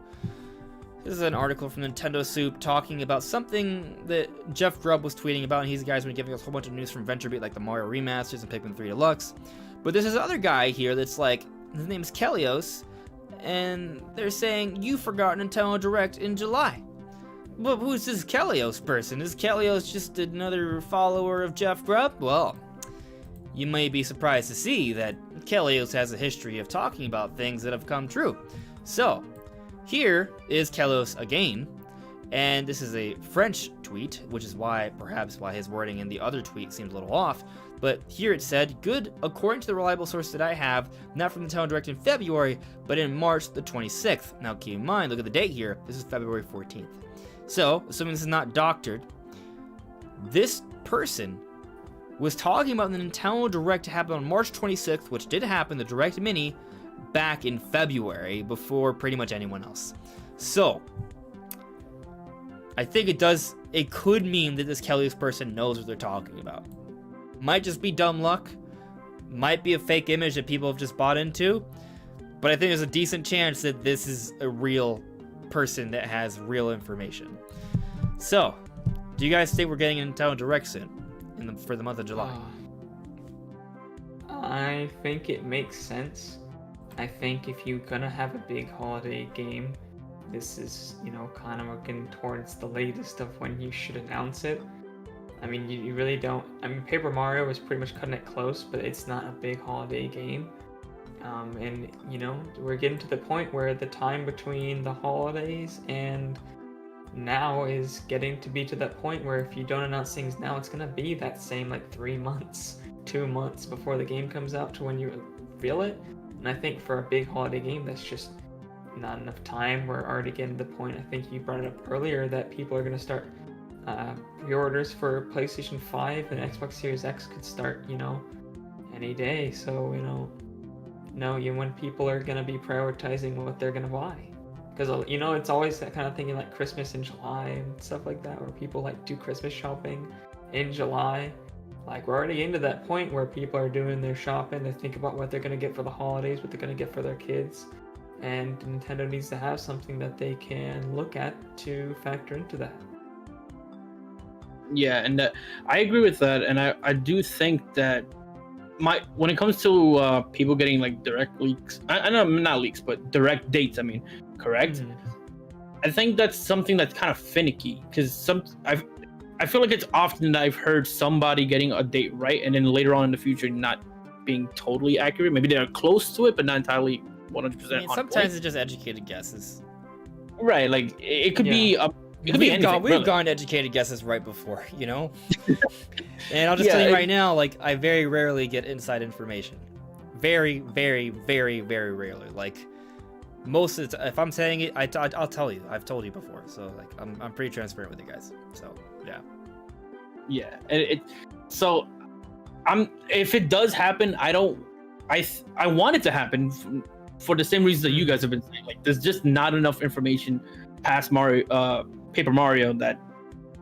this is an article from Nintendo Soup talking about something that Jeff Grubb was tweeting about, and he's the guy who's been giving us a whole bunch of news from VentureBeat, like the Mario remasters and Pikmin 3 Deluxe. But there's this other guy here that's like, his name is Kelios, and they're saying, you forgot Nintendo Direct in July. But who's this Kelios person? Is Kelios just another follower of Jeff Grubb? Well, you may be surprised to see that Kelios has a history of talking about things that have come true. So, here is Kelios again, and this is a French tweet, which is perhaps why his wording in the other tweet seemed a little off. But here it said, good, according to the reliable source that I have, not from Nintendo Direct in February, but in March the 26th. Now keep in mind, look at the date here, this is February 14th. So, assuming this is not doctored, this person was talking about the Nintendo Direct to happen on March 26th, which did happen, the Direct Mini, back in February, before pretty much anyone else. So, I think it could mean that this Kelly's person knows what they're talking about. Might just be dumb luck, might be a fake image that people have just bought into, but I think there's a decent chance that this is a real person that has real information. So, do you guys think we're getting a Nintendo Direct soon for the month of July? I think it makes sense. I think if you're gonna have a big holiday game, this is, kind of working towards the latest of when you should announce it. I mean, you really don't. I mean, Paper Mario is pretty much cutting it close, but it's not a big holiday game. And, we're getting to the point where the time between the holidays and now is getting to be to that point where if you don't announce things now, it's going to be that same, 3 months, 2 months before the game comes out to when you reveal it. And I think for a big holiday game, that's just not enough time. We're already getting to the point, I think you brought it up earlier, that people are going to start pre-orders for PlayStation 5 and Xbox Series X could start, any day. So, when people are going to be prioritizing what they're going to buy. Because, it's always that kind of thing like Christmas in July and stuff like that, where people do Christmas shopping in July. We're already into that point where people are doing their shopping. They think about what they're going to get for the holidays, what they're going to get for their kids. And Nintendo needs to have something that they can look at to factor into that. Yeah, and I agree with that, and I do think that when it comes to people getting direct leaks, I know not leaks, but direct dates. I mean, correct. Mm-hmm. I think that's something that's kind of finicky because I feel like it's often that I've heard somebody getting a date right, and then later on in the future not being totally accurate. Maybe they're close to it, but not entirely 100%. I mean, sometimes it's just educated guesses. Right, it could be a. We've gone educated guesses right before, And I'll just tell you right now, I very rarely get inside information. Very, very, very, very rarely. Most of the time, if I'm saying it, I'll tell you. I've told you before, so I'm pretty transparent with you guys. So yeah. Yeah, so if it does happen, I want it to happen for the same reasons that you guys have been saying. There's just not enough information past Paper Mario that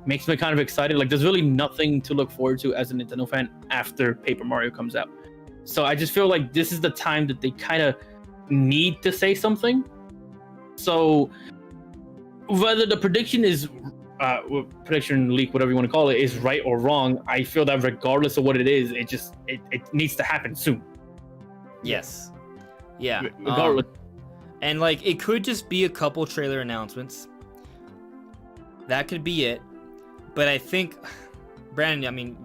makes me kind of excited. There's really nothing to look forward to as a Nintendo fan after Paper Mario comes out. So I just feel like this is the time that they kind of need to say something. So whether the prediction is prediction leak, whatever you want to call it, is right or wrong, I feel that regardless of what it is, it needs to happen soon. Yes. Yeah. Regardless. And it could just be a couple trailer announcements. That could be it. But I think, Brandon, I mean,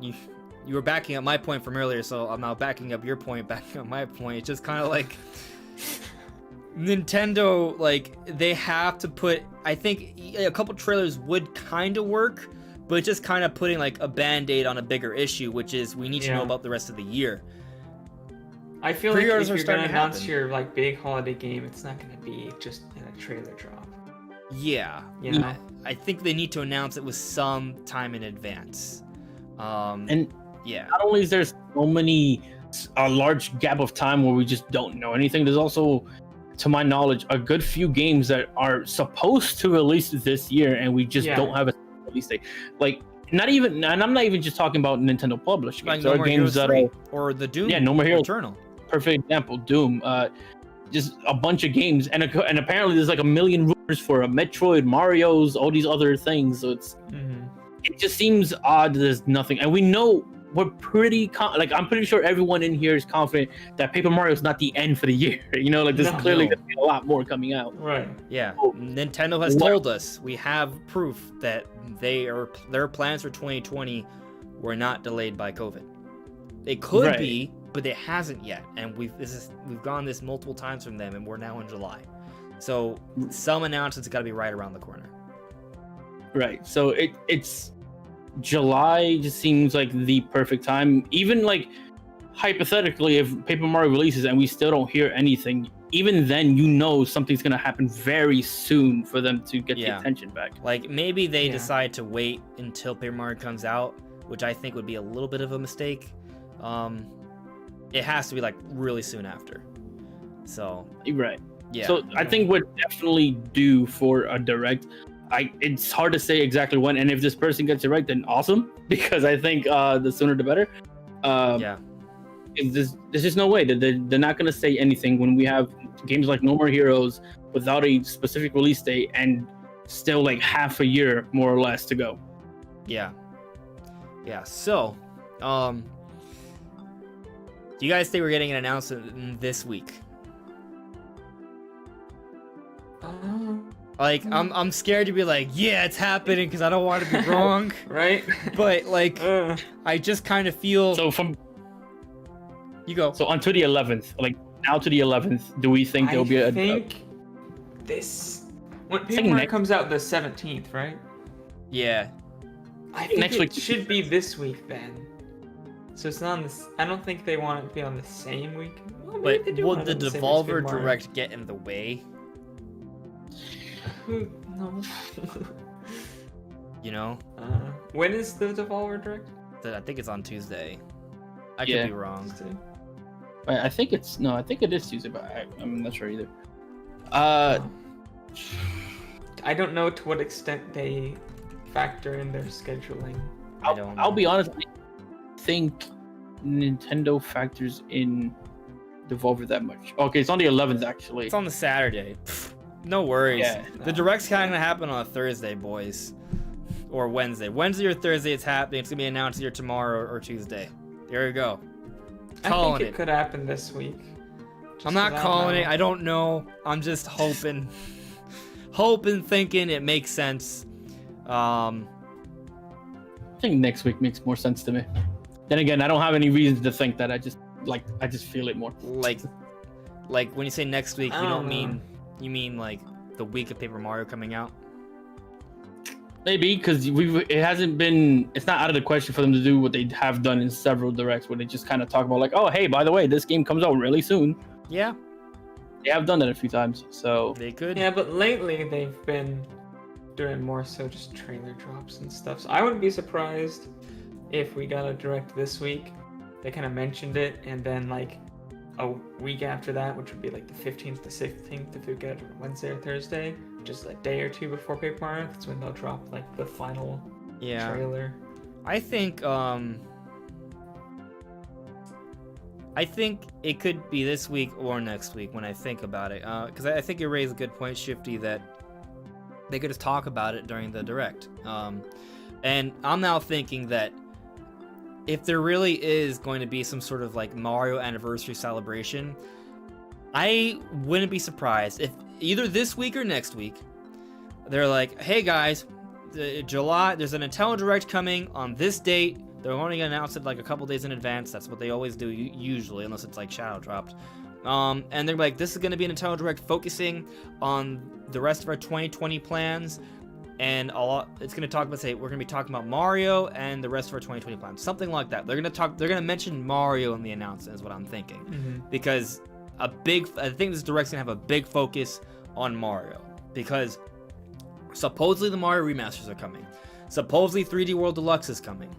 you were backing up my point from earlier, so I'm now backing up your point, backing up my point. It's just kind of Nintendo, they have to put, I think a couple trailers would kind of work, but just kind of putting a band-aid on a bigger issue, which is we need to know about the rest of the year. I feel like if you're going to announce your big holiday game, it's not going to be just in a trailer drop. Yeah. I think they need to announce it with some time in advance. And not only is there a large gap of time where we just don't know anything, there's also, to my knowledge, a good few games that are supposed to release this year and we just don't have a release date. Not even, and I'm not even just talking about Nintendo published games. There are games that are, or the Doom. Yeah, No More Heroes Eternal. Perfect example, Doom. Just a bunch of games, and apparently there's a million rumors for a Metroid, Mario's, all these other things. So it just seems odd that there's nothing, and we know we're pretty I'm pretty sure everyone in here is confident that Paper Mario is not the end for the year. There's clearly gonna be a lot more coming out. Right. Yeah. So, Nintendo has told us, we have proof that their plans for 2020 were not delayed by COVID. They could be, but it hasn't yet, and we've gone this multiple times from them, and we're now in July. So some announcements got to be right around the corner. Right. So it's July just seems like the perfect time. Even hypothetically, if Paper Mario releases and we still don't hear anything, even then something's gonna happen very soon for them to get the attention back. Maybe they decide to wait until Paper Mario comes out, which I think would be a little bit of a mistake. It has to be really soon after. So right. Yeah. So I think we're definitely due for a direct. it's hard to say exactly when. And if this person gets it right, then awesome, because I think the sooner the better. Yeah. There's just no way that they're not gonna say anything when we have games like No More Heroes without a specific release date and still like half a year more or less to go. Yeah. So, do you guys think we're getting an announcement this week? Like, I'm scared to be like, yeah, it's happening, because I don't want to be wrong. Right? But like, I just kind of feel. So You go. So on to the 11th, like now to the 11th, do we think there'll be a? I think when Paper Mario comes out the 17th, right? Yeah. I think next it week should be this week then. So it's not on this. I don't think they want it to be on the same week. Well, But maybe will the same week as Devolver Paper Mario. Direct get in the way? No. You know? When is the Devolver Direct? I think it's on Tuesday. I Yeah. could be wrong. I think it is Tuesday, but I'm not sure either. I don't know to what extent they factor in their scheduling. I'll be honest. I think Nintendo factors in Devolver that much. Okay, it's on the 11th actually. It's on the Saturday. No worries. Yeah. The Direct's kind of gonna happen on a Thursday, boys. Or Wednesday. Wednesday or Thursday it's happening. It's gonna be announced either tomorrow or Tuesday. There you go. I think it could happen this week. I'm not calling it. I don't know. I'm just hoping. Thinking it makes sense. I think next week makes more sense to me. Then again, I don't have any reasons to think that. I just feel it more. Like when you say next week, you mean like the week of Paper Mario coming out? Maybe, because it's not out of the question for them to do what they have done in several directs, where they just kind of talk about like, oh, hey, by the way, this game comes out really soon. Yeah. They have done that a few times, so. They could. Yeah, but lately they've been doing more so just trailer drops and stuff. So I wouldn't be surprised if we got a direct this week. They kind of mentioned it, and then like a week after that, which would be like the 15th to 16th, if we get it Wednesday or Thursday, just a day or two before Paper Mario, that's when they'll drop like the final trailer. I think it could be this week or next week when I think about it, because I think you raised a good point, Shifty, that they could just talk about it during the direct. And I'm now thinking that if there really is going to be some sort of like Mario anniversary celebration, I wouldn't be surprised if either this week or next week they're like, hey guys, July, there's a Nintendo Direct coming on this date. They're only gonna announce it like a couple days in advance. That's what they always do usually, unless it's like shadow dropped. And they're like, this is gonna be a Nintendo Direct focusing on the rest of our 2020 plans, and it's gonna talk about, we're gonna be talking about Mario and the rest of our 2020 plans, something like that. They're gonna mention Mario in the announcement, is what I'm thinking, because I think this Direct's gonna have a big focus on Mario, because supposedly the Mario remasters are coming, supposedly 3D World Deluxe is coming.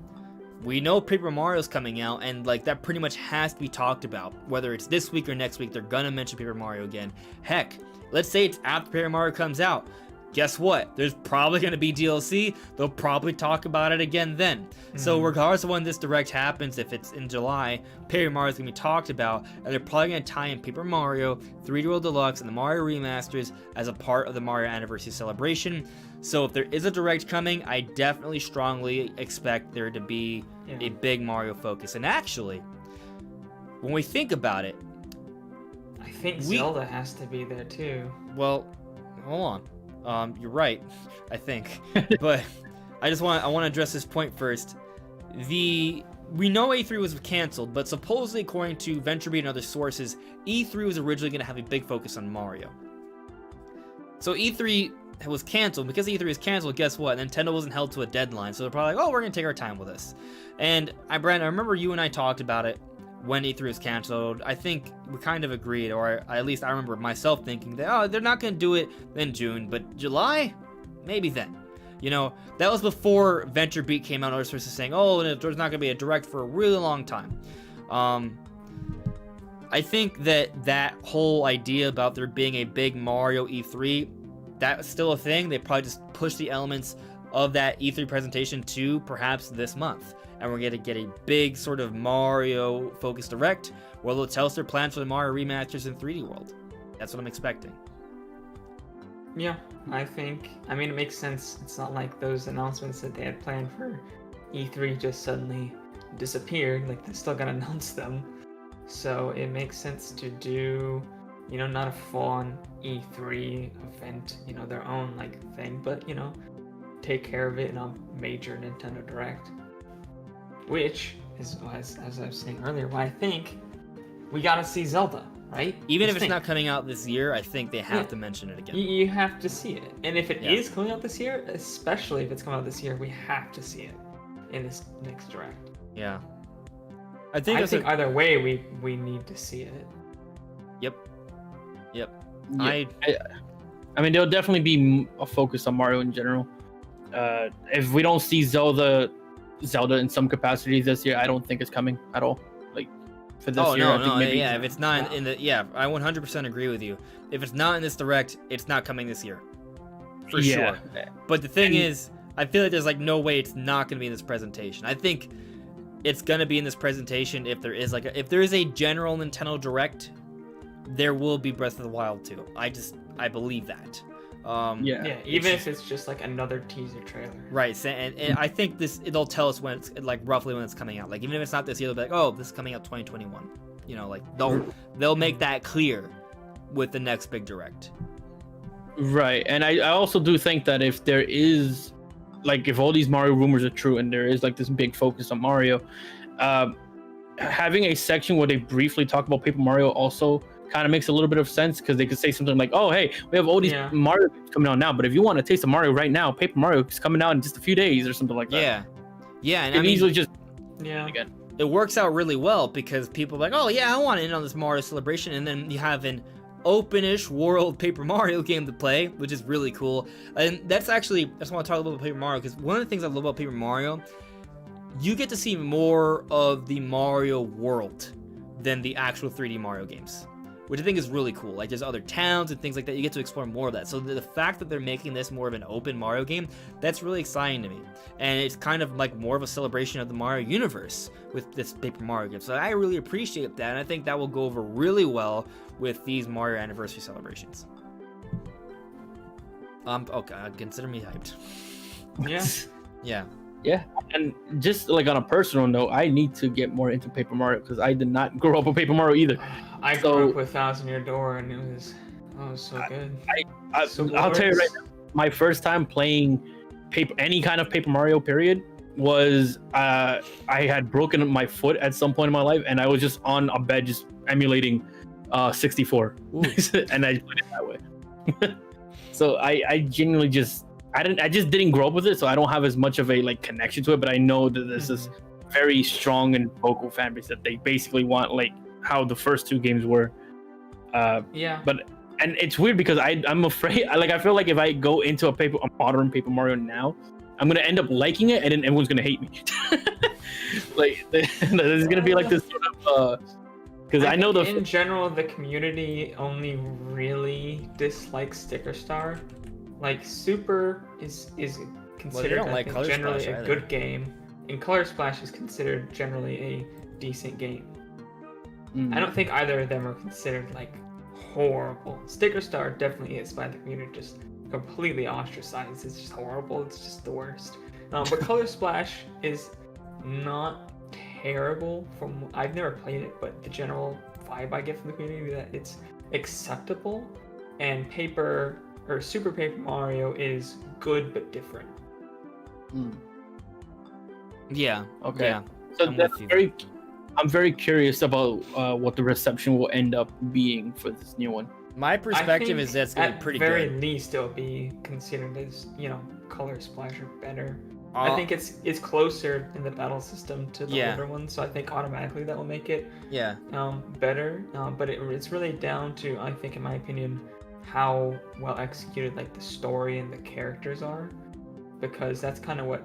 We know Paper Mario's coming out, and like that pretty much has to be talked about. Whether it's this week or next week, they're gonna mention Paper Mario again. Heck, let's say it's after Paper Mario comes out. Guess what? There's probably gonna be DLC. They'll probably talk about it again then. So regardless of when this Direct happens, if it's in July, Paper Mario's gonna be talked about, and they're probably gonna tie in Paper Mario, 3D World Deluxe, and the Mario remasters as a part of the Mario Anniversary celebration. So if there is a Direct coming, I definitely strongly expect there to be a big Mario focus. And actually, when we think about it, I think Zelda has to be there too. Well, hold on. You're right, I think. But I want to address this point first. We know E3 was canceled, but supposedly according to VentureBeat and other sources, E3 was originally going to have a big focus on Mario. So E3 was canceled. Because E3 was canceled, guess what? Nintendo wasn't held to a deadline, so they're probably like, oh, we're going to take our time with this. And Brandon, I remember you and I talked about it when E3 was canceled. I think we kind of agreed, or at least I remember myself thinking that, they're not going to do it in June, but July? Maybe then. You know, that was before VentureBeat came out and other sources saying, oh, there's not going to be a Direct for a really long time. I think that whole idea about there being a big Mario E3 that's still a thing, they probably just push the elements of that E3 presentation to perhaps this month. And we're going to get a big sort of Mario-focused direct where they'll tell us their plans for the Mario remasters in 3D World. That's what I'm expecting. Yeah, I mean, it makes sense. It's not like those announcements that they had planned for E3 just suddenly disappeared. Like, they're still going to announce them. So it makes sense to do, not a full-on E3 event, their own, like, thing, but, take care of it in a major Nintendo Direct. Which is, as I was saying earlier, why I think we gotta see Zelda, right? Even if it's not coming out this year, I think they have to mention it again. You have to see it. And if it is coming out this year, especially if it's coming out this year, we have to see it in this next Direct. Yeah. I think either way, we need to see it. Yep. Yeah. I mean, there'll definitely be a focus on Mario in general. If we don't see Zelda in some capacity this year, I don't think it's coming at all. Like for this year, I think maybe. If it's not in the, I 100% agree with you. If it's not in this Direct, it's not coming this year, for sure. But the thing is, I feel like there's like no way it's not going to be in this presentation. I think it's going to be in this presentation if there is if there is a general Nintendo Direct, there will be Breath of the Wild too. I believe that. Even if it's just like another teaser trailer. Right, and I think it'll tell us when it's like roughly when it's coming out. Like even if it's not this year, they'll be like, oh, this is coming out 2021. Like they'll make that clear with the next big Direct. Right, and I also do think that if there is, like, if all these Mario rumors are true and there is like this big focus on Mario, having a section where they briefly talk about Paper Mario also kind of makes a little bit of sense, because they could say something like, oh, hey, we have all these Mario games coming out now, but if you want to taste of Mario right now, Paper Mario is coming out in just a few days or something like that. And I mean, easily just again. It works out really well because people are like, oh yeah, I want in on this Mario celebration, and then you have an open-ish world Paper Mario game to play, which is really cool. And I just want to talk a little about Paper Mario, because one of the things I love about Paper Mario, you get to see more of the Mario world than the actual 3D Mario games, which I think is really cool. Like, there's other towns and things like that. You get to explore more of that. So the fact that they're making this more of an open Mario game, that's really exciting to me. And it's kind of like more of a celebration of the Mario universe with this Paper Mario game. So I really appreciate that, and I think that will go over really well with these Mario anniversary celebrations. Okay, consider me hyped. Yeah. And just like on a personal note, I need to get more into Paper Mario, because I did not grow up with Paper Mario either. I grew up with Thousand Year Door, and it was so good. I'll tell you right now, my first time playing any kind of Paper Mario period was I had broken my foot at some point in my life, and I was just on a bed just emulating 64 and I played it that way. So I genuinely just didn't grow up with it, so I don't have as much of a like connection to it, but I know that there's this very strong and vocal fan base that they basically want like how the first two games were. And it's weird because I'm afraid, I feel like if I go into a modern Paper Mario now, I'm gonna end up liking it, and then everyone's gonna hate me. Like there's gonna be like this sort of because I know in general the community only really dislikes Sticker Star. Like Super is considered generally a good game, and Color Splash is considered generally a decent game. I don't think either of them are considered like horrible. Sticker Star definitely is by the community just completely ostracized. It's just horrible. It's just the worst. But Color Splash is not terrible. I've never played it, but the general vibe I get from the community that it's acceptable. And Super Paper Mario is good but different. Yeah. Okay. Yeah. So I'm very curious about what the reception will end up being for this new one. My perspective is that's going to be pretty good. At very least, it'll be considered as, Color Splash or better. I think it's closer in the battle system to the older one, so I think automatically that will make it better. But it's really down to, I think, in my opinion, how well executed like the story and the characters are, because that's kind of what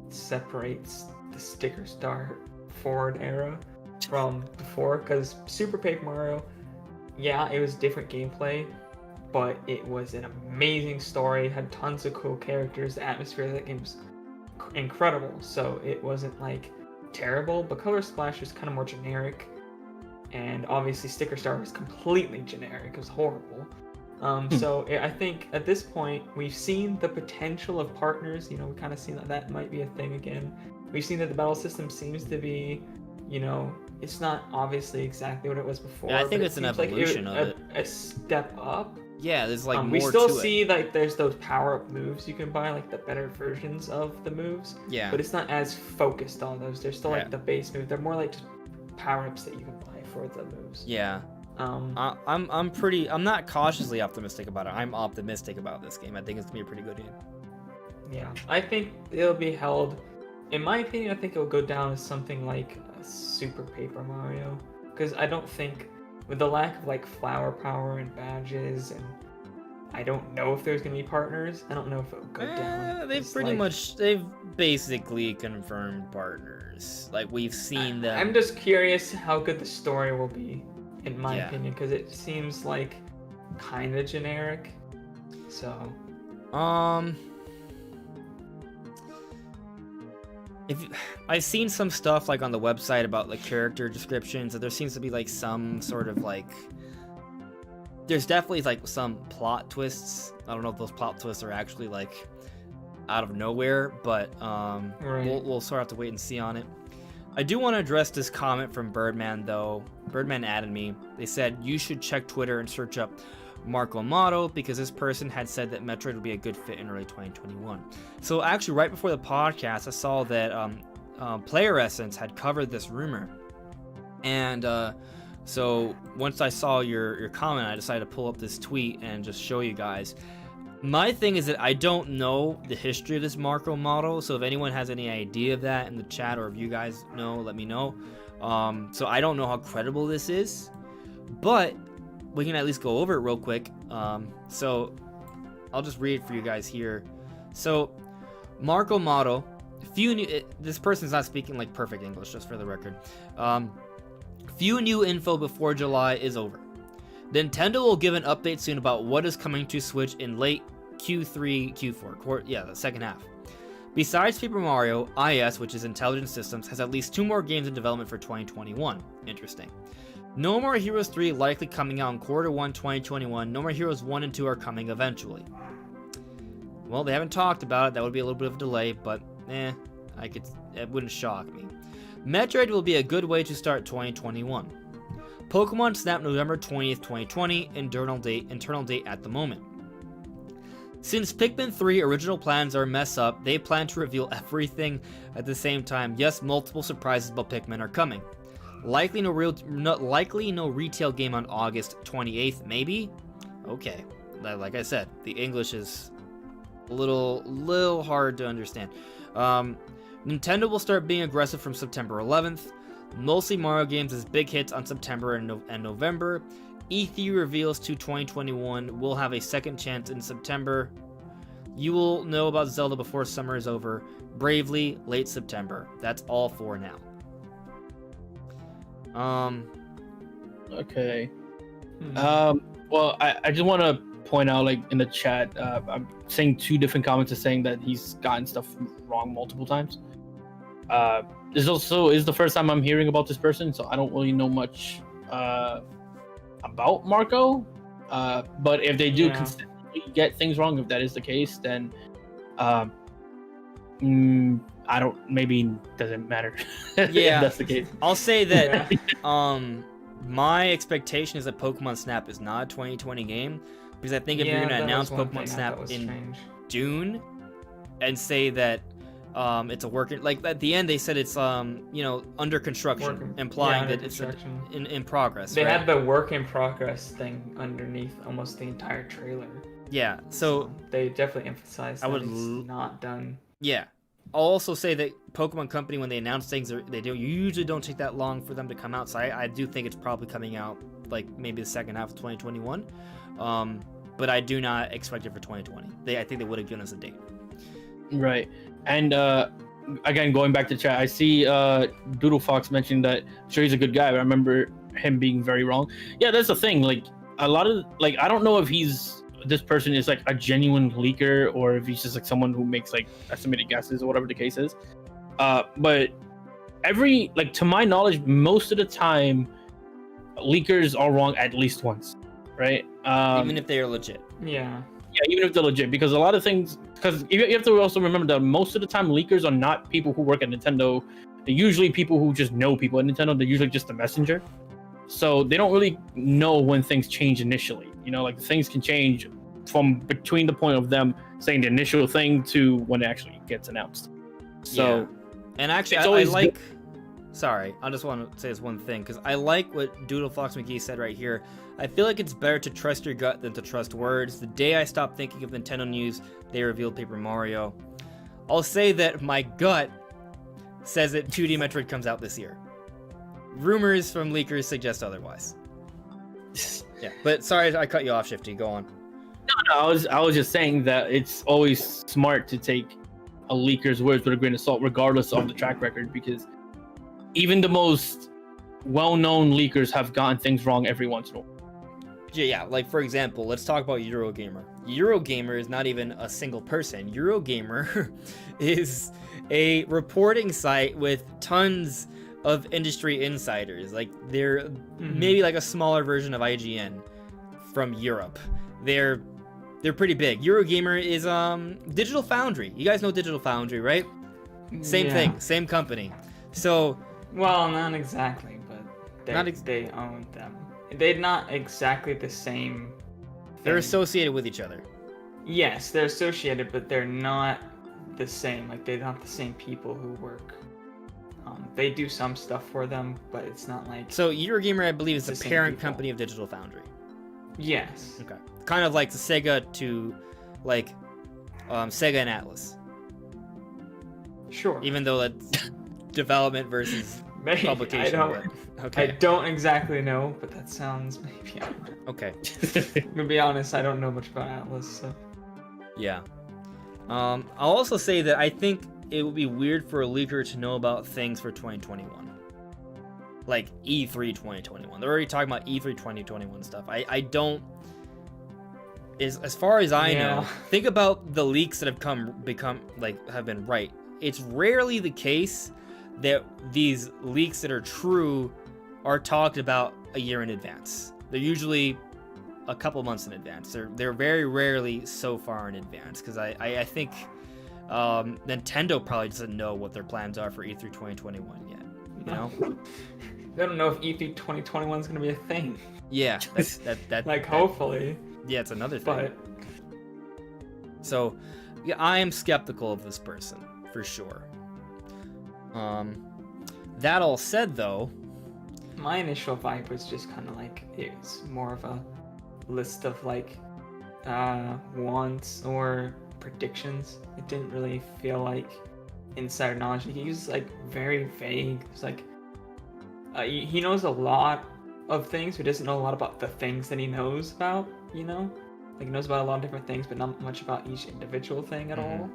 separates the Sticker Star forward era from before. Because Super Paper Mario, it was different gameplay, but it was an amazing story, had tons of cool characters, the atmosphere of that game was incredible. So it wasn't like terrible, but Color Splash was kind of more generic, and obviously Sticker Star was completely generic. It was horrible. So I think at this point we've seen the potential of partners. You know, we kind of seen that might be a thing again. We've seen that the battle system seems to be, you know, it's not obviously exactly what it was before. Yeah, I think it's an evolution like of it. A step up. Yeah, there's like more we still to see it. like there's those power-up moves you can buy, like the better versions of the moves. Yeah. But it's not as focused on those. There's still like the base move. They're more like just power-ups that you can buy for the moves. Yeah. I'm not cautiously optimistic about it. I'm optimistic about this game. I think it's gonna be a pretty good game. Yeah, I think it'll be held. In my opinion, I think it'll go down as something like a Super Paper Mario, because I don't think, with the lack of like flower power and badges, and I don't know if there's gonna be partners. I don't know if it'll go down. They've basically confirmed partners. Like we've seen them. I'm just curious how good the story will be, in my opinion, because it seems like kind of generic. So. I've seen some stuff like on the website about like character descriptions, and there seems to be like some sort of like, there's definitely like some plot twists. I don't know if those plot twists are actually like out of nowhere, but we'll sort of have to wait and see on it. I do want to address this comment from Birdman though. Birdman added me. They said you should check Twitter and search up Marco Motto, because this person had said that Metroid would be a good fit in early 2021. So actually, right before the podcast, I saw that Player Essence had covered this rumor, and so once I saw your comment, I decided to pull up this tweet and just show you guys. My thing is that I don't know the history of this Marco Motto, so if anyone has any idea of that in the chat, or if you guys know, let me know. So I don't know how credible this is, but we can at least go over it real quick. So I'll just read it for you guys here. So Marco Motto, this person's not speaking like perfect English, just for the record. Few new info before July is over. Nintendo will give an update soon about what is coming to Switch in late Q3, Q4, the second half. Besides Paper Mario, IS, which is Intelligent Systems, has at least 2 more games in development for 2021. Interesting. No More Heroes 3 likely coming out in Q1 2021. No More Heroes 1 and 2 are coming eventually. Well, they haven't talked about it. That would be a little bit of a delay, but it wouldn't shock me. Metroid will be a good way to start 2021. Pokemon Snap November 20th, 2020, internal date at the moment. Since Pikmin 3 original plans are a mess up, they plan to reveal everything at the same time. Yes, multiple surprises about Pikmin are coming. Likely no retail game on August 28th, maybe? Okay, like I said, the English is a little hard to understand. Nintendo will start being aggressive from September 11th. Mostly Mario games as big hits on September and November. E3 reveals to 2021 will have a second chance in September. You will know about Zelda before summer is over. Bravely, late September. That's all for now. Okay. Well, I just want to point out, like in the chat, I'm seeing 2 different comments saying that he's gotten stuff wrong multiple times. This also is the first time I'm hearing about this person, so I don't really know much about Marco. But if they do consistently get things wrong, if that is the case, then I don't. Maybe doesn't matter. Yeah, if that's the case. I'll say that. My expectation is that Pokemon Snap is not a 2020 game, because I think if you're gonna announce Pokemon Snap in June and say that it's a working, like at the end they said it's under construction, implying that it's in progress. They had the work in progress thing underneath almost the entire trailer. Yeah, so they definitely emphasized that it's not done. Yeah. I'll also say that Pokemon Company, when they announce things, they usually don't take that long for them to come out. So I do think it's probably coming out like maybe the second half of 2021. But I do not expect it for 2020. I think they would have given us a date. Right. And again, going back to chat, I see Doodle Fox mentioning that I'm sure he's a good guy, but I remember him being very wrong. Yeah, that's the thing. Like a lot of I don't know if he's this person is like a genuine leaker or if he's just like someone who makes like estimated guesses or whatever the case is. But to my knowledge, most of the time, leakers are wrong at least once, right? Even if they are legit. Yeah. Yeah, even if they're legit, because a lot of things, because you have to also remember that most of the time leakers are not people who work at Nintendo. They're usually people who just know people at Nintendo. They're usually just the messenger. So they don't really know when things change initially. You know, like things can change from between the point of them saying the initial thing to when it actually gets announced. So, yeah. And actually, I like... Sorry, I just want to say this one thing, because I like what Doodle Fox McGee said right here. I feel like it's better to trust your gut than to trust words. The day I stopped thinking of Nintendo news, they revealed Paper Mario. I'll say that my gut says that 2D Metroid comes out this year. Rumors from leakers suggest otherwise. Yeah, but sorry I cut you off, Shifty. Go on. No, I was just saying that it's always smart to take a leaker's words with a grain of salt, regardless of the track record, because even the most well-known leakers have gotten things wrong every once in a while. Yeah, like for example, let's talk about Eurogamer. Eurogamer is not even a single person. Eurogamer is a reporting site with tons of industry insiders. Like they're maybe like a smaller version of IGN from Europe. They're pretty big. Eurogamer is Digital Foundry. You guys know Digital Foundry, right? Same thing, same company. So, well, not exactly, but they own them. They're not exactly the same thing. They're associated with each other. Yes, they're associated, but they're not the same. Like, they're not the same people who work. They do some stuff for them, but it's not like... So, Eurogamer, I believe, is the parent people. company of Digital Foundry. Yes. Okay. Kind of like the Sega to, like, Sega and Atlas. Sure. Even though that's development versus Maybe, publication. I don't exactly know, but that sounds maybe. Okay. To be honest, I don't know much about Atlas. So. Yeah. I'll also say that I think it would be weird for a leaker to know about things for 2021. Like E3 2021. They're already talking about E3 2021 stuff. I don't... As far as I know, think about the leaks that have have been right. It's rarely the case that these leaks that are true are talked about a year in advance. They're usually a couple months in advance. They're very rarely so far in advance, because I think Nintendo probably doesn't know what their plans are for E3 2021 yet. You know? They don't know if E3 2021 is going to be a thing. Yeah, that like hopefully. Yeah, it's another thing. But so, yeah, I am skeptical of this person for sure. That all said, though, my initial vibe was just kind of like it's more of a list of like wants or predictions. It didn't really feel like insider knowledge. He was like very vague. It's like he knows a lot of things, but doesn't know a lot about the things that he knows about. You know, like he knows about a lot of different things, but not much about each individual thing at all.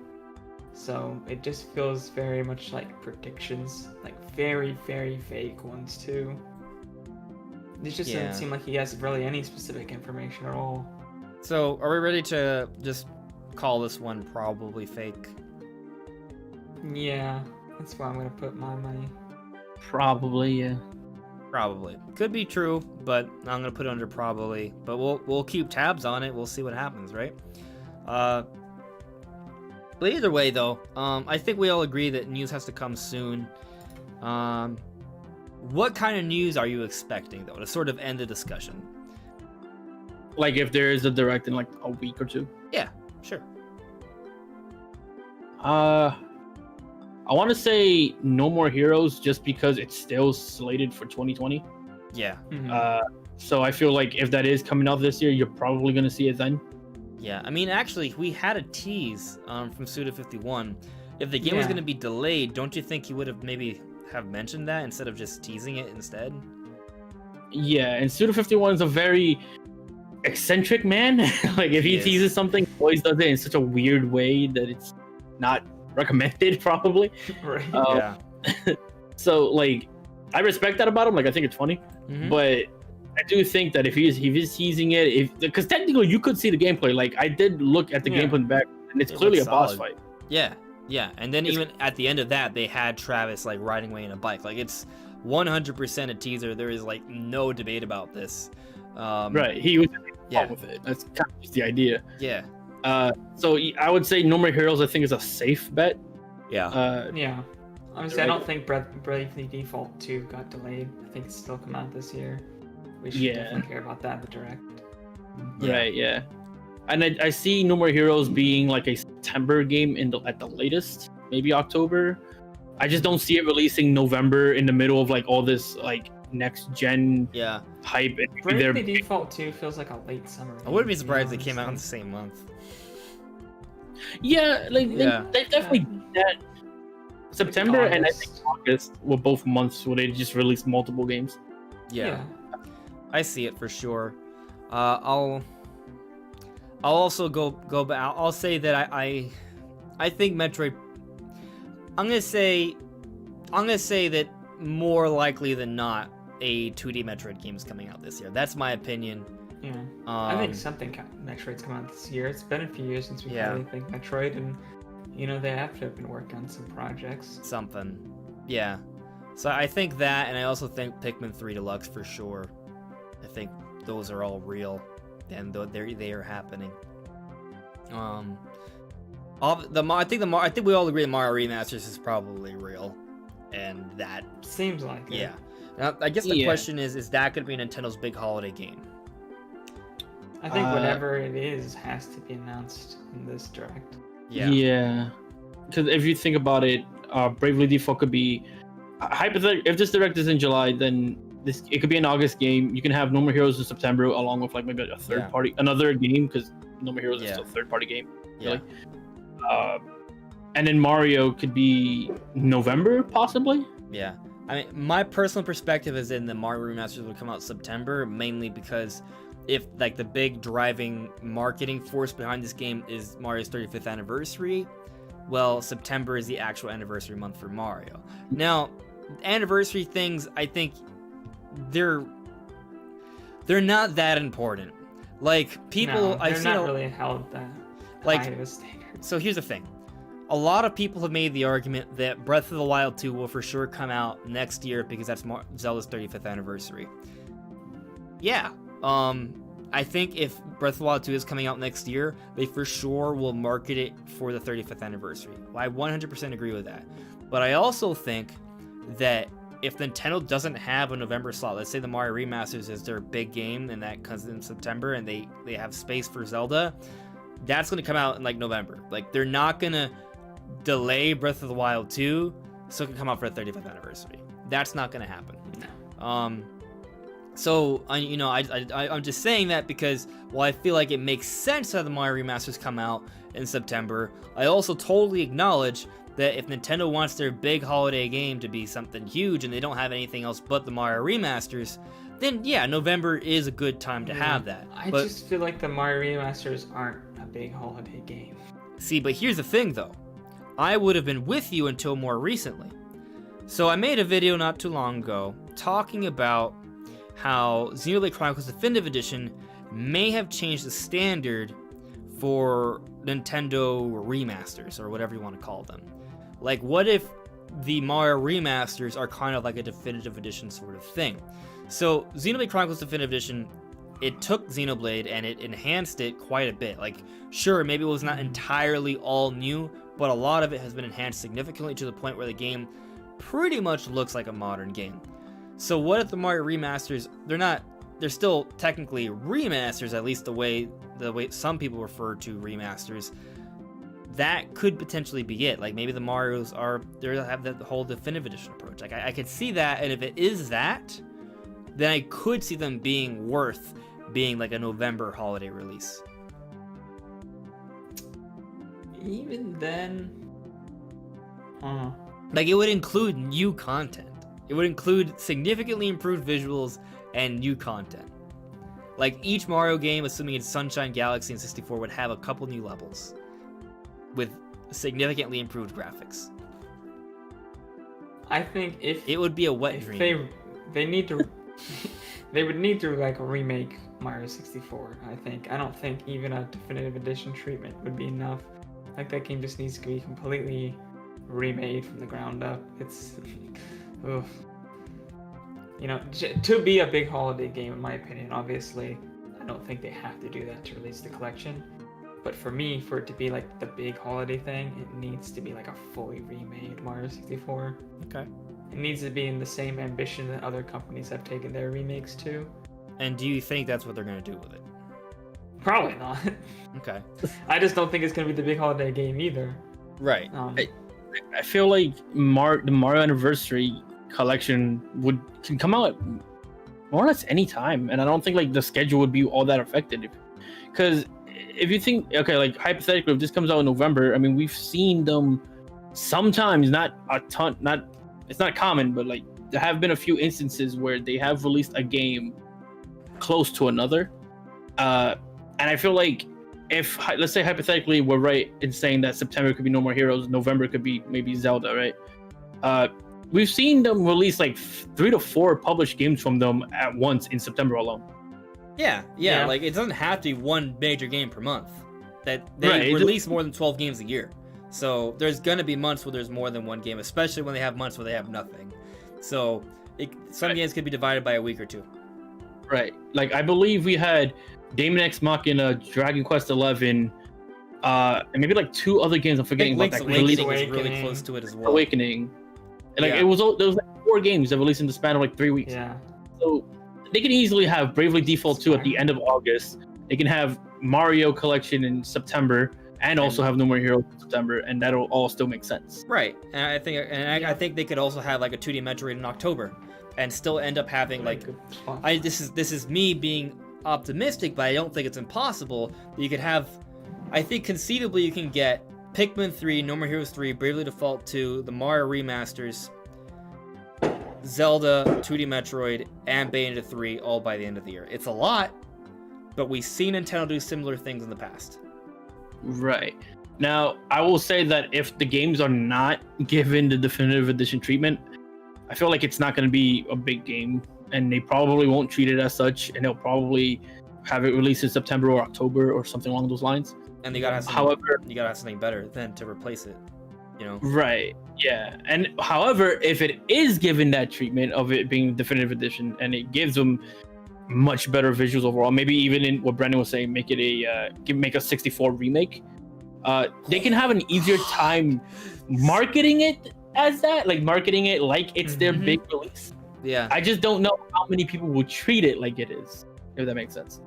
So it just feels very much like predictions, like very, very vague ones too. It just doesn't seem like he has really any specific information at all. So are we ready to just call this one probably fake? Yeah, that's where I'm gonna put my money. Probably, yeah. Probably. Could be true, but I'm gonna put it under probably. But we'll keep tabs on it. We'll see what happens, right? But either way, though, I think we all agree that news has to come soon. What kind of news are you expecting, though, to sort of end the discussion? Like if there is a direct in like a week or two? Yeah, sure. I want to say No More Heroes just because it's still slated for 2020. Yeah. So I feel like if that is coming out this year, you're probably going to see it then. Yeah, I mean, actually, we had a tease from Suda51. If the game was going to be delayed, don't you think he would have maybe have mentioned that instead of just teasing it instead? Yeah, and Suda51 is a very eccentric man. Like, if he teases something, he always does it in such a weird way that it's not recommended, probably. Right. Yeah. So, like, I respect that about him. Like, I think it's funny. But I do think that if he's teasing it, because technically you could see the gameplay. Like I did look at the gameplay in the back, and it's clearly a boss fight. Yeah, and then even at the end of that, they had Travis like riding away in a bike. Like it's 100% a teaser. There is like no debate about this. Right, he was with it. That's kind of just the idea. Yeah. So I would say No More Heroes. I think is a safe bet. Yeah. Yeah. Honestly, I don't think Bravely Default 2 got delayed. I think it's still come out this year. We should definitely care about that in the direct. Yeah. Right. Yeah. And I see No More Heroes being like a September game at the latest, maybe October. I just don't see it releasing November in the middle of like all this like next gen hype. Bravely Default 2 feels like a late summer. I wouldn't be surprised if it came out in the same month. Yeah, like they definitely did that. September and I think August were both months where they just released multiple games. Yeah. I see it for sure. I'll also go back. I'll say that I think Metroid. I'm gonna say that more likely than not, a 2D Metroid game is coming out this year. That's my opinion. Yeah. I think something Metroid's come out this year. It's been a few years since we really think Metroid, and they have to have been working on some projects. Something. Yeah. So I think that, and I also think Pikmin 3 Deluxe for sure. I think those are all real, and they are happening. I think we all agree that Mario Remasters is probably real, and that seems like it. Yeah. Now, I guess the question is that going to be Nintendo's big holiday game? I think whatever it is has to be announced in this direct. Yeah. Yeah. Because if you think about it, Bravely Default could be hypothetically. If this direct is in July, then it could be an August game. You can have No More Heroes in September, along with like maybe a third party, another game, because No More Heroes is still a third party game. Really. Yeah. And then Mario could be November, possibly. Yeah. I mean, my personal perspective is in the Mario Remasters would come out September, mainly because if like the big driving marketing force behind this game is Mario's 35th anniversary, well, September is the actual anniversary month for Mario. Now, anniversary things, I think they're not that important. Like people, I've seen really held that high of a standard. So here's the thing. A lot of people have made the argument that Breath of the Wild 2 will for sure come out next year because that's Zelda's 35th anniversary. Yeah. I think if Breath of the Wild 2 is coming out next year, they for sure will market it for the 35th anniversary. I 100% agree with that. But I also think that if Nintendo doesn't have a November slot, let's say the Mario Remasters is their big game and that comes in September and they have space for Zelda, that's going to come out in like November. Like they're not going to delay Breath of the Wild 2 so it can come out for the 35th anniversary. That's not going to happen. So I'm just saying that because while I feel like it makes sense that the Mario Remasters come out in September, I also totally acknowledge that if Nintendo wants their big holiday game to be something huge and they don't have anything else but the Mario Remasters, then yeah, November is a good time to have that. I just feel like the Mario Remasters aren't a big holiday game. See, but here's the thing though. I would have been with you until more recently. So I made a video not too long ago talking about how Xenoblade Chronicles Definitive Edition may have changed the standard for Nintendo remasters, or whatever you want to call them. Like, what if the Mario remasters are kind of like a Definitive Edition sort of thing? So, Xenoblade Chronicles Definitive Edition, it took Xenoblade and it enhanced it quite a bit. Like, sure, maybe it was not entirely all new, but a lot of it has been enhanced significantly to the point where the game pretty much looks like a modern game. So what if the Mario remasters, they're still technically remasters, at least the way some people refer to remasters. That could potentially be it. Like maybe the Marios they have the whole Definitive Edition approach. Like I could see that, and if it is that, then I could see them being worth being like a November holiday release. Even then, like it would include new content. It would include significantly improved visuals and new content. Like each Mario game, assuming it's Sunshine Galaxy and 64, would have a couple new levels with significantly improved graphics. I think if it would be a wet dream. They need to they would need to like remake Mario 64. I think. I don't think even a definitive edition treatment would be enough. Like that game just needs to be completely remade from the ground up. It's, oof. You know, to be a big holiday game, in my opinion, obviously, I don't think they have to do that to release the collection. But for me, for it to be like the big holiday thing, it needs to be like a fully remade Mario 64. Okay. It needs to be in the same ambition that other companies have taken their remakes to. And do you think that's what they're going to do with it? Probably not. Okay. I just don't think it's going to be the big holiday game either. Right. I feel like the Mario Anniversary collection can come out more or less any time, and I don't think like the schedule would be all that affected. Because if you think, okay, like hypothetically, if this comes out in November, I mean, we've seen them sometimes, not a ton, it's not common, but like there have been a few instances where they have released a game close to another, and I feel like if, let's say hypothetically, we're right in saying that September could be No More Heroes, November could be maybe Zelda, right? We've seen them release like 3 to 4 published games from them at once in September alone. Yeah. Like it doesn't have to be one major game per month. That they Right, release more than 12 games a year. So there's gonna be months where there's more than one game, especially when they have months where they have nothing. So some games could be divided by a week or two. Right. Like I believe we had Daemon X Machina, Dragon Quest 11, and maybe like 2 other games I'm forgetting about Link's that. Awakening is really Awakening. close to it as well. Awakening. And like Yeah. there was like 4 games that released in the span of like 3 weeks. Yeah. So they can easily have Bravely Default 2 at the end of August. They can have Mario Collection in September, and also have No More Heroes in September, and that'll all still make sense. Right, and I think they could also have like a 2D Metroid in October, and still end up having like, this is me being optimistic, but I don't think it's impossible. You could have, I think conceivably you can get Pikmin 3, No More Heroes 3, Bravely Default 2, the Mario remasters, Zelda, 2D Metroid, and Bayonetta 3 all by the end of the year. It's a lot, but we've seen Nintendo do similar things in the past. Right. Now, I will say that if the games are not given the definitive edition treatment, I feel like it's not going to be a big game, and they probably won't treat it as such, and they'll probably have it released in September or October or something along those lines. And you gotta have something better than to replace it, you know? Right. Yeah. And however, if it is given that treatment of it being definitive edition, and it gives them much better visuals overall, maybe even in what Brandon was saying, make a 64 remake, they can have an easier time marketing it as that, like marketing it like it's their big release. Yeah. I just don't know how many people will treat it like it is, if that makes sense.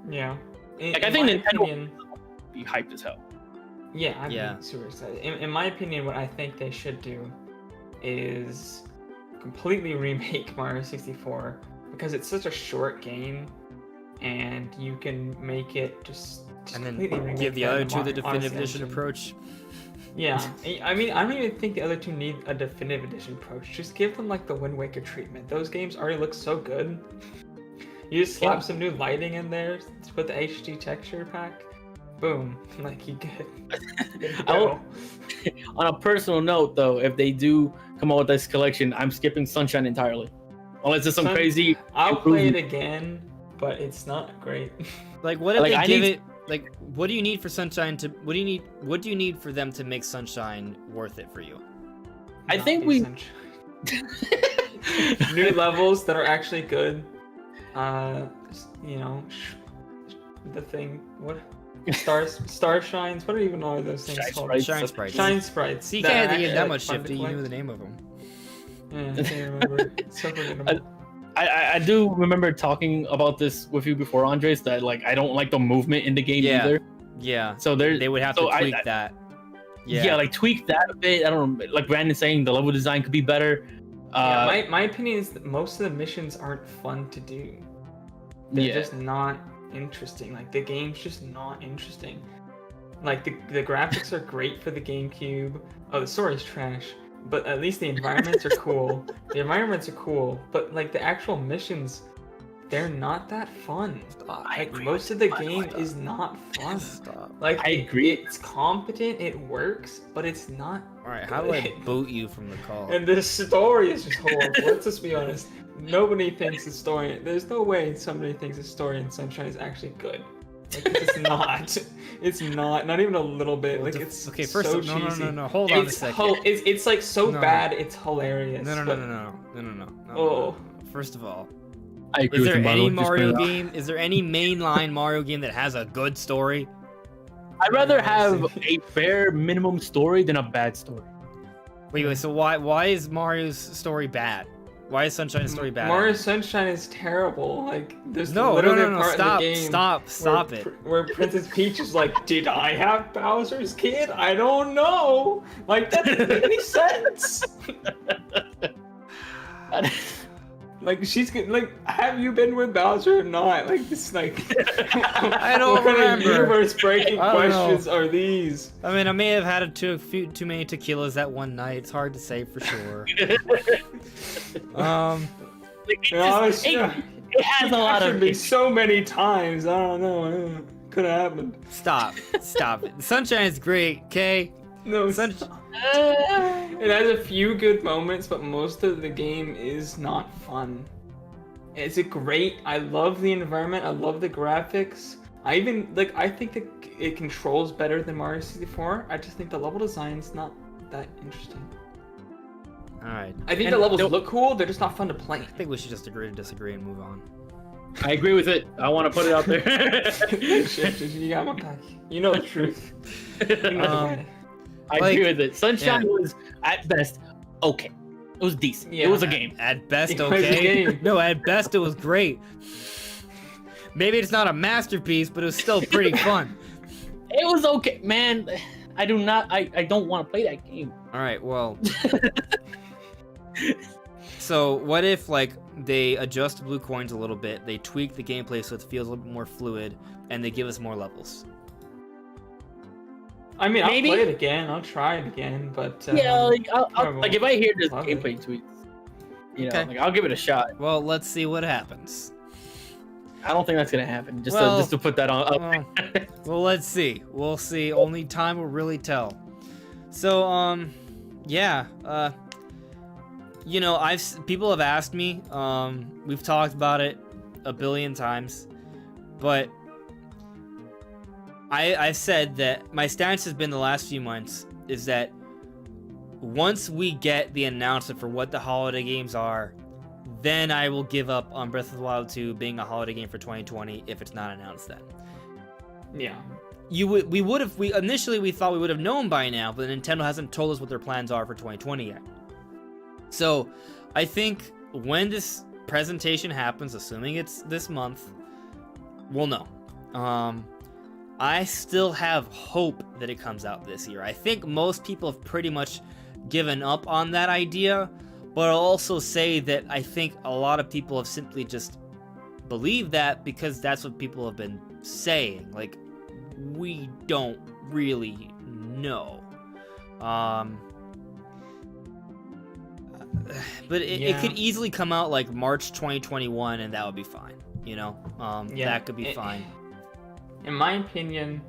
Yeah. I think Nintendo will be hyped as hell. Yeah, I'm super excited. In my opinion, what I think they should do is completely remake Mario 64, because it's such a short game, and you can make it just and then completely give the other two the definitive Odyssey edition engine. approach. Yeah, I mean, I don't even think the other two need a definitive edition approach. Just give them like the Wind Waker treatment. Those games already look so good. You just slap some new lighting in there, put the HD texture pack, boom, like you get. On a personal note, though, if they do come out with this collection, I'm skipping Sunshine entirely, unless it's some crazy. I'll play it again, but it's not great. Like, what if they give it? Like, what do you need for Sunshine to? What do you need for them to make Sunshine worth it for you? I think we new levels that are actually good. The thing. What? Star shines. What even are those things called? Shine sprites. Shine sprites. See, you can't think that much, Shifty. You knew the name of them. Yeah, I can't remember. It's so forgettable. I do remember talking about this with you before, Andres, that like I don't like the movement in the game either. Yeah. So they would have to tweak that. Yeah, like tweak that a bit. I don't know, like Brandon saying the level design could be better. My opinion is that most of the missions aren't fun to do. They're just not interesting. Like the game's just not interesting. Like the graphics are great for the GameCube. Oh, the story's trash. But at least the environments are cool. The environments are cool, but like the actual missions, they're not that fun. Like most of the game is not fun. Like I agree. It's competent, it works, but it's not. All right, how do I boot you from the call? And the story is just horrible. Let's just be honest. nobody thinks the story. There's no way somebody thinks the story in Sunshine is actually good. Like, it's not. It's not even a little bit. Like, it's okay. First, so no. Hold on a second. It's like so bad. It's hilarious. No. Oh. First of all, I agree is with there you, any Marlo. Just Mario put it out. game? Is there any mainline Mario game that has a good story? I'd rather have a bare minimum story than a bad story. Wait. So why is Mario's story bad? Why is Sunshine's story bad? Mario Sunshine is terrible. Like, there's No. literally a part Stop. in the game Stop where, it. Where Princess Peach is like, "Did I have Bowser's kid? I don't know." Like, that doesn't make any sense. Like, she's like, "Have you been with Bowser or not?" Like, it's like, I don't what kind of remember. universe-breaking I don't know. questions are these? I mean, I may have had too many tequilas that one night. It's hard to say for sure. It has a lot It of. be so many times. I don't know. Could have happened. Stop it. Sunshine is great, okay? No, Sunshine. it has a few good moments, but most of the game is not fun. Is it great? I love the environment. I love the graphics. I think that it controls better than Mario 64. I just think the level design's not that interesting. All right. I think the levels look cool. They're just not fun to play. I think we should just agree to disagree and move on. I agree with it. I want to put it out there. You got my back. You know the truth. I agree with it. Sunshine was at best okay. It was decent. Yeah. It was a game. At best, It was a okay. game. No, at best it was great. Maybe it's not a masterpiece, but it was still pretty fun. It was okay, man. I don't want to play that game. All right, well. So what if like they adjust the blue coins a little bit, they tweak the gameplay so it feels a little bit more fluid, and they give us more levels? I mean, Maybe. I'll play it again. I'll try it again, but Yeah, like, I'll, I like if I hear this love gameplay it. tweets, you know, Okay. like I'll give it a shot. Well, let's see what happens. I don't think that's gonna happen. Just Well, to put that on. Well, let's see. We'll see. Only time will really tell. So, yeah. You know, people have asked me. We've talked about it a billion times, but I've said that my stance has been the last few months is that once we get the announcement for what the holiday games are, then I will give up on Breath of the Wild 2 being a holiday game for 2020 if it's not announced then. yeah. Initially we thought we would have known by now, but Nintendo hasn't told us what their plans are for 2020 yet. So, I think when this presentation happens, assuming it's this month, we'll know. I still have hope that it comes out this year. I think most people have pretty much given up on that idea, but I'll also say that I think a lot of people have simply just believed that because that's what people have been saying. Like, we don't really know. But it could easily come out like March 2021 and that would be fine, you know? That could be fine. In my opinion,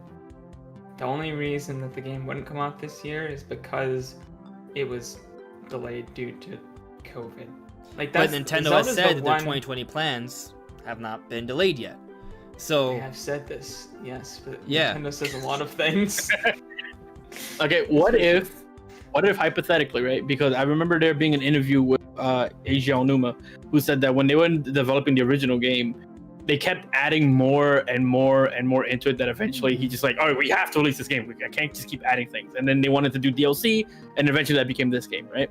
the only reason that the game wouldn't come out this year is because it was delayed due to COVID. Like, But that's, Nintendo has said that their 2020 plans have not been delayed yet. So I have said this, yes, but Yeah. Nintendo says a lot of things. Okay, what if hypothetically, right? Because I remember there being an interview with Eiji Aonuma, who said that when they were developing the original game, they kept adding more and more and more into it. That eventually he just like, all right, we have to release this game. I can't just keep adding things. And then they wanted to do DLC, and eventually that became this game, right?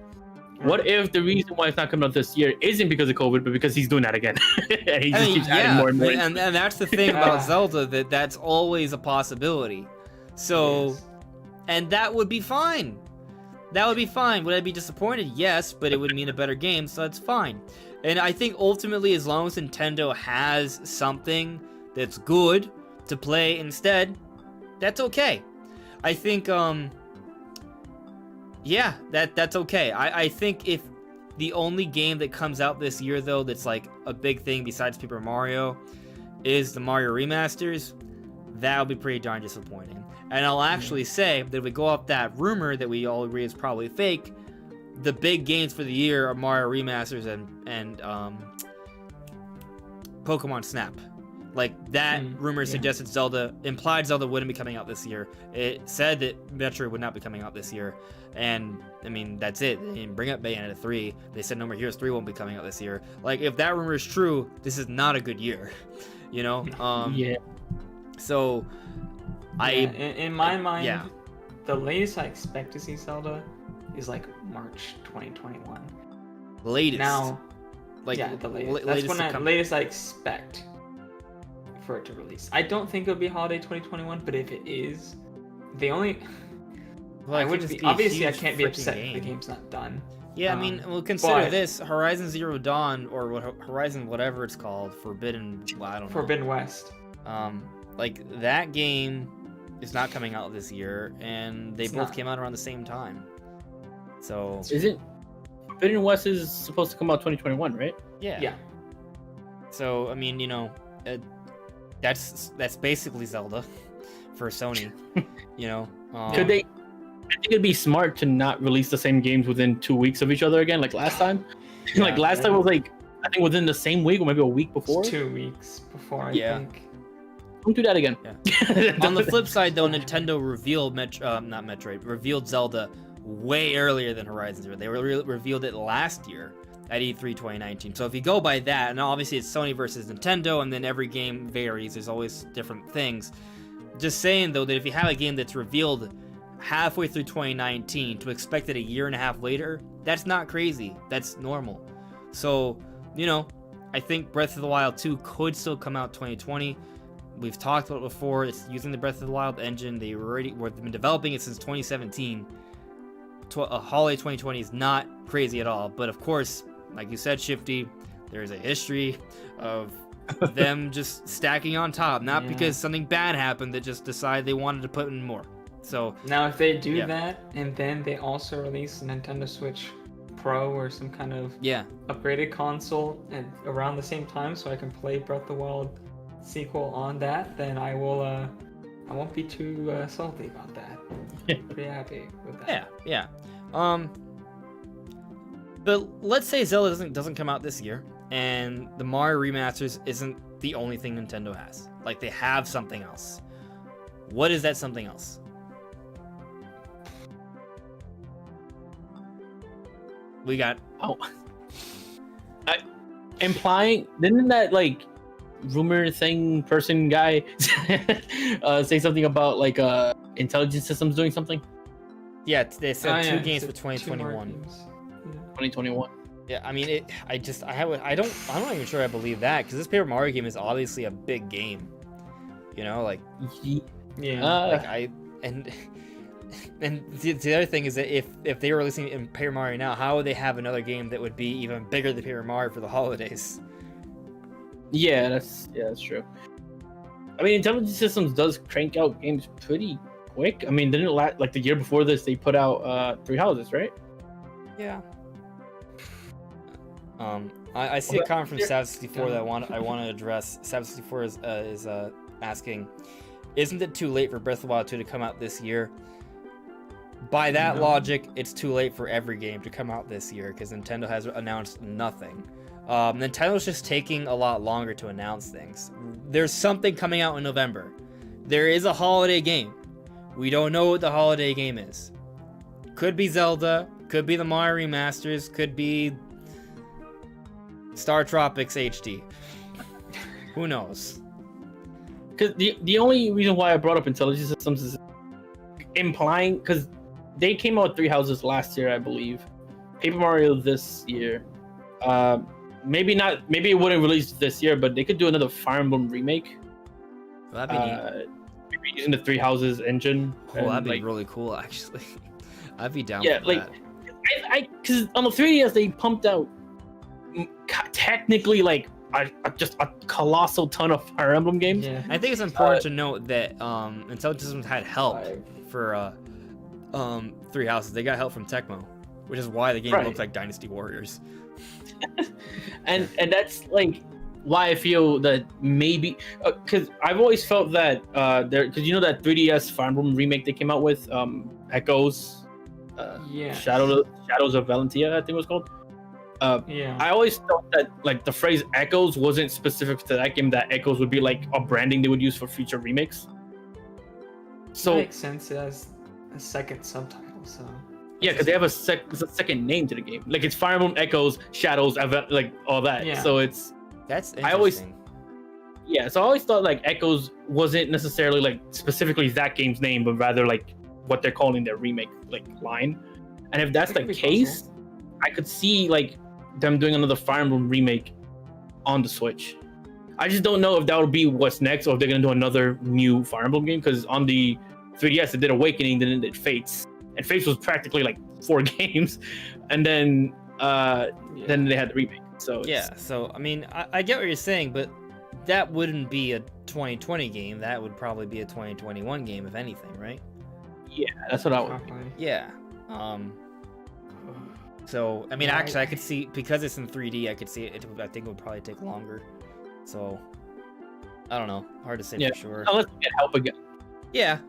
What if the reason why it's not coming out this year isn't because of COVID, but because he's doing that again? And he just keeps adding more and more. And that's the thing about Zelda, that's always a possibility. So, Yes. and that would be fine. That would be fine. Would I be disappointed? Yes, but it would mean a better game, so that's fine. And I think ultimately, as long as Nintendo has something that's good to play instead, that's okay. I think, that's okay. I think if the only game that comes out this year, though, that's like a big thing besides Paper Mario, is the Mario remasters, that would be pretty darn disappointing. And I'll actually say that if we go off that rumor that we all agree is probably fake, the big games for the year are Mario remasters and Pokemon Snap. Like that rumor suggested implied Zelda wouldn't be coming out this year. It said that Metroid would not be coming out this year, and I mean that's it. They didn't bring up Bayonetta 3. They said No More Heroes 3 won't be coming out this year. Like if that rumor is true, this is not a good year, you know. So, in my mind, the latest I expect to see Zelda is like March 2021. Latest. Now, like the latest. That's when latest I expect for it to release. I don't think it'll be holiday 2021, but if it is, the only I would be obviously I can't be upset if the game's not done. Yeah, I mean, well, consider this: Horizon Zero Dawn or Horizon whatever it's called, Forbidden West. Like that game is not coming out this year, and they both came out around the same time. So isn't Forbidden West is supposed to come out 2021, right? Yeah. So I mean, you know, that's basically Zelda for Sony. You know, could they? I think it'd be smart to not release the same games within 2 weeks of each other again, like last time. Like last time was like I think within the same week or maybe a week before. 2 weeks before, I think. Don't do that again. Yeah. On the flip side, though, Nintendo revealed Zelda way earlier than Horizon Zero. They revealed it last year at E3 2019. So if you go by that, and obviously it's Sony versus Nintendo, and then every game varies. There's always different things. Just saying, though, that if you have a game that's revealed halfway through 2019 to expect it a year and a half later, that's not crazy. That's normal. So, you know, I think Breath of the Wild 2 could still come out 2020. We've talked about it before. It's using the Breath of the Wild engine. They've been developing it since 2017. A holiday 2020 is not crazy at all. But of course, like you said, Shifty, there's a history of them just stacking on top. Not because something bad happened, that just decided they wanted to put in more. So now if they do that, and then they also release a Nintendo Switch Pro or some kind of upgraded console and around the same time, so I can play Breath of the Wild sequel on that, then I won't be too salty about that. Pretty happy with that. Yeah. But let's say Zelda doesn't come out this year, and the Mario remasters isn't the only thing Nintendo has. Like they have something else. What is that something else? We got implying, didn't that like rumor thing person guy say something about like intelligent systems doing something? Yeah, they said two games for 2021. 2021. Yeah, I mean, I'm not even sure I believe that, because this Paper Mario game is obviously a big game. You know, like and the other thing is that if they were releasing in Paper Mario now, how would they have another game that would be even bigger than Paper Mario for the holidays? Yeah, that's true. I mean, Intelligent Systems does crank out games pretty quick. I mean, didn't like the year before this they put out Three Houses, right? Yeah. I see a comment from Sav64 that I want to address. Sav64 is asking, isn't it too late for Breath of the Wild 2 to come out this year? By that logic, it's too late for every game to come out this year, because Nintendo has announced nothing. Nintendo's just taking a lot longer to announce things. There's something coming out in November. There is a holiday game. We don't know what the holiday game is. Could be Zelda, could be the Mario remasters, could be Star Tropics HD. Who knows? Because the only reason why I brought up Intelligent Systems is implying, because they came out with Three Houses last year, I believe. Paper Mario this year. Maybe it wouldn't release this year, but they could do another Fire Emblem remake. Well, that'd be maybe using the Three Houses engine. That'd be really cool, actually. I'd be down for that. Because on the 3DS they pumped out technically like just a colossal ton of Fire Emblem games. Yeah. I think it's important to note that Intelligent Systems had help for Three Houses. They got help from Tecmo, which is why the game looks like Dynasty Warriors. and that's like why I feel that maybe because I've always felt that because you know that 3DS Fire Emblem remake they came out with, Echoes, Yeah. Shadows of Valentia, I think it was called. Yeah. I always thought that like the phrase Echoes wasn't specific to that game. That Echoes would be like a branding they would use for future remakes. So That makes sense as a second subtitle. So yeah, because they have a second name to the game. Like it's Fire Emblem Echoes, Shadows, like all that. Yeah. So it's That's interesting. So I always thought like Echoes wasn't necessarily like specifically that game's name, but rather like what they're calling their remake like line. And if that's the case, possible. I could see like them doing another Fire Emblem remake on the Switch. I just don't know if that would be what's next, or if they're gonna do another new Fire Emblem game. Because on the 3DS, it did Awakening, then it did Fates, and Fates was practically like 4 games, and then they had the remake. So yeah, so I mean, I get what you're saying, but that wouldn't be a 2020 game. That would probably be a 2021 game, if anything, right? Yeah, that's what I would. Yeah. So I mean, actually, I could see, because it's in 3D. I could see it. I think it would probably take longer. So I don't know. Hard to say for sure. Unless we get help again. Yeah.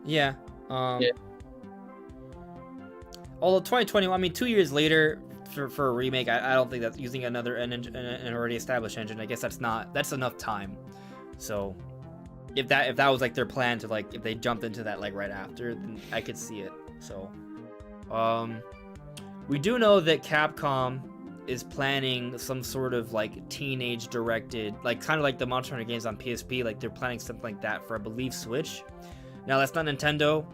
Although 2021, I mean, 2 years later for a remake, I don't think that's using an already established engine. I guess that's enough time. So if that was like their plan to like, if they jumped into that like right after, then I could see it. So we do know that Capcom is planning some sort of like teenage directed, like kind of like the Monster Hunter games on PSP, like they're planning something like that for, I believe, Switch. Now that's not Nintendo.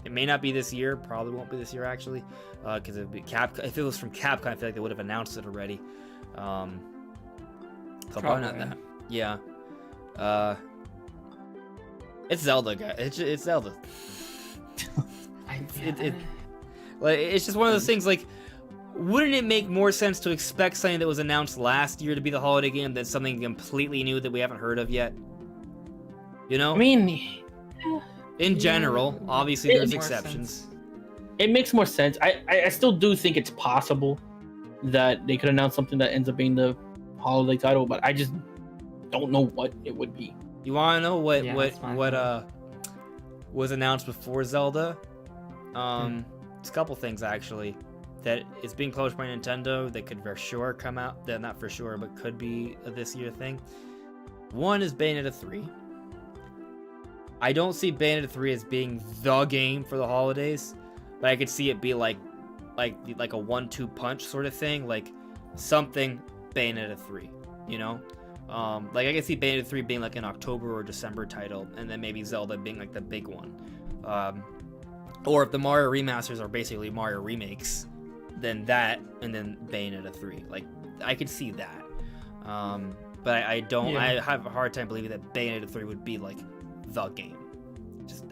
It may not be this year. Probably won't be this year, actually, because it'd be if it was from Capcom, I feel like they would have announced it already. So probably not that. Yeah. It's Zelda, guys. It's Zelda. It's just one of those things. Like, wouldn't it make more sense to expect something that was announced last year to be the holiday game than something completely new that we haven't heard of yet? You know? I mean, in general, obviously there's exceptions. It makes more sense. I still do think it's possible that they could announce something that ends up being the holiday title, but I just don't know what it would be. You want to know what was announced before Zelda? It's a couple things actually that is being published by Nintendo that could for sure come out. They're not for sure, but could be a this year thing. One is Bayonetta 3. I don't see Bayonetta 3 as being the game for the holidays, but I could see it be like a 1-2 punch sort of thing, like something Bayonetta 3, you know? Like I could see Bayonetta 3 being like an October or December title, and then maybe Zelda being like the big one. Or if the Mario remasters are basically Mario remakes, then that, and then Bayonetta 3. Like, I could see that. But I don't. I have a hard time believing that Bayonetta 3 would be like the game.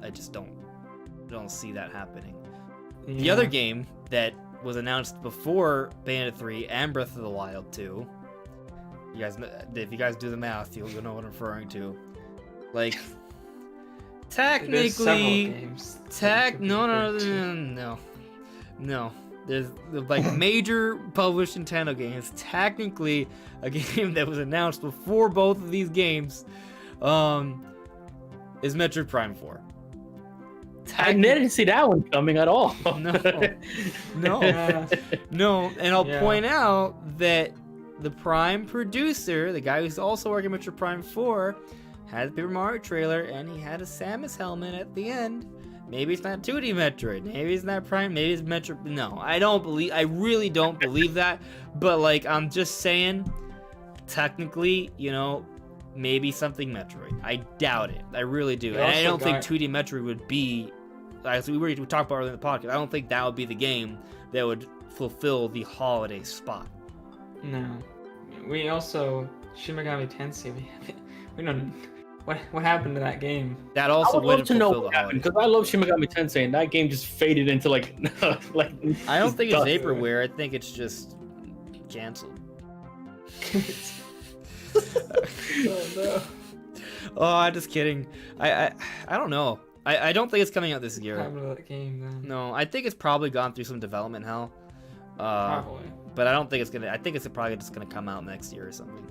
I just don't see that happening. Yeah. The other game that was announced before Bayonetta 3 and Breath of the Wild 2. You guys, if you guys do the math, you'll know what I'm referring to. Like, technically, no. There's like major published Nintendo games. Technically, a game that was announced before both of these games, is Metroid Prime 4. I didn't see that one coming at all. No. And I'll point out that the Prime producer, the guy who's also working Metroid Prime 4, had the Paper Mario trailer, and he had a Samus helmet at the end. Maybe it's not 2D Metroid. Maybe it's not Prime. Maybe it's Metroid. No, I really don't believe that. But like, I'm just saying, technically, maybe something Metroid. I doubt it. I really do. And I don't think 2D Metroid would be, as we talked about earlier in the podcast, I don't think that would be the game that would fulfill the holiday spot. No. We also, Shin Megami Tensei, we don't, what happened to that game? That also wouldn't fulfill the holiday. Because I love Shin Megami Tensei, and that game just faded into like I don't think it's vaporware. I think it's just canceled. Oh no. Oh, I'm just kidding. I don't know. I don't think it's coming out this year. What happened to that game then? No, I think it's probably gone through some development hell. Probably. But I don't think it's gonna. I think it's probably just gonna come out next year or something.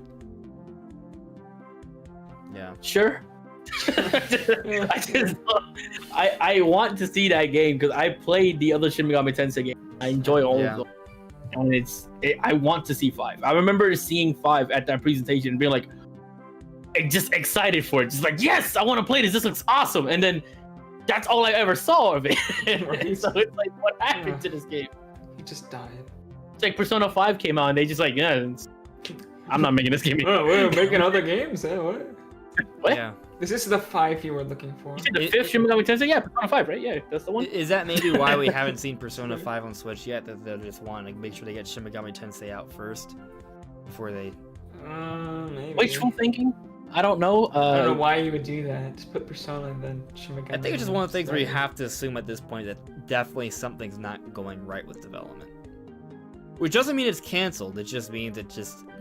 Yeah. Sure. I want to see that game because I played the other Shin Megami Tensei game. I enjoy all of them, and I want to see 5. I remember seeing 5 at that presentation and being like, just excited for it, just like, yes, I want to play this. This looks awesome. And then that's all I ever saw of it. Right. So it's like, what happened to this game? He just died. It's like Persona 5 came out and they just like, yeah, I'm not making this game. Oh, we're making other games. What? What? Yeah. This is the 5 you were looking for. You said the 5th Shin Megami Tensei? Yeah, Persona 5, right? Yeah, that's the one. Is that maybe why we haven't seen Persona 5 on Switch yet? That they just want to make sure they get Shin Megami Tensei out first before they. Maybe. Wishful thinking? I don't know. I don't know why you would do that. Just put Persona and then Shin Megami. I think it's just one of the things where you have to assume at this point that definitely something's not going right with development. Which doesn't mean it's canceled. It just means that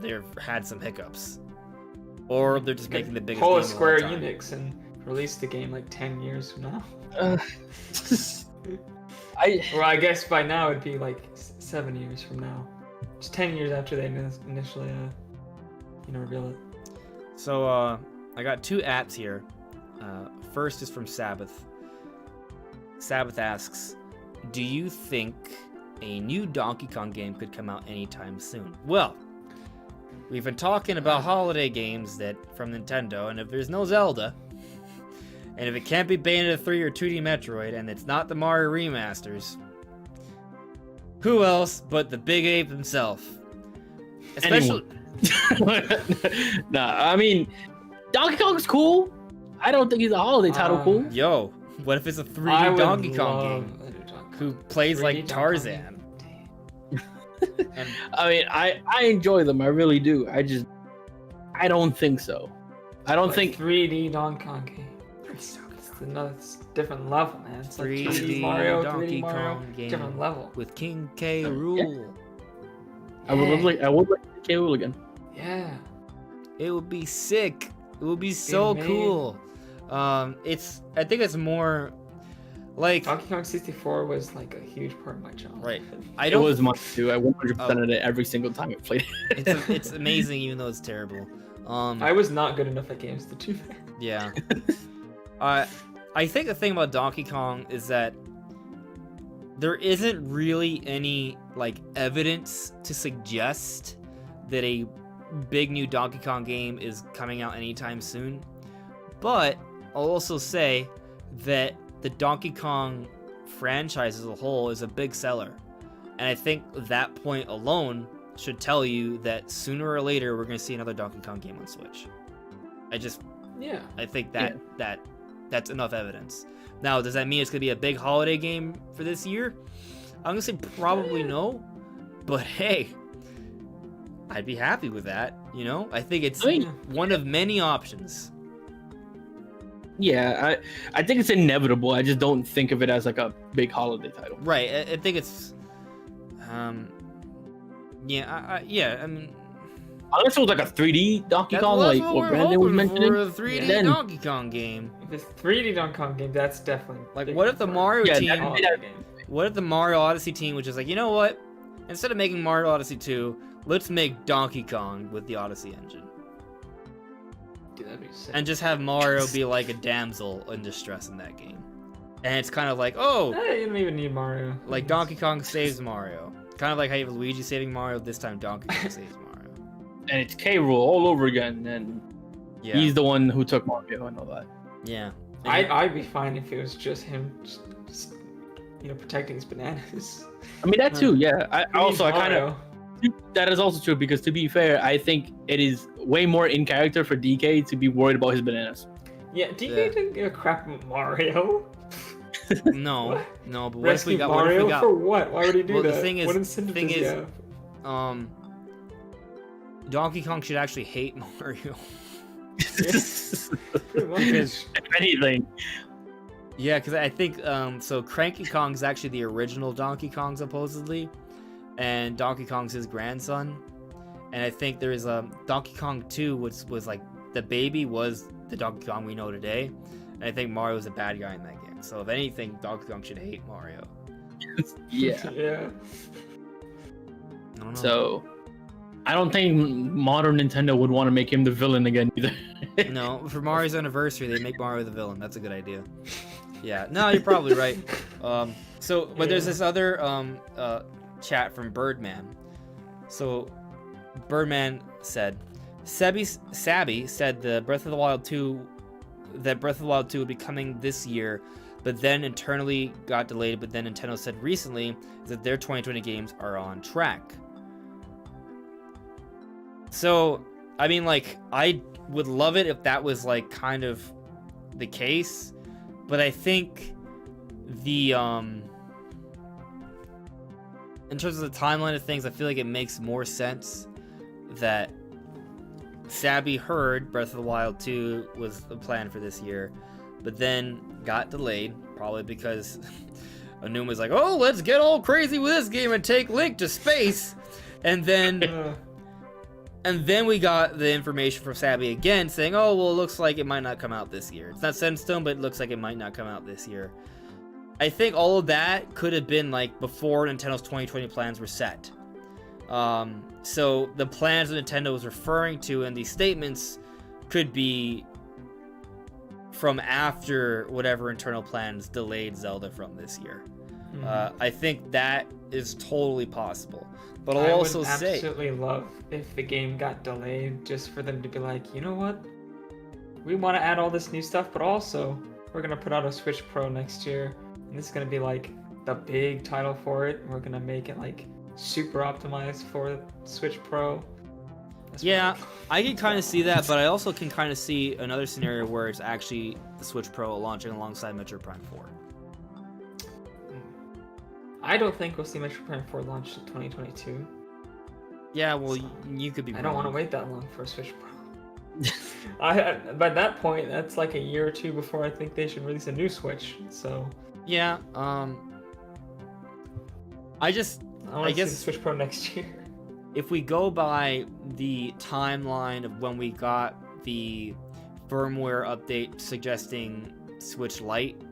they've had some hiccups, or they're just making the biggest. Pull game a of all Square time. Enix and release the game like 10 years from now. Or I guess by now it'd be like 7 years from now. Just 10 years after they initially, reveal it. So I got 2 apps here. First is from Sabbath. Sabbath asks, "Do you think a new Donkey Kong game could come out anytime soon?" Well, we've been talking about holiday games from Nintendo, and if there's no Zelda, and if it can't be Bayonetta 3 or 2D Metroid, and it's not the Mario remasters, who else but the Big Ape himself? Especially. Nah, I mean, Donkey Kong's cool. I don't think he's a holiday title cool. Yo, what if it's a 3D I would Donkey Kong love game? a Donkey Kong. Who plays 3D like Donkey Tarzan? And I mean, I enjoy them. I really do. I don't think so. I don't think 3D Donkey Kong game. It's a different level, man. It's like 3D Mario, Donkey 3D Mario, Kong game different level. with King K. Rool. I would like K. Rool again. Yeah. It would be sick. It would be so amazing. cool. I think it's more like Donkey Kong 64 was like a huge part of my childhood. right. It was mine too. I 100%ed it every single time I played it. It's amazing even though it's terrible. I was not good enough at games to do that. Yeah. I think the thing about Donkey Kong is that there isn't really any like evidence to suggest that a big new Donkey Kong game is coming out anytime soon. But I'll also say that the Donkey Kong franchise as a whole is a big seller. And I think that point alone should tell you that sooner or later we're going to see another Donkey Kong game on Switch. I think that's enough evidence. Now, does that mean it's going to be a big holiday game for this year? I'm going to say probably no. But hey, I'd be happy with that, you know? I think it's one of many options. Yeah, I think it's inevitable. I just don't think of it as like a big holiday title. Right. I think it's I mean, unless it was like a 3D Donkey Kong, like what Brandon was mentioning. For a 3D Donkey Kong game. If it's 3D Donkey Kong game, that's definitely like big what if the for Mario a team holiday game. What if the Mario Odyssey team was just like, you know what? Instead of making Mario Odyssey 2, let's make Donkey Kong with the Odyssey engine. Dude, that'd be sick. And just have Mario be like a damsel in distress in that game. And it's kind of like, oh, You don't even need Mario. like Donkey Kong saves Mario. Kind of like how you have Luigi saving Mario, this time Donkey Kong saves Mario. And it's K. Rool all over again, and Yeah. he's the one who took Mario and all that. Yeah. I'd be fine if it was just him, just, protecting his bananas. I mean that too, yeah. I Leave kind of Mario. that is also true because to be fair, I think it is way more in character for DK to be worried about his bananas. Yeah, DK didn't give a crap about Mario. No, What? no, but what if we Rescue got? Mario What if we got? for what? Why would he do Well, that? the thing is- what incentive does he have? Donkey Kong should actually hate Mario. Pretty much. Because If anything, yeah, because I think so. Cranky Kong's actually the original Donkey Kong supposedly, and Donkey Kong's his grandson. And I think there is Donkey Kong 2, which was like the baby was the Donkey Kong we know today, and I think Mario was a bad guy in that game. So if anything, Donkey Kong should hate Mario. yeah. Yeah. I don't know. So, I don't think modern Nintendo would want to make him the villain again either. No, for Mario's anniversary, they make Mario the villain. That's a good idea. Yeah, no, you're probably right. But there's this other chat from Birdman. So, Birdman said, Sabby said that Breath of the Wild 2 would be coming this year, but then internally got delayed. But then Nintendo said recently that their 2020 games are on track. So, I mean, like, I would love it if that was, like, kind of the case, but I think the, in terms of the timeline of things, I feel like it makes more sense that Sabby heard Breath of the Wild 2 was the plan for this year, but then got delayed, probably because Anuma's like, oh, let's get all crazy with this game and take Link to space, and then... And then we got the information from Sabby again saying, oh, well, it looks like it might not come out this year. It's not set in stone, but it looks like it might not come out this year. I think all of that could have been, like, before Nintendo's 2020 plans were set. So the plans that Nintendo was referring to in these statements could be from after whatever internal plans delayed Zelda from this year. I think that is totally possible. But I'll also say, I would absolutely love if the game got delayed, just for them to be like, you know what? We want to add all this new stuff, but also we're gonna put out a Switch Pro next year, and this is gonna be like the big title for it. We're gonna make it like super optimized for Switch Pro. Yeah, I can kind of see that, but I also can kind of see another scenario where it's actually the Switch Pro launching alongside Metroid Prime 4. I don't think we'll see Metroid Prime 4 launch in 2022. Yeah, well, you could be wrong. I don't want to wait that long for a Switch Pro. By that point, that's like a year or two before I think they should release a new Switch. So yeah, I guess see the Switch Pro next year. If we go by the timeline of when we got the firmware update suggesting Switch Lite,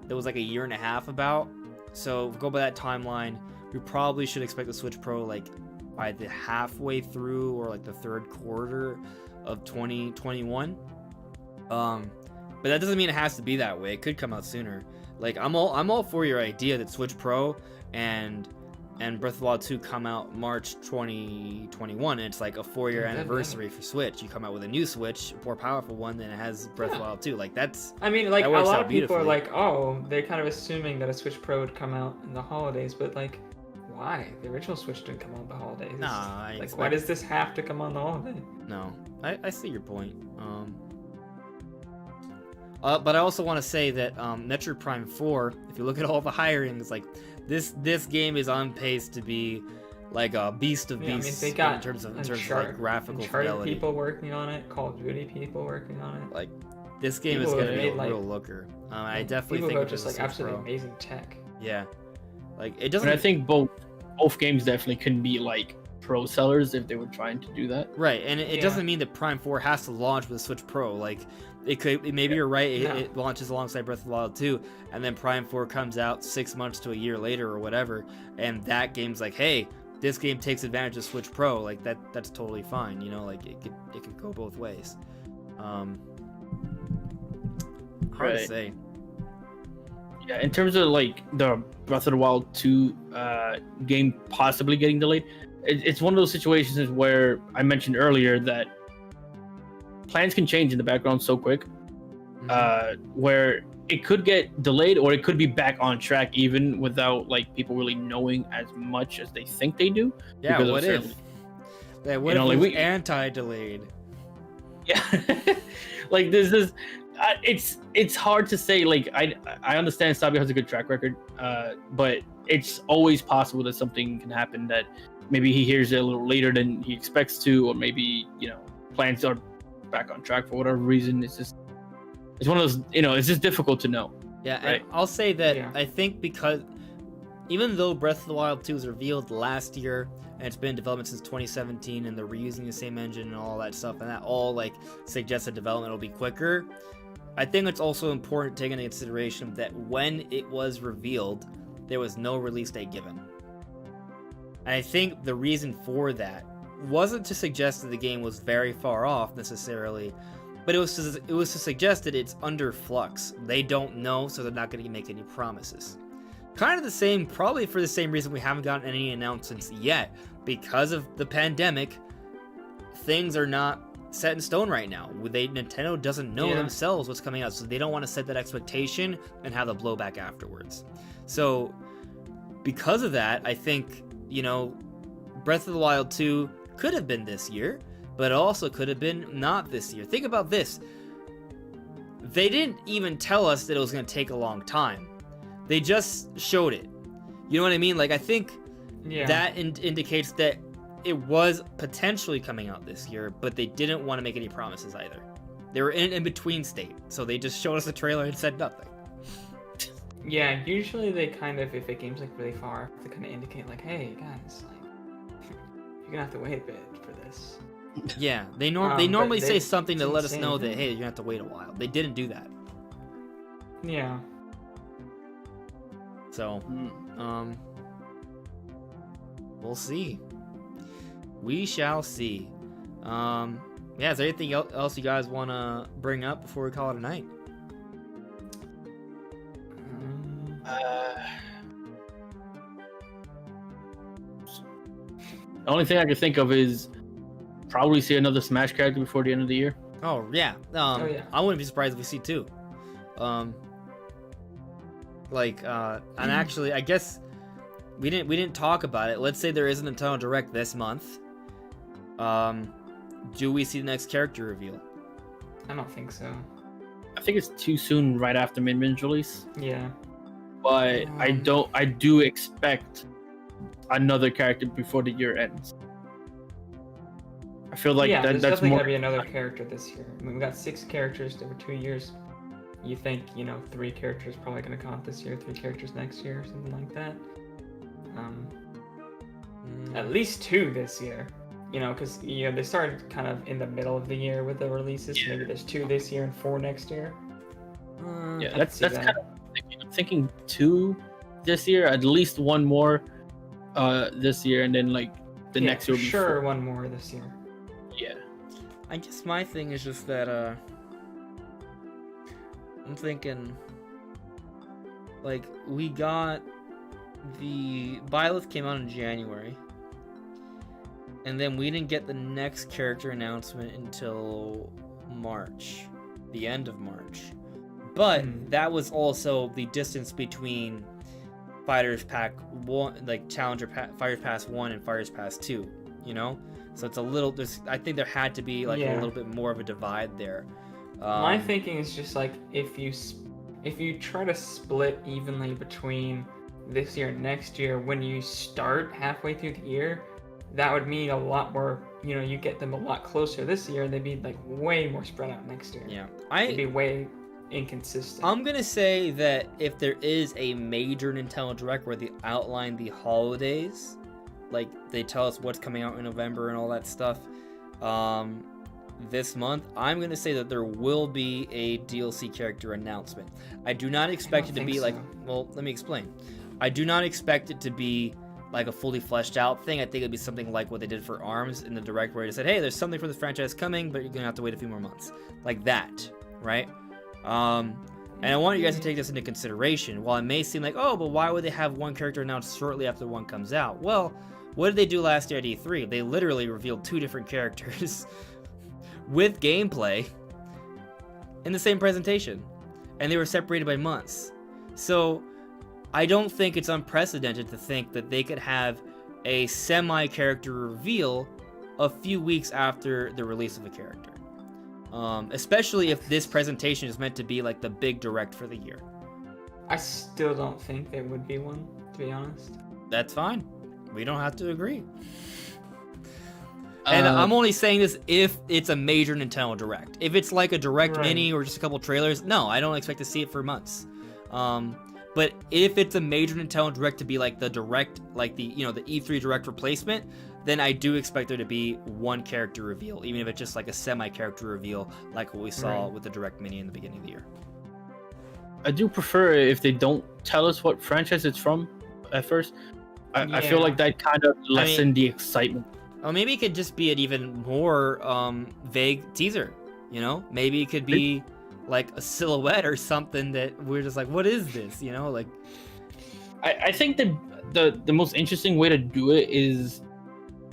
that was like a year and a half about. So if we go by that timeline, we probably should expect the Switch Pro like by the halfway through or like the third quarter of 2021. But that doesn't mean it has to be that way. It could come out sooner. Like I'm all for your idea that Switch Pro and Breath of the Wild 2 come out March 2021, and it's like a 4-year anniversary for Switch. You come out with a new Switch, a more powerful one than it has Breath of the Wild 2. Like that's. I mean, like a lot of people are like, oh, they're kind of assuming that a Switch Pro would come out in the holidays, but like, why? The original Switch didn't come out in the holidays. Nah, like, why does this have to come on the holiday? No, I see your point. But I also want to say that Metroid Prime 4, if you look at all the hirings, like this game is on pace to be like a beast of beasts in terms of like graphical fidelity. People working on it, Call of Duty people working on it. Like this game is gonna be a real looker. I definitely think it's just like absolutely amazing tech. Yeah, like it doesn't. And I think both games definitely can be like pro sellers if they were trying to do that. Right, and it doesn't mean that Prime 4 has to launch with Switch Pro. Like it could, maybe you're right. It launches alongside Breath of the Wild 2, and then Prime 4 comes out 6 months to a year later or whatever, and that game's like, hey, this game takes advantage of Switch Pro. Like that's totally fine. You know, like it could go both ways. Hard to say. Yeah, in terms of like the Breath of the Wild 2 game possibly getting delayed, it's one of those situations where I mentioned earlier that plans can change in the background so quick, where it could get delayed or it could be back on track even without like people really knowing as much as they think they do. Yeah, what if? Yeah, what if we anti-delayed? Yeah, like this is. It's hard to say. Like I understand Sabio has a good track record, but it's always possible that something can happen that maybe he hears it a little later than he expects to, or maybe plans are back on track for whatever reason. It's one of those, it's just difficult to know. Yeah, right? And I'll say that I think because even though Breath of the Wild 2 was revealed last year and it's been in development since 2017 and they're reusing the same engine and all that stuff, and that all like suggests that development will be quicker, I think it's also important to take into consideration that when it was revealed, there was no release date given. And I think the reason for that wasn't to suggest that the game was very far off necessarily, but it was to suggest that it's under flux. They don't know, so they're not going to make any promises. Kind of the same, probably for the same reason we haven't gotten any announcements yet. Because of the pandemic, things are not set in stone right now. Nintendo doesn't know themselves what's coming out, so they don't want to set that expectation and have the blowback afterwards. So, because of that, I think, Breath of the Wild 2 could have been this year, but it also could have been not this year. Think about this. They didn't even tell us that it was going to take a long time. They just showed it. You know what I mean? Like, I think that indicates that it was potentially coming out this year, but they didn't want to make any promises either. They were in an in-between state, so they just showed us the trailer and said nothing. Yeah, usually they kind of, if a game's like really far, they kind of indicate like, hey guys, like, you're gonna have to wait a bit for this. Yeah, they normally say something to let us know that, hey, you're gonna have to wait a while. They didn't do that. Yeah. So, we'll see. We shall see. Is there anything else you guys want to bring up before we call it a night? The only thing I can think of is probably see another Smash character before the end of the year. Oh yeah. I wouldn't be surprised if we see two. And actually, I guess we didn't talk about it. Let's say there is a Nintendo Direct this month. Do we see the next character reveal? I don't think so. I think it's too soon right after Min-Min's release. Yeah. But I do expect another character before the year ends. I feel like there's that's definitely more... gonna be another character this year. I mean, we got 6 characters over 2 years. You think, 3 characters probably gonna come out this year, 3 characters next year, or something like that. At least 2 this year. Because they started kind of in the middle of the year with the releases. Yeah. Maybe there's 2 this year and 4 next year. That's kind of I'm thinking 2 this year, at least 1 more this year, and then the next year will be 4. 1 more this year. Yeah. I guess my thing is just that I'm thinking we got the Byleth came out in January. And then we didn't get the next character announcement until March, the end of March. But that was also the distance between Fighters Pack 1, Fighters Pass 1 and Fighters Pass 2, So it's a little, I think there had to be a little bit more of a divide there. My thinking is just if you try to split evenly between this year and next year, when you start halfway through the year, that would mean a lot more, you get them a lot closer this year, and they'd be way more spread out next year. Yeah. They'd be way inconsistent. I'm going to say that if there is a major Nintendo Direct where they outline the holidays, they tell us what's coming out in November and all that stuff, this month, I'm going to say that there will be a DLC character announcement. I do not expect it to be well, let me explain. I do not expect it to be a fully fleshed out thing. I think it'd be something like what they did for ARMS in the Direct, where they said, hey, there's something from this franchise coming, but you're gonna have to wait a few more months. Like that, right? And I want you guys to take this into consideration. While it may seem like, oh, but why would they have one character announced shortly after one comes out? Well, what did they do last year at E3? They literally revealed 2 different characters with gameplay in the same presentation, and they were separated by months. So I don't think it's unprecedented to think that they could have a semi-character reveal a few weeks after the release of a character. Especially if this presentation is meant to be the big Direct for the year. I still don't think there would be one, to be honest. That's fine. We don't have to agree. And I'm only saying this if it's a major Nintendo Direct. If it's a Direct Mini or just a couple trailers, no, I don't expect to see it for months. But if it's a major Nintendo Direct to be the Direct, the E3 Direct replacement, then I do expect there to be one character reveal, even if it's just a semi-character reveal, like what we saw with the Direct Mini in the beginning of the year. I do prefer if they don't tell us what franchise it's from at first. I feel like that kind of lessen the excitement. Oh, maybe it could just be an even more vague teaser. You know, maybe it could be like a silhouette or something that we're just like, what is this? You know, like. I think the most interesting way to do it is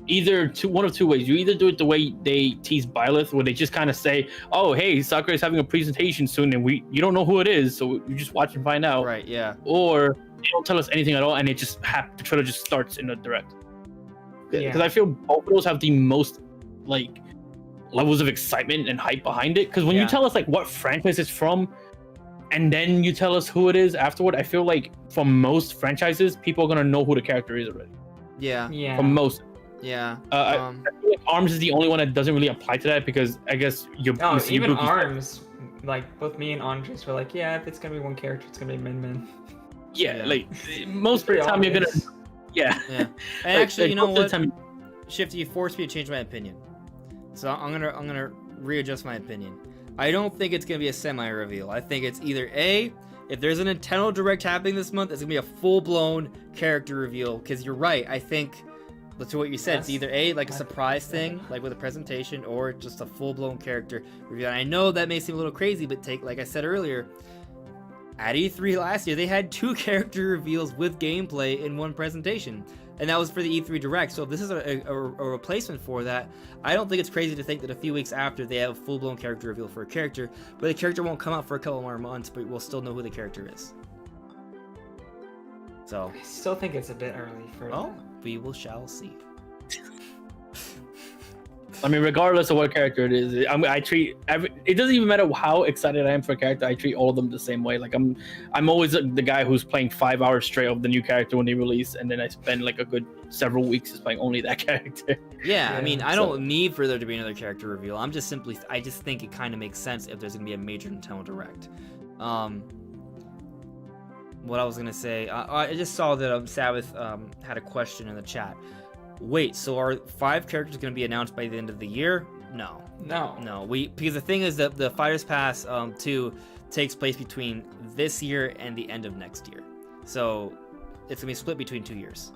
either one of two ways. You either do it the way they tease Byleth, where they just kind of say, "Oh, hey, Sakura is having a presentation soon, and you don't know who it is, so you just watch and find out." Right. Yeah. Or they don't tell us anything at all, and it just the trailer just starts in a direct. Because I feel both of those have the most like levels of excitement and hype behind it. Because when you tell us like what franchise it's from, and then you tell us who it is afterward, I feel like for most franchises, people are gonna know who the character is already. Yeah. Yeah. For most. Yeah. I feel like ARMS is the only one that doesn't really apply to that because I guess even ARMS, like both me and Andres were like, yeah, if it's gonna be one character, it's gonna be Min Min. Yeah, like most of the time you're gonna. Yeah. And actually, you know what? Shifty, you forced me to change my opinion, so I'm gonna readjust my opinion. I don't think it's gonna be a semi-reveal. I think it's either A, if there's a Nintendo Direct happening this month, it's gonna be a full-blown character reveal. Because you're right. I think, to what you said, it's either A, like a surprise thing, like with a presentation, or just a full-blown character reveal. And I know that may seem a little crazy, but like I said earlier, at E3 last year, they had 2 character reveals with gameplay in one presentation. And that was for the E3 Direct. So if this is a replacement for that, I don't think it's crazy to think that a few weeks after they have a full-blown character reveal for a character, but the character won't come out for a couple more months, but we'll still know who the character is. So I still think it's a bit early for that. We shall see. I mean, regardless of what character it is, I treat it doesn't even matter how excited I am for a character. I treat all of them the same way. Like I'm always the guy who's playing 5 hours straight of the new character when they release, and then I spend like a good several weeks just playing only that character. Yeah, I mean, I don't need for there to be another character reveal. I just think it kind of makes sense if there's gonna be a major Nintendo Direct. What I was gonna say, I just saw that Sabbath had a question in the chat. Wait, so are 5 characters going to be announced by the end of the year? No. Because the thing is that the Fighters Pass 2 takes place between this year and the end of next year, so it's gonna be split between 2 years.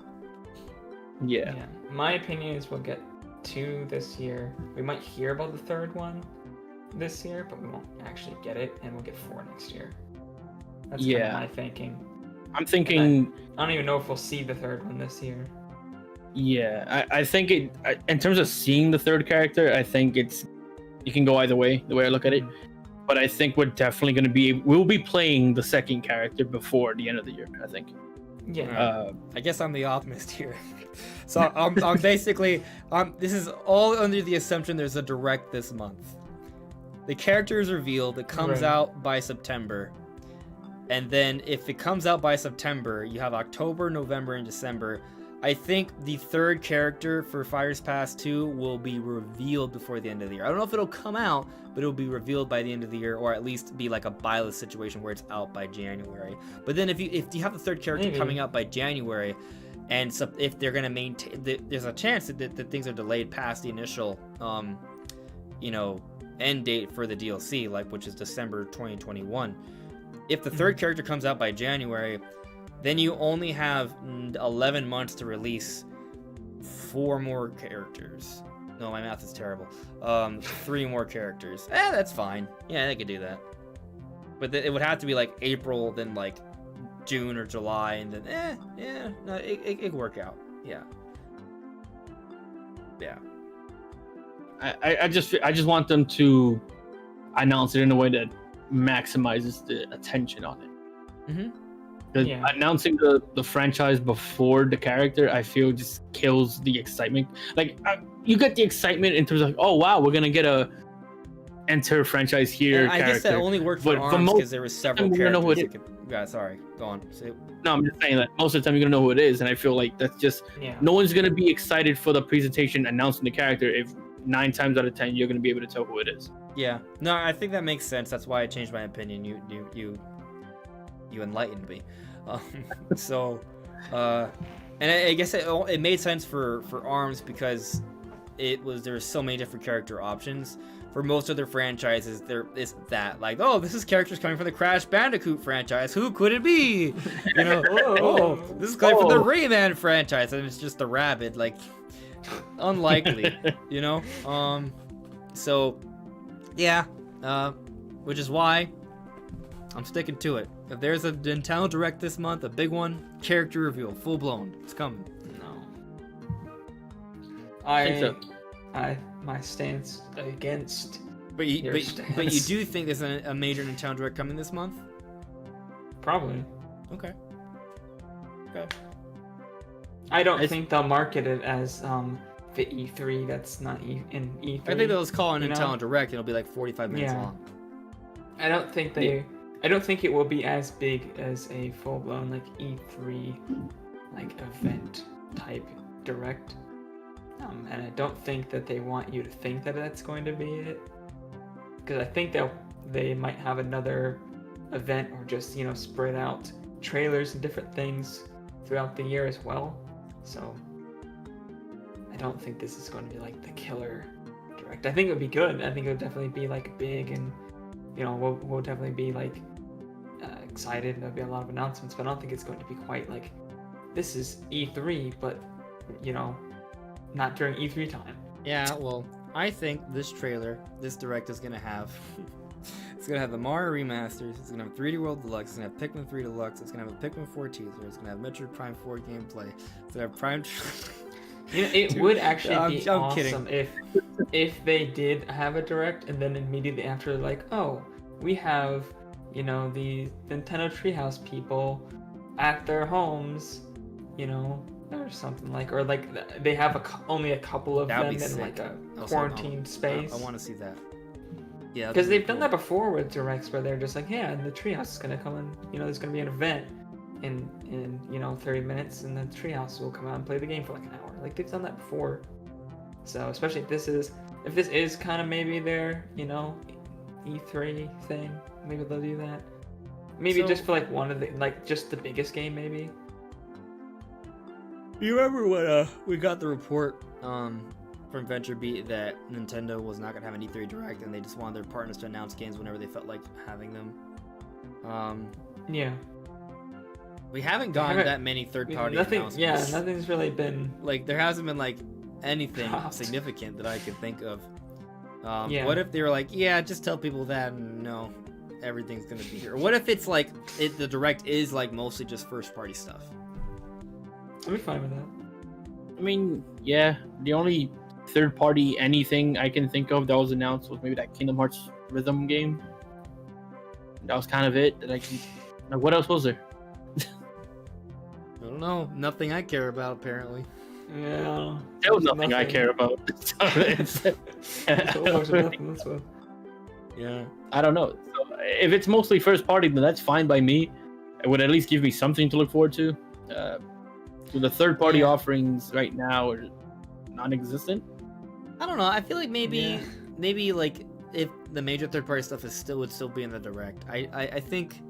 Yeah. My opinion is we'll get 2 this year. We might hear about the 3rd one this year, but we won't actually get it, and we'll get 4 next year. That's kind of my thinking. I'm thinking. I don't even know if we'll see the 3rd one this year. Yeah, I think in terms of seeing the 3rd character, I think you can go either way, the way I look at it. But I think we're definitely we'll be playing the 2nd character before the end of the year, I think. Yeah. I guess I'm the optimist here. So I'm basically, this is all under the assumption there's a Direct this month. The character is revealed, it comes out by September. And then if it comes out by September, you have October, November, and December. I think the 3rd character for Fighters Pass 2 will be revealed before the end of the year. I don't know if it'll come out, but it'll be revealed by the end of the year, or at least be like a Byleth situation where it's out by January. But then if you have the 3rd character coming out by January, and so if they're gonna maintain, there's a chance that things are delayed past the initial, end date for the DLC, like which is December 2021. If the 3rd character comes out by January, then you only have 11 months to release 4 more characters. No, my math is terrible. 3 more characters. That's fine. Yeah, they could do that. But it would have to be like April, then like June or July, and then it could work out. Yeah. I just want them to announce it in a way that maximizes the attention on it. Mm-hmm. Announcing the franchise before the character, I feel just kills the excitement. Like you get the excitement in terms of oh wow, we're gonna get a enter franchise here. I guess that only worked for ARMS because there were several characters. Sorry, go on. No, I'm just saying that most of the time you're gonna know who it is, and I feel like that's just no one's gonna be excited for the presentation announcing the character if 9 times out of 10 you're gonna be able to tell who it is. Yeah, no, I think that makes sense. That's why I changed my opinion. You enlightened me. And I guess it made sense for ARMS because there were so many different character options. For most of their franchises, there isn't that. Like, oh, this is characters coming from the Crash Bandicoot franchise. Who could it be? This is coming from the Rayman franchise, and it's just the rabbit. Like, unlikely, you know. So yeah, which is why I'm sticking to it. If there's a Nintendo Direct this month, a big one, character reveal, full blown, it's coming. No. I think so. My stance against. But you do think there's a major Nintendo Direct coming this month? Probably. Okay. I don't think they'll market it as the E3 that's not in E3. I think they'll just call it Nintendo Direct. It'll be like 45 minutes long. I don't think it will be as big as a full-blown like E3 like event type Direct. And I don't think that they want you to think that that's going to be it. Because I think they might have another event or just, spread out trailers and different things throughout the year as well. So I don't think this is going to be like the killer Direct. I think it would be good. I think it would definitely be like big and, we'll definitely be like excited. There'll be a lot of announcements, but I don't think it's going to be quite like this is E3, but, not during E3 time. Yeah, well, I think this Direct is gonna have, it's gonna have the Mario remasters. It's gonna have 3D World Deluxe. It's gonna have Pikmin 3 Deluxe. It's gonna have a Pikmin 4 teaser. It's gonna have Metroid Prime 4 gameplay. It's gonna have Prime. It would actually be I'm awesome kidding. if they did have a Direct and then immediately after, like, oh, we have, the Nintendo Treehouse people at their homes, or something like, or like they have only a couple of them in sick. like a quarantined space. I want to see that. Yeah, because they've done that before with Directs where they're just like, yeah, and the Treehouse is gonna come and there's gonna be an event in 30 minutes, and the Treehouse will come out and play the game for like an hour. Like they've done that before. So especially if this is kind of maybe their E3 thing, maybe they'll do that. Maybe just for like one of the just the biggest game maybe. You remember when we got the report from VentureBeat that Nintendo was not going to have an E3 Direct and they just wanted their partners to announce games whenever they felt like having them? Yeah. We haven't gotten that many third-party announcements. Yeah, nothing's really been... Like, there hasn't been, like, anything significant that I could think of. What if they were like, yeah, just tell people that and no, everything's going to be here? Or what if it's like, the Direct is, like, mostly just first-party stuff? I'd be fine with that. I mean, yeah, the only third-party anything I can think of that was announced was maybe that Kingdom Hearts rhythm game. That was kind of it. That I can. Like, what else was there? I don't know. Nothing I care about, apparently. Yeah. There was nothing I care about. Yeah. I don't know. So if it's mostly first-party, then that's fine by me. It would at least give me something to look forward to. So the third-party offerings right now are non-existent. I don't know. I feel like maybe like if the major third-party stuff would still be in the Direct. I think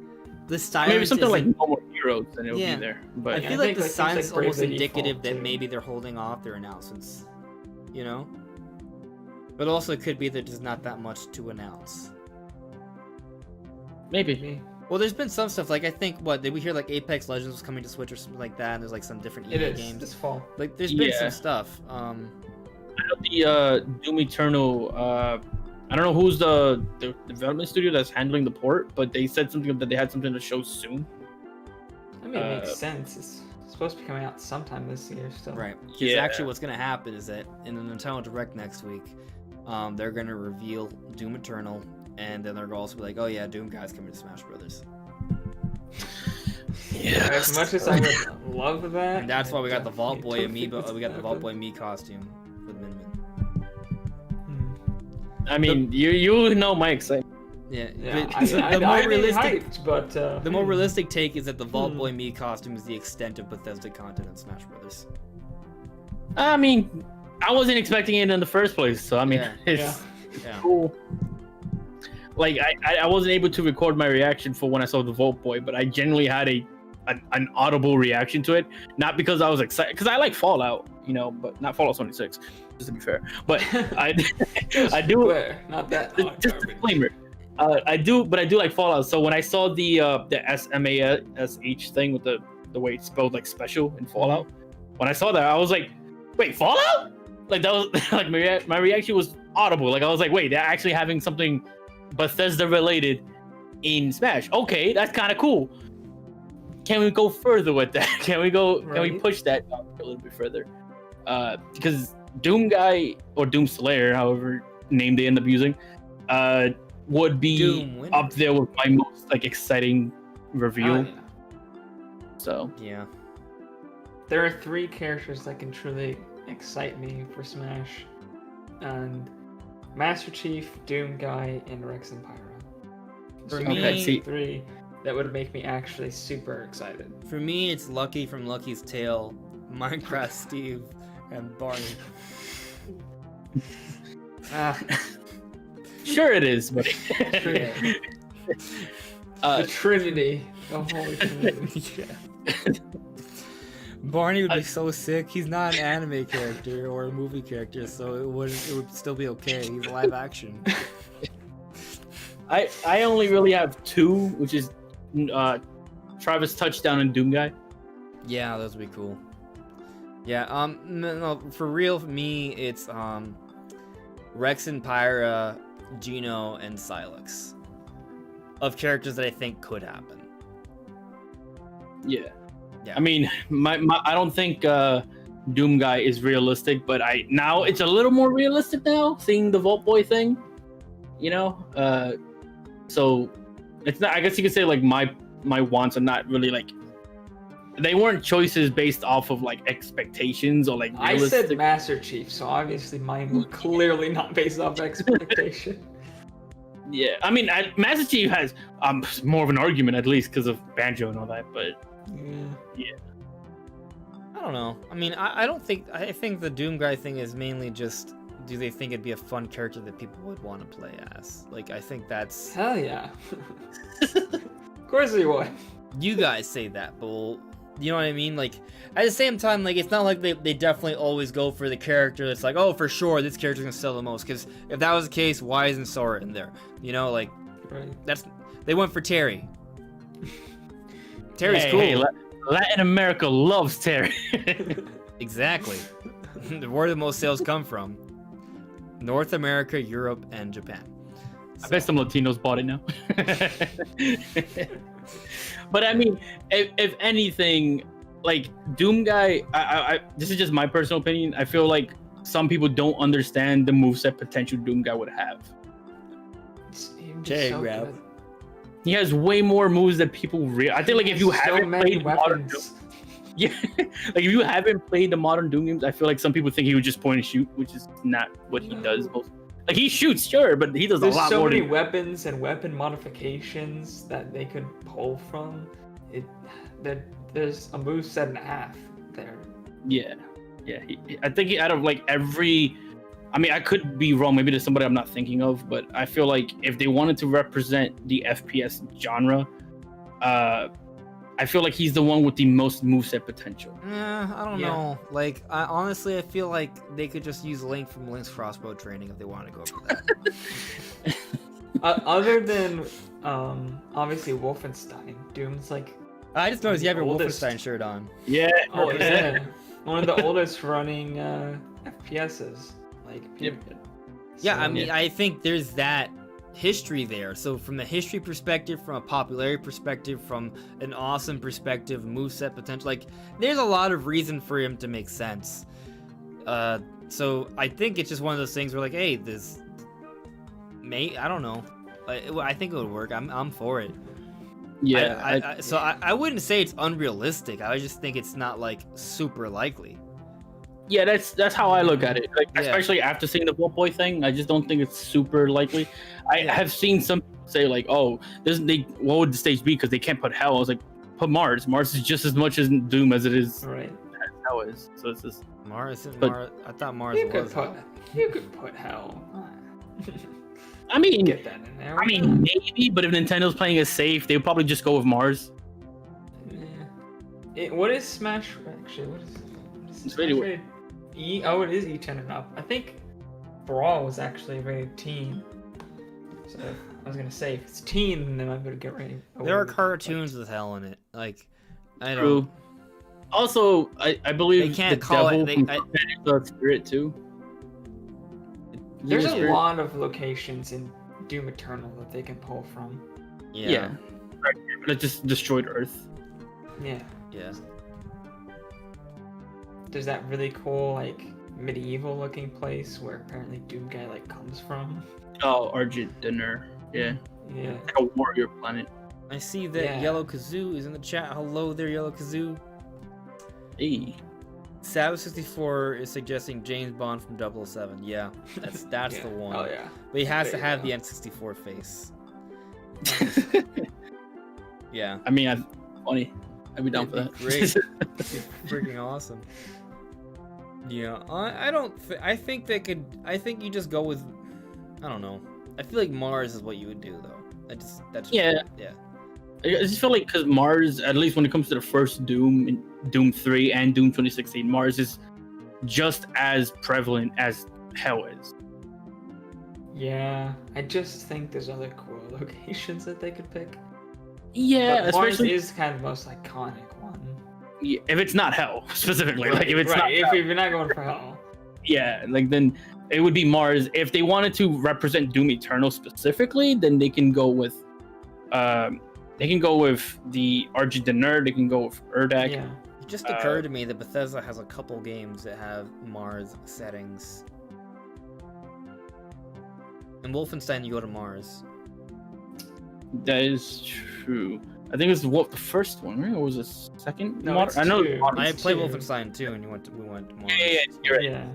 the silence maybe something like No More Heroes, then it'll be there. But I feel like the silence is almost indicative that maybe they're holding off their announcements. But also it could be that there's not that much to announce. Maybe. Well, there's been some stuff, like, I think, did we hear, like, Apex Legends was coming to Switch or something like that, and there's, like, some different EA games. This fall. Like, there's been some stuff. I know the Doom Eternal, I don't know who's the development studio that's handling the port, but they said something that they had something to show soon. I mean, it makes sense. It's supposed to be coming out sometime this year still. Right. Because actually what's going to happen is that in the Nintendo Direct next week, they're going to reveal Doom Eternal, and then they're also be like, oh yeah, Doom Guy's coming to Smash Brothers. Yeah. As much as I would love that. And that's why we got the Vault Boy amiibo. We got the Vault Boy Mii costume with Min Min. I mean, you know my excitement. Yeah. The more realistic, the more realistic take is that the Vault Boy Mii costume is the extent of Bethesda content in Smash Brothers. I mean, I wasn't expecting it in the first place, so I mean, it's cool. Like, I wasn't able to record my reaction for when I saw the Vault Boy, but I genuinely had an audible reaction to it. Not because I was excited, because I like Fallout, but not Fallout 76, just to be fair. But I do. Not that. Just a disclaimer. I do like Fallout. So when I saw the SMASH thing with the way it's spelled like special in Fallout, when I saw that, I was like, wait, Fallout? Like that was like my reaction was audible. Like I was like, wait, they're actually having something Bethesda related in Smash. Okay, that's kind of cool. Can we go further with that? Can we push that a little bit further? Because Doom Guy or Doom Slayer, however name they end up using, would be up there with my most like exciting reveal. Oh, yeah. So Yeah. There are 3 characters that can truly excite me for Smash, and Master Chief, Doom Guy, and Rex and Pyra. For So me, that's 3 that would make me actually super excited. For me, it's Lucky from Lucky's Tale, Minecraft Steve, and Barney. sure it is, buddy. The Trinity. The Holy Trinity. Yeah. Barney would be so sick. He's not an anime character or a movie character, so it would still be okay. He's live action. I only really have 2, which is Travis Touchdown and Doom Guy. Yeah, those would be cool. Yeah, no, for real, for me, it's Rex and Pyra, Gino, and Silex. Of characters that I think could happen. Yeah. Yeah. I mean, I don't think Doom Guy is realistic, but now it's a little more realistic now, seeing the Vault Boy thing. You know, so it's not. I guess you could say like my wants are not really like, they weren't choices based off of like expectations or like realistic. I said Master Chief, so obviously mine were clearly not based off expectation. Yeah, I mean, Master Chief has more of an argument, at least because of Banjo and all that, but yeah. I don't know. I mean, I think the Doom Guy thing is mainly just, do they think it'd be a fun character that people would want to play as? Like, I think that's... Hell yeah. Of course he would. You guys say that, but you know what I mean? Like, at the same time, like, it's not like they definitely always go for the character that's like, oh, for sure, this character's gonna sell the most. Because if that was the case, why isn't Sora in there? You know, like, right. They went for Terry. Terry's cool. Hey, Latin America loves Terry. Exactly. Where do the most sales come from? North America, Europe, and Japan. I bet some Latinos bought it now. But I mean, if anything, like Doom Guy, I this is just my personal opinion. I feel like some people don't understand the moveset potential Doom Guy would have. Jay, grab. Good. He has way more moves that people I think like if you haven't played modern Doom, yeah, like if you haven't played the modern Doom games, I feel like some people think he would just point and shoot, which is not what he does. Like he shoots, sure, but he does a lot more. There's so many weapons and weapon modifications that they could pull from. There's a moveset and a half there. Yeah. I think out of like every, I mean, I could be wrong. Maybe there's somebody I'm not thinking of, but I feel like if they wanted to represent the FPS genre, I feel like he's the one with the most moveset potential. I don't know. Like, honestly, I feel like they could just use Link from Link's crossbow training if they want to go for that. Other than, obviously, Wolfenstein, Doom's like... I just noticed you have your oldest. Wolfenstein shirt on. Yeah. Oh, yeah. One of the oldest running FPSs. Like, period. Yeah, So, I mean, I think there's that history there. So from the history perspective, from a popularity perspective, from an awesome perspective, moveset potential, like there's a lot of reason for him to make sense. So I think it's just one of those things where like, hey, this I don't know. I think it would work. I'm for it. Yeah. I wouldn't say it's unrealistic. I just think it's not like super likely. Yeah, that's how I look at it. Like, especially after seeing the Vault Boy thing, I just don't think it's super likely. I have seen some people say like, "Oh, what would the stage be?" Because they can't put Hell. I was like, "Put Mars. Mars is just as much as Doom as it is. Right. As Hell is." So it's just Mars. But- I thought Mars You was. could put Hell. I mean, Get that in there. maybe, but if Nintendo's playing it safe, they'll probably just go with Mars. Yeah. What is Smash actually? What is It's Smash rated what? rated? It is E10 and up. I think Brawl was actually rated teen. So I was gonna say if it's teen, then I'm gonna get ready. There are cartoons with hell in it. Like, I don't. True. Also, I believe They can't the call devil it. from the Spirit too. There's a lot of locations in Doom Eternal that they can pull from. Yeah. Right. But it just destroyed Earth. Yeah. Yeah. There's that really cool, like, medieval looking place where apparently Doom Guy, like, comes from. Oh, Argent Dinner. Yeah. Yeah. Like a warrior planet. I see that Yellow Kazoo is in the chat. Hello there, Yellow Kazoo. Hey. Savage64 is suggesting James Bond from 007. Yeah, that's the one. Oh yeah. But he has to have the N64 face. Yeah. I mean, funny. I'd be down for that. Great. Freaking awesome. Yeah, I think they could. I think you just go with. I don't know. I feel like Mars is what you would do though. Yeah. I just feel like because Mars, at least when it comes to the first Doom, Doom 3 and Doom 2016, Mars is just as prevalent as Hell is. Yeah, I just think there's other cool locations that they could pick. Yeah, but Mars especially is kind of the most iconic one. Yeah, if it's not Hell specifically, Right, like if it's right. not If Hell, you're not going for Hell. yeah, like then it would be Mars. If they wanted to represent Doom Eternal specifically, then they can go with the Argent Dinner, they can go with Urdak. Yeah. It just occurred to me that Bethesda has a couple games that have Mars settings. In Wolfenstein, you go to Mars. That is true. I think it's the first one, right? Or was it second? No, it's I know. two. I It's played two. Wolfenstein 2, and we went to Mars. Yeah, you're right. Yeah.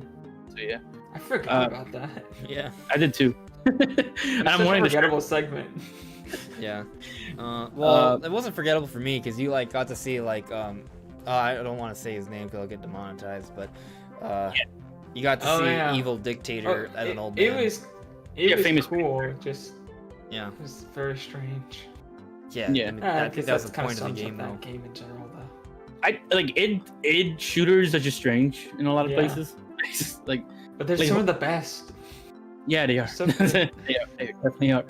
So, yeah, I forgot about that. Yeah. I did too. And It's I'm such a wanting to forgettable segment. Yeah. Well, it wasn't forgettable for me because you like got to see like I don't want to say his name because I'll get demonetized, but you got to see evil dictator as an old man. It was famous cool. Just Yeah. it was very strange. Yeah. Yeah. I mean, I think that was the kinda point of the sums up game, that though. game in general, though. I like id shooters are just strange in a lot of Yeah. places. It's just, like, But they're Like, some of the best. yeah, they are. So good. they definitely are.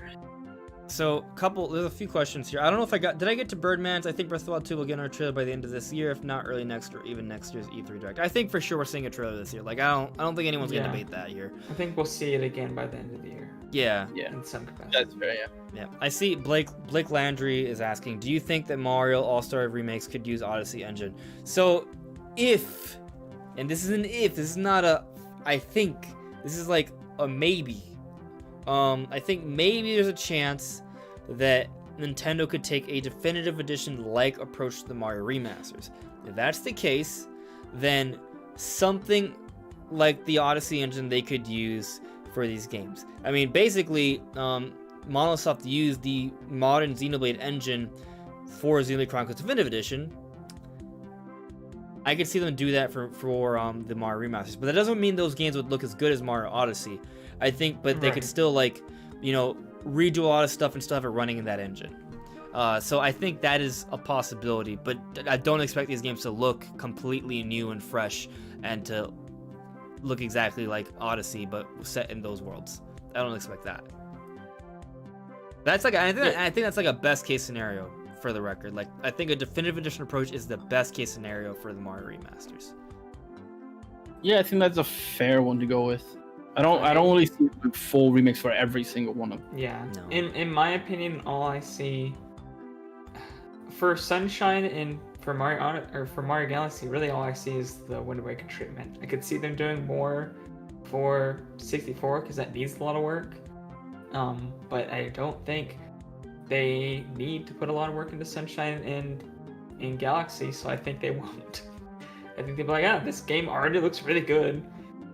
So, there's a few questions here. I don't know if did I get to Birdman's? I think Breath of the Wild 2 will get our trailer by the end of this year, if not early next or even next year's E3 Direct. I think for sure we're seeing a trailer this year. Like, I don't think anyone's gonna debate that here. I think we'll see it again by the end of the year. Yeah. Yeah, In some capacity. that's fair. Yeah. Yeah. I see Blake Landry is asking, do you think that Mario All-Star remakes could use Odyssey engine? So, if, and this is an if, this is not a I think, this is like a maybe. I think maybe there's a chance that Nintendo could take a definitive edition-like approach to the Mario remasters. If that's the case, then something like the Odyssey engine they could use for these games. I mean, basically, Monosoft used the modern Xenoblade engine for Xenoblade Chronicles Definitive Edition. I could see them do that for the Mario remasters, but that doesn't mean those games would look as good as Mario Odyssey. I think, but they could still redo a lot of stuff and still have it running in that engine. So I think that is a possibility, but I don't expect these games to look completely new and fresh and to look exactly like Odyssey, but set in those worlds. I don't expect that. That's like I think that's like a best case scenario for the record. Like I think a definitive edition approach is the best case scenario for the Mario remasters. Yeah, I think that's a fair one to go with. I don't really see a full remix for every single one of them. Yeah. No. In my opinion, all I see for Sunshine and for Mario Galaxy, really all I see is the Wind Waker treatment. I could see them doing more for 64 because that needs a lot of work. But I don't think they need to put a lot of work into Sunshine and in Galaxy, so I think they won't. I think they'll be like, this game already looks really good.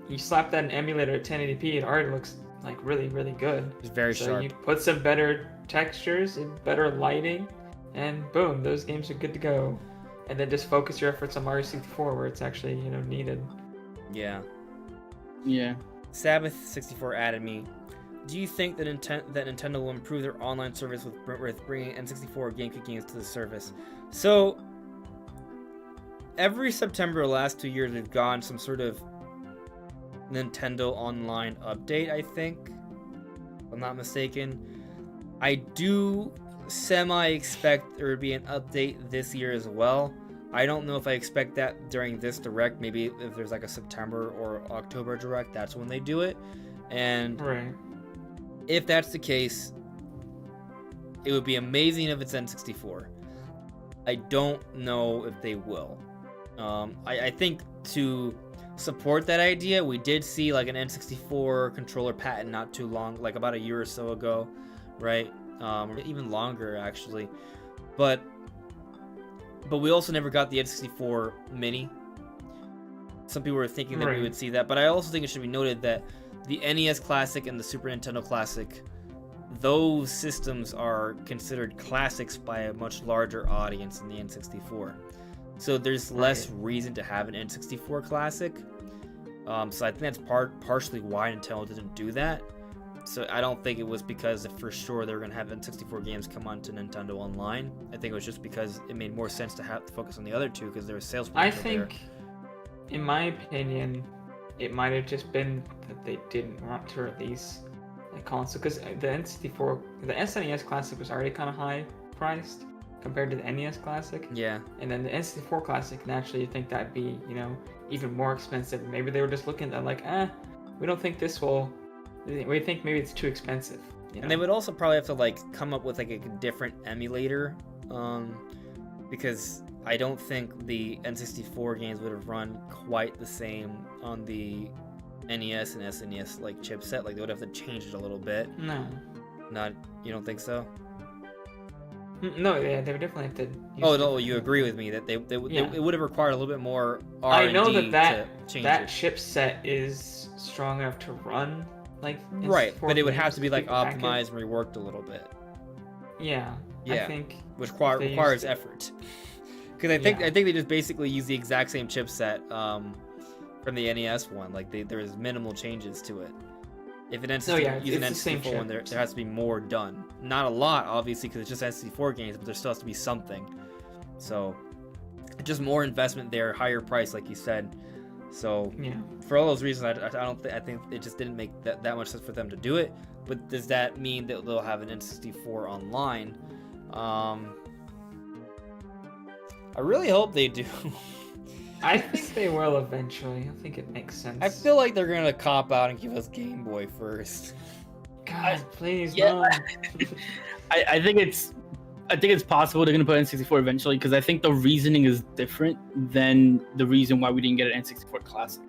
You slap that in emulator at 1080p, it already looks like really, really good. It's very so sharp. You put some better textures and better lighting, and boom, those games are good to go. And then just focus your efforts on Mario 64 where it's actually, needed. Yeah. Yeah. Sabbath64 added me. Do you think that Nintendo will improve their online service with bringing N64 GameCube games to the service? So, every September the last 2 years, we've gotten some sort of Nintendo Online update, I think. If I'm not mistaken. I do semi-expect there would be an update this year as well. I don't know if I expect that during this Direct. Maybe if there's like a September or October Direct, that's when they do it. And Right. if that's the case, it would be amazing if it's N64. I don't know if they will. I think to support that idea, we did see like an N64 controller patent not too long, like about a year or so ago, right? Even longer actually. But we also never got the N64 Mini. Some people were thinking that we would see that, but I also think it should be noted that the NES Classic and the Super Nintendo Classic, those systems are considered classics by a much larger audience than the N64. So there's less reason to have an N64 Classic. So I think that's partially why Nintendo didn't do that. So I don't think it was because for sure they were going to have N64 games come onto Nintendo Online. I think it was just because it made more sense to have to focus on the other two because there was sales potential there. In my opinion, it might have just been that they didn't want to release a console because the N64, the SNES Classic was already kind of high priced compared to the NES Classic. Yeah. And then the N64 Classic, naturally, you think that'd be, even more expensive. Maybe they were just looking at like, we don't think this will. We think maybe it's too expensive. And they would also probably have to like come up with like a different emulator, because I don't think the N64 games would have run quite the same on the NES and SNES like chipset. Like they would have to change it a little bit. No. You don't think so? No, yeah, they would definitely have to. Oh no, you agree with me that it would have required a little bit more R&D. I know that change that it. chipset is strong enough to run like right, but it would have to be like package. optimized and reworked a little bit. Yeah. I think which requires effort. Because I think they just basically use the exact same chipset from the NES one. Like there's minimal changes to it. If an N64 use an N64 one, there has to be more done. Not a lot, obviously, because it's just N64 games, but there still has to be something. So, just more investment there, higher price, like you said. So, for all those reasons, I think it just didn't make that much sense for them to do it. But does that mean that they'll have an N64 online? I really hope they do. I think they will eventually. I think it makes sense. I feel like they're gonna cop out and give us Game Boy first. God, please, no. I think it's possible they're gonna put N64 eventually because I think the reasoning is different than the reason why we didn't get an N64 Classic.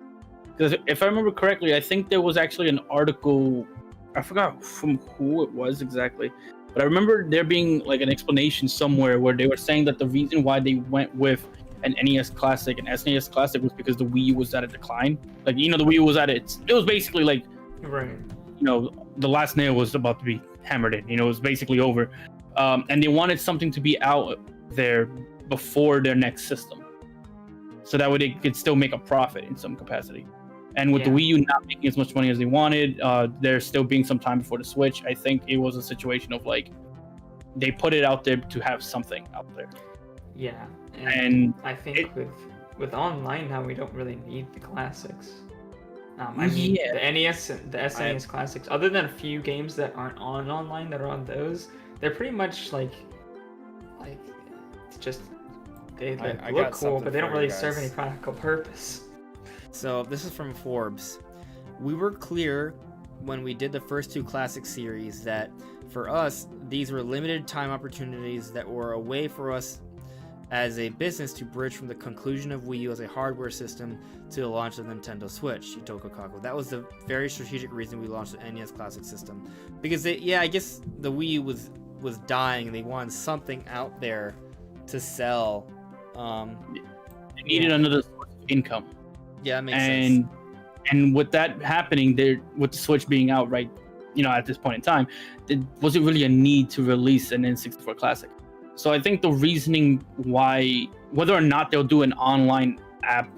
Because if I remember correctly, I think there was actually an article. I forgot from who it was exactly, but I remember there being like an explanation somewhere where they were saying that the reason why they went with an NES Classic and SNES Classic was because the Wii U was at a decline. Like, the Wii U was at it was basically like, the last nail was about to be hammered in. It was basically over. And they wanted something to be out there before their next system. So that way they could still make a profit in some capacity. And with the Wii U not making as much money as they wanted, there still being some time before the Switch, I think it was a situation of like, they put it out there to have something out there. Yeah. And I think with online now, we don't really need the classics. The NES and the SNES classics, other than a few games that aren't on online that are on those, they're pretty much like it's just they look cool, but they don't really serve any practical purpose. So this is from Forbes. We were clear when we did the first two classic series that for us, these were limited time opportunities that were a way for us as a business to bridge from the conclusion of Wii U as a hardware system to the launch of the Nintendo Switch, she told Kotaku. That was the very strategic reason we launched the NES Classic system. Because, I guess the Wii U was dying and they wanted something out there to sell. They needed another source of income. Yeah, that makes sense. And with that happening, with the Switch being out right, at this point in time, there wasn't really a need to release an N64 Classic. So I think the reasoning why, whether or not they'll do an online app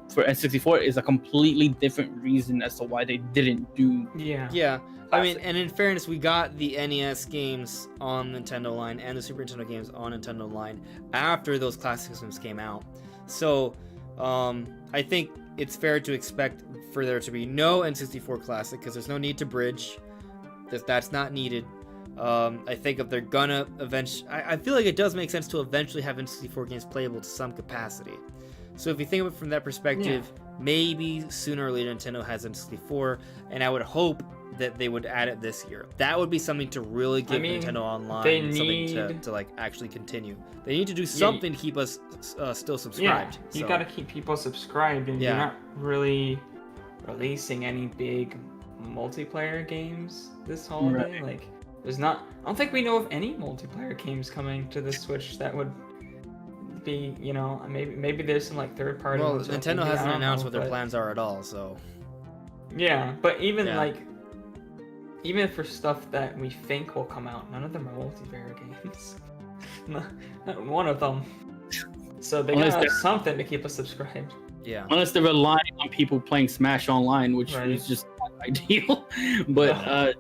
for N64 is a completely different reason as to why they didn't do. Yeah. I mean, and in fairness, we got the NES games on Nintendo Online and the Super Nintendo games on Nintendo Online after those classic systems came out. So I think it's fair to expect for there to be no N64 Classic because there's no need to bridge. That's not needed. I think if they're gonna eventually, I feel like it does make sense to eventually have N64 games playable to some capacity. So if you think of it from that perspective, maybe sooner or later Nintendo has N64, and I would hope that they would add it this year. That would be something to really give Nintendo Online something to like actually continue. They need to do something to keep us still subscribed. Yeah, you gotta keep people subscribed, and you're not really releasing any big multiplayer games this holiday. Right. Like, there's not. I don't think we know of any multiplayer games coming to the Switch that would be, you know, maybe there's some like third party. Well, Nintendo hasn't announced what their plans are at all, so. Yeah, but even even for stuff that we think will come out, none of them are multiplayer games. Not one of them. So they gotta have something to keep us subscribed. Yeah. Unless they're relying on people playing Smash Online, which is just not ideal. But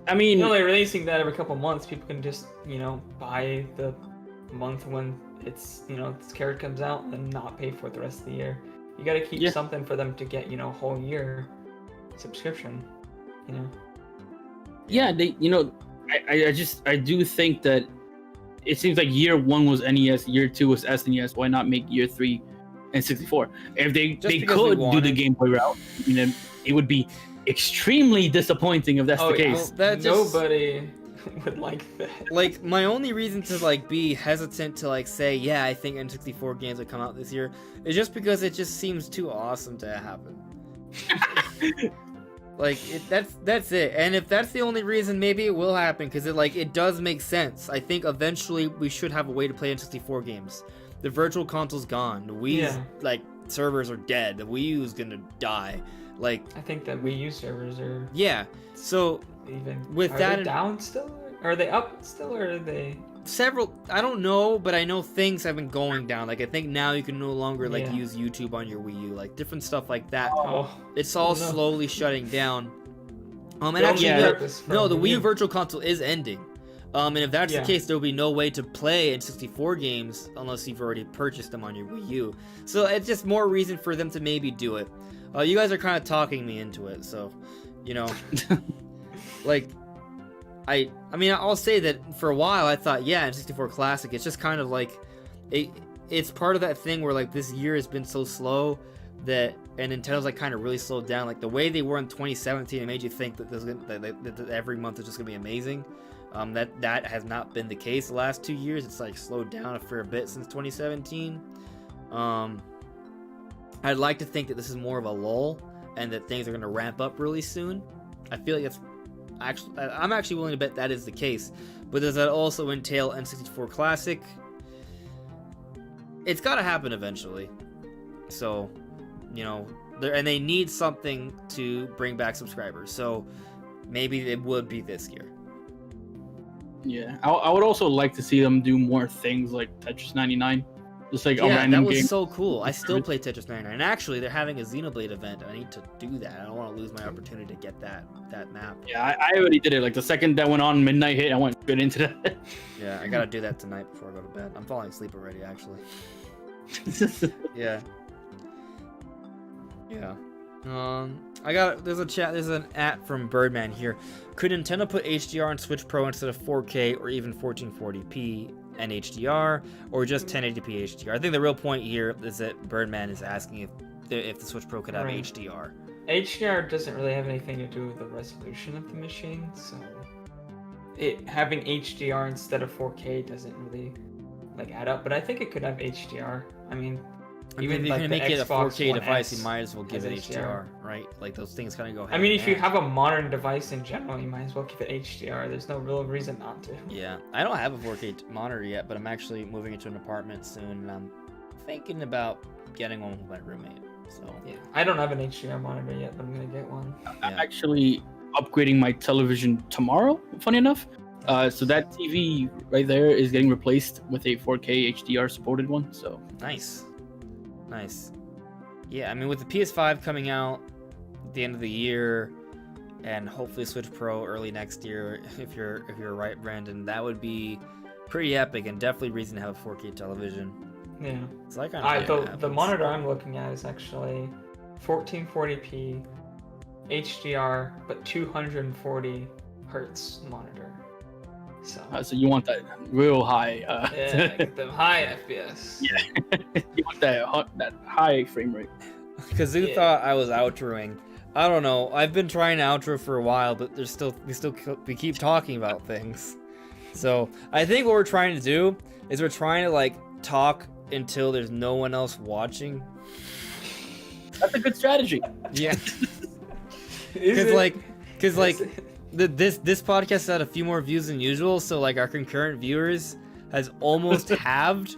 I mean, only releasing that every couple months, people can just, you know, buy the month when it's, you know, this card comes out and not pay for it the rest of the year. You gotta keep something for them to get, you know, a whole year subscription, you know. Yeah, they, you know, I do think that it seems like year 1 was NES, year 2 was SNES. Why not make year 3 N64? If they could do the Game Boy route, you know, it would be extremely disappointing if that's the case. Nobody would like that. Like, my only reason to like be hesitant to like say, yeah, I think N64 games would come out this year is just because it just seems too awesome to happen. Like, that's it. And if that's the only reason, maybe it will happen, because it does make sense. I think eventually we should have a way to play N64 games. The Virtual Console's gone. The Wii's like servers are dead. The Wii U is gonna die. Like, I think that Wii U servers are So even with are that they down still? Are they up still, or are they? I don't know, but I know things have been going down. Like, I think now you can no longer like use YouTube on your Wii U, like different stuff like that. It's all slowly shutting down. And actually, the Wii U Virtual Console is ending. And if that's the case, there'll be no way to play N64 games unless you've already purchased them on your Wii U. So it's just more reason for them to maybe do it. You guys are kind of talking me into it, so, you know, like. I mean, I'll say that for a while I thought, N64 Classic, it's just kind of like, it's part of that thing where like this year has been so slow and Nintendo's like kind of really slowed down. Like the way they were in 2017, it made you think that that every month is just gonna be amazing. That has not been the case the last 2 years. It's like slowed down a fair bit since 2017. I'd like to think that this is more of a lull and that things are gonna ramp up really soon. I feel like I'm actually willing to bet that is the case, but does that also entail N64 Classic? It's got to happen eventually. So, you know, and they need something to bring back subscribers. So maybe it would be this year. Yeah, I would also like to see them do more things like Tetris 99. Just like a random that was game. so cool. I still play Tetris 99. And actually, they're having a Xenoblade event. I need to do that. I don't want to lose my opportunity to get that map. Yeah, I already did it. Like the second that went on, midnight hit, I went straight into that. Yeah, I gotta do that tonight before I go to bed. I'm falling asleep already, actually. Yeah. There's an at from Birdman here. Could Nintendo put HDR on Switch Pro instead of 4K or even 1440p and HDR, or just 1080p HDR? I think the real point here is that Birdman is asking if the Switch Pro could have HDR. HDR doesn't really have anything to do with the resolution of the machine, so having HDR instead of 4K doesn't really like add up. But I think it could have HDR. I mean, even if you're gonna make it a Xbox 4K One device, X you might as well give it HDR, right? Like those things kind of go hand I mean, in if you hand. have a modern device in general, you might as well give it HDR. There's no real reason not to. Yeah, I don't have a 4K monitor yet, but I'm actually moving into an apartment soon, and I'm thinking about getting one with my roommate. So yeah, I don't have an HDR monitor yet, but I'm gonna get one. I'm actually upgrading my television tomorrow. Funny enough, so that TV right there is getting replaced with a 4K HDR supported one. So nice. Yeah, I mean, with the PS5 coming out at the end of the year, and hopefully Switch Pro early next year, if you're right, Brandon, that would be pretty epic and definitely reason to have a 4K television. Yeah. So I kind of the monitor I'm looking at is actually 1440p HDR, but 240 hertz monitor. So you want that real high? Yeah, get them high FPS. Yeah, you want that high frame rate. Kazoo thought I was outroing. I don't know. I've been trying to outro for a while, but we keep talking about things. So I think what we're trying to do is we're trying to like talk until there's no one else watching. That's a good strategy. Yeah. Because this podcast had a few more views than usual, so like our concurrent viewers has almost halved.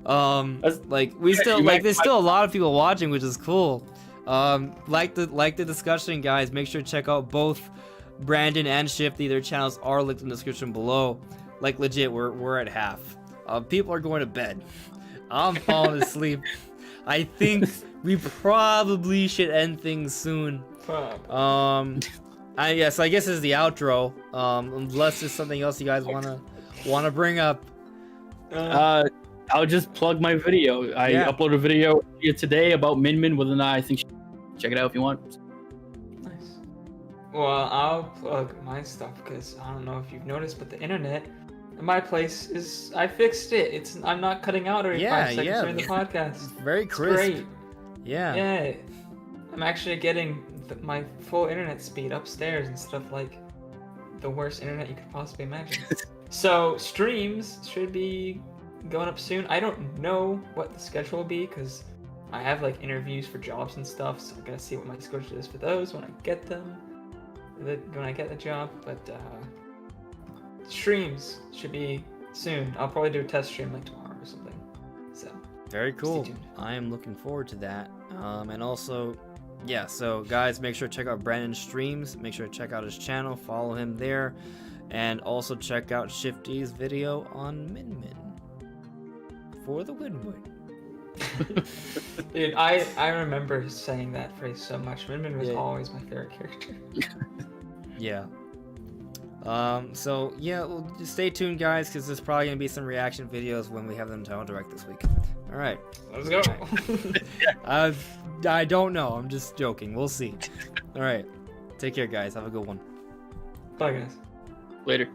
Like we still like there's still a lot of people watching, which is cool. Like the discussion, guys. Make sure to check out both Brandon and Shifty. Their channels are linked in the description below. Like legit, we're at half. People are going to bed. I'm falling asleep. I think we probably should end things soon. I guess this is the outro. Unless there's something else you guys wanna bring up. I'll just plug my video. I uploaded a video here today about Min Min with an eye. I think check it out if you want. Nice. Well, I'll plug my stuff because I don't know if you've noticed, but the internet in my place I fixed it. I'm not cutting out every 5 seconds during the podcast. It's very crisp. It's great. Yeah. Yeah. I'm actually getting my full internet speed upstairs instead of like the worst internet you could possibly imagine. So streams should be going up soon. I don't know what the schedule will be because I have like interviews for jobs and stuff, so I'm gonna see what my schedule is for those when I get them. When I get the job, but streams should be soon. I'll probably do a test stream like tomorrow or something. So very cool. I am looking forward to that. And also, yeah. So guys, make sure to check out Brandon's streams. Make sure to check out his channel. Follow him there. And also check out Shifty's video on Min Min for the win-win. Dude, I remember saying that phrase so much. Min Min was always my favorite character. Yeah. So yeah, well, just stay tuned, guys, because there's probably gonna be some reaction videos when we have them Nintendo Direct this week. All right. Let's go. I don't know. I'm just joking. We'll see. All right. Take care, guys. Have a good one. Bye, guys. Later.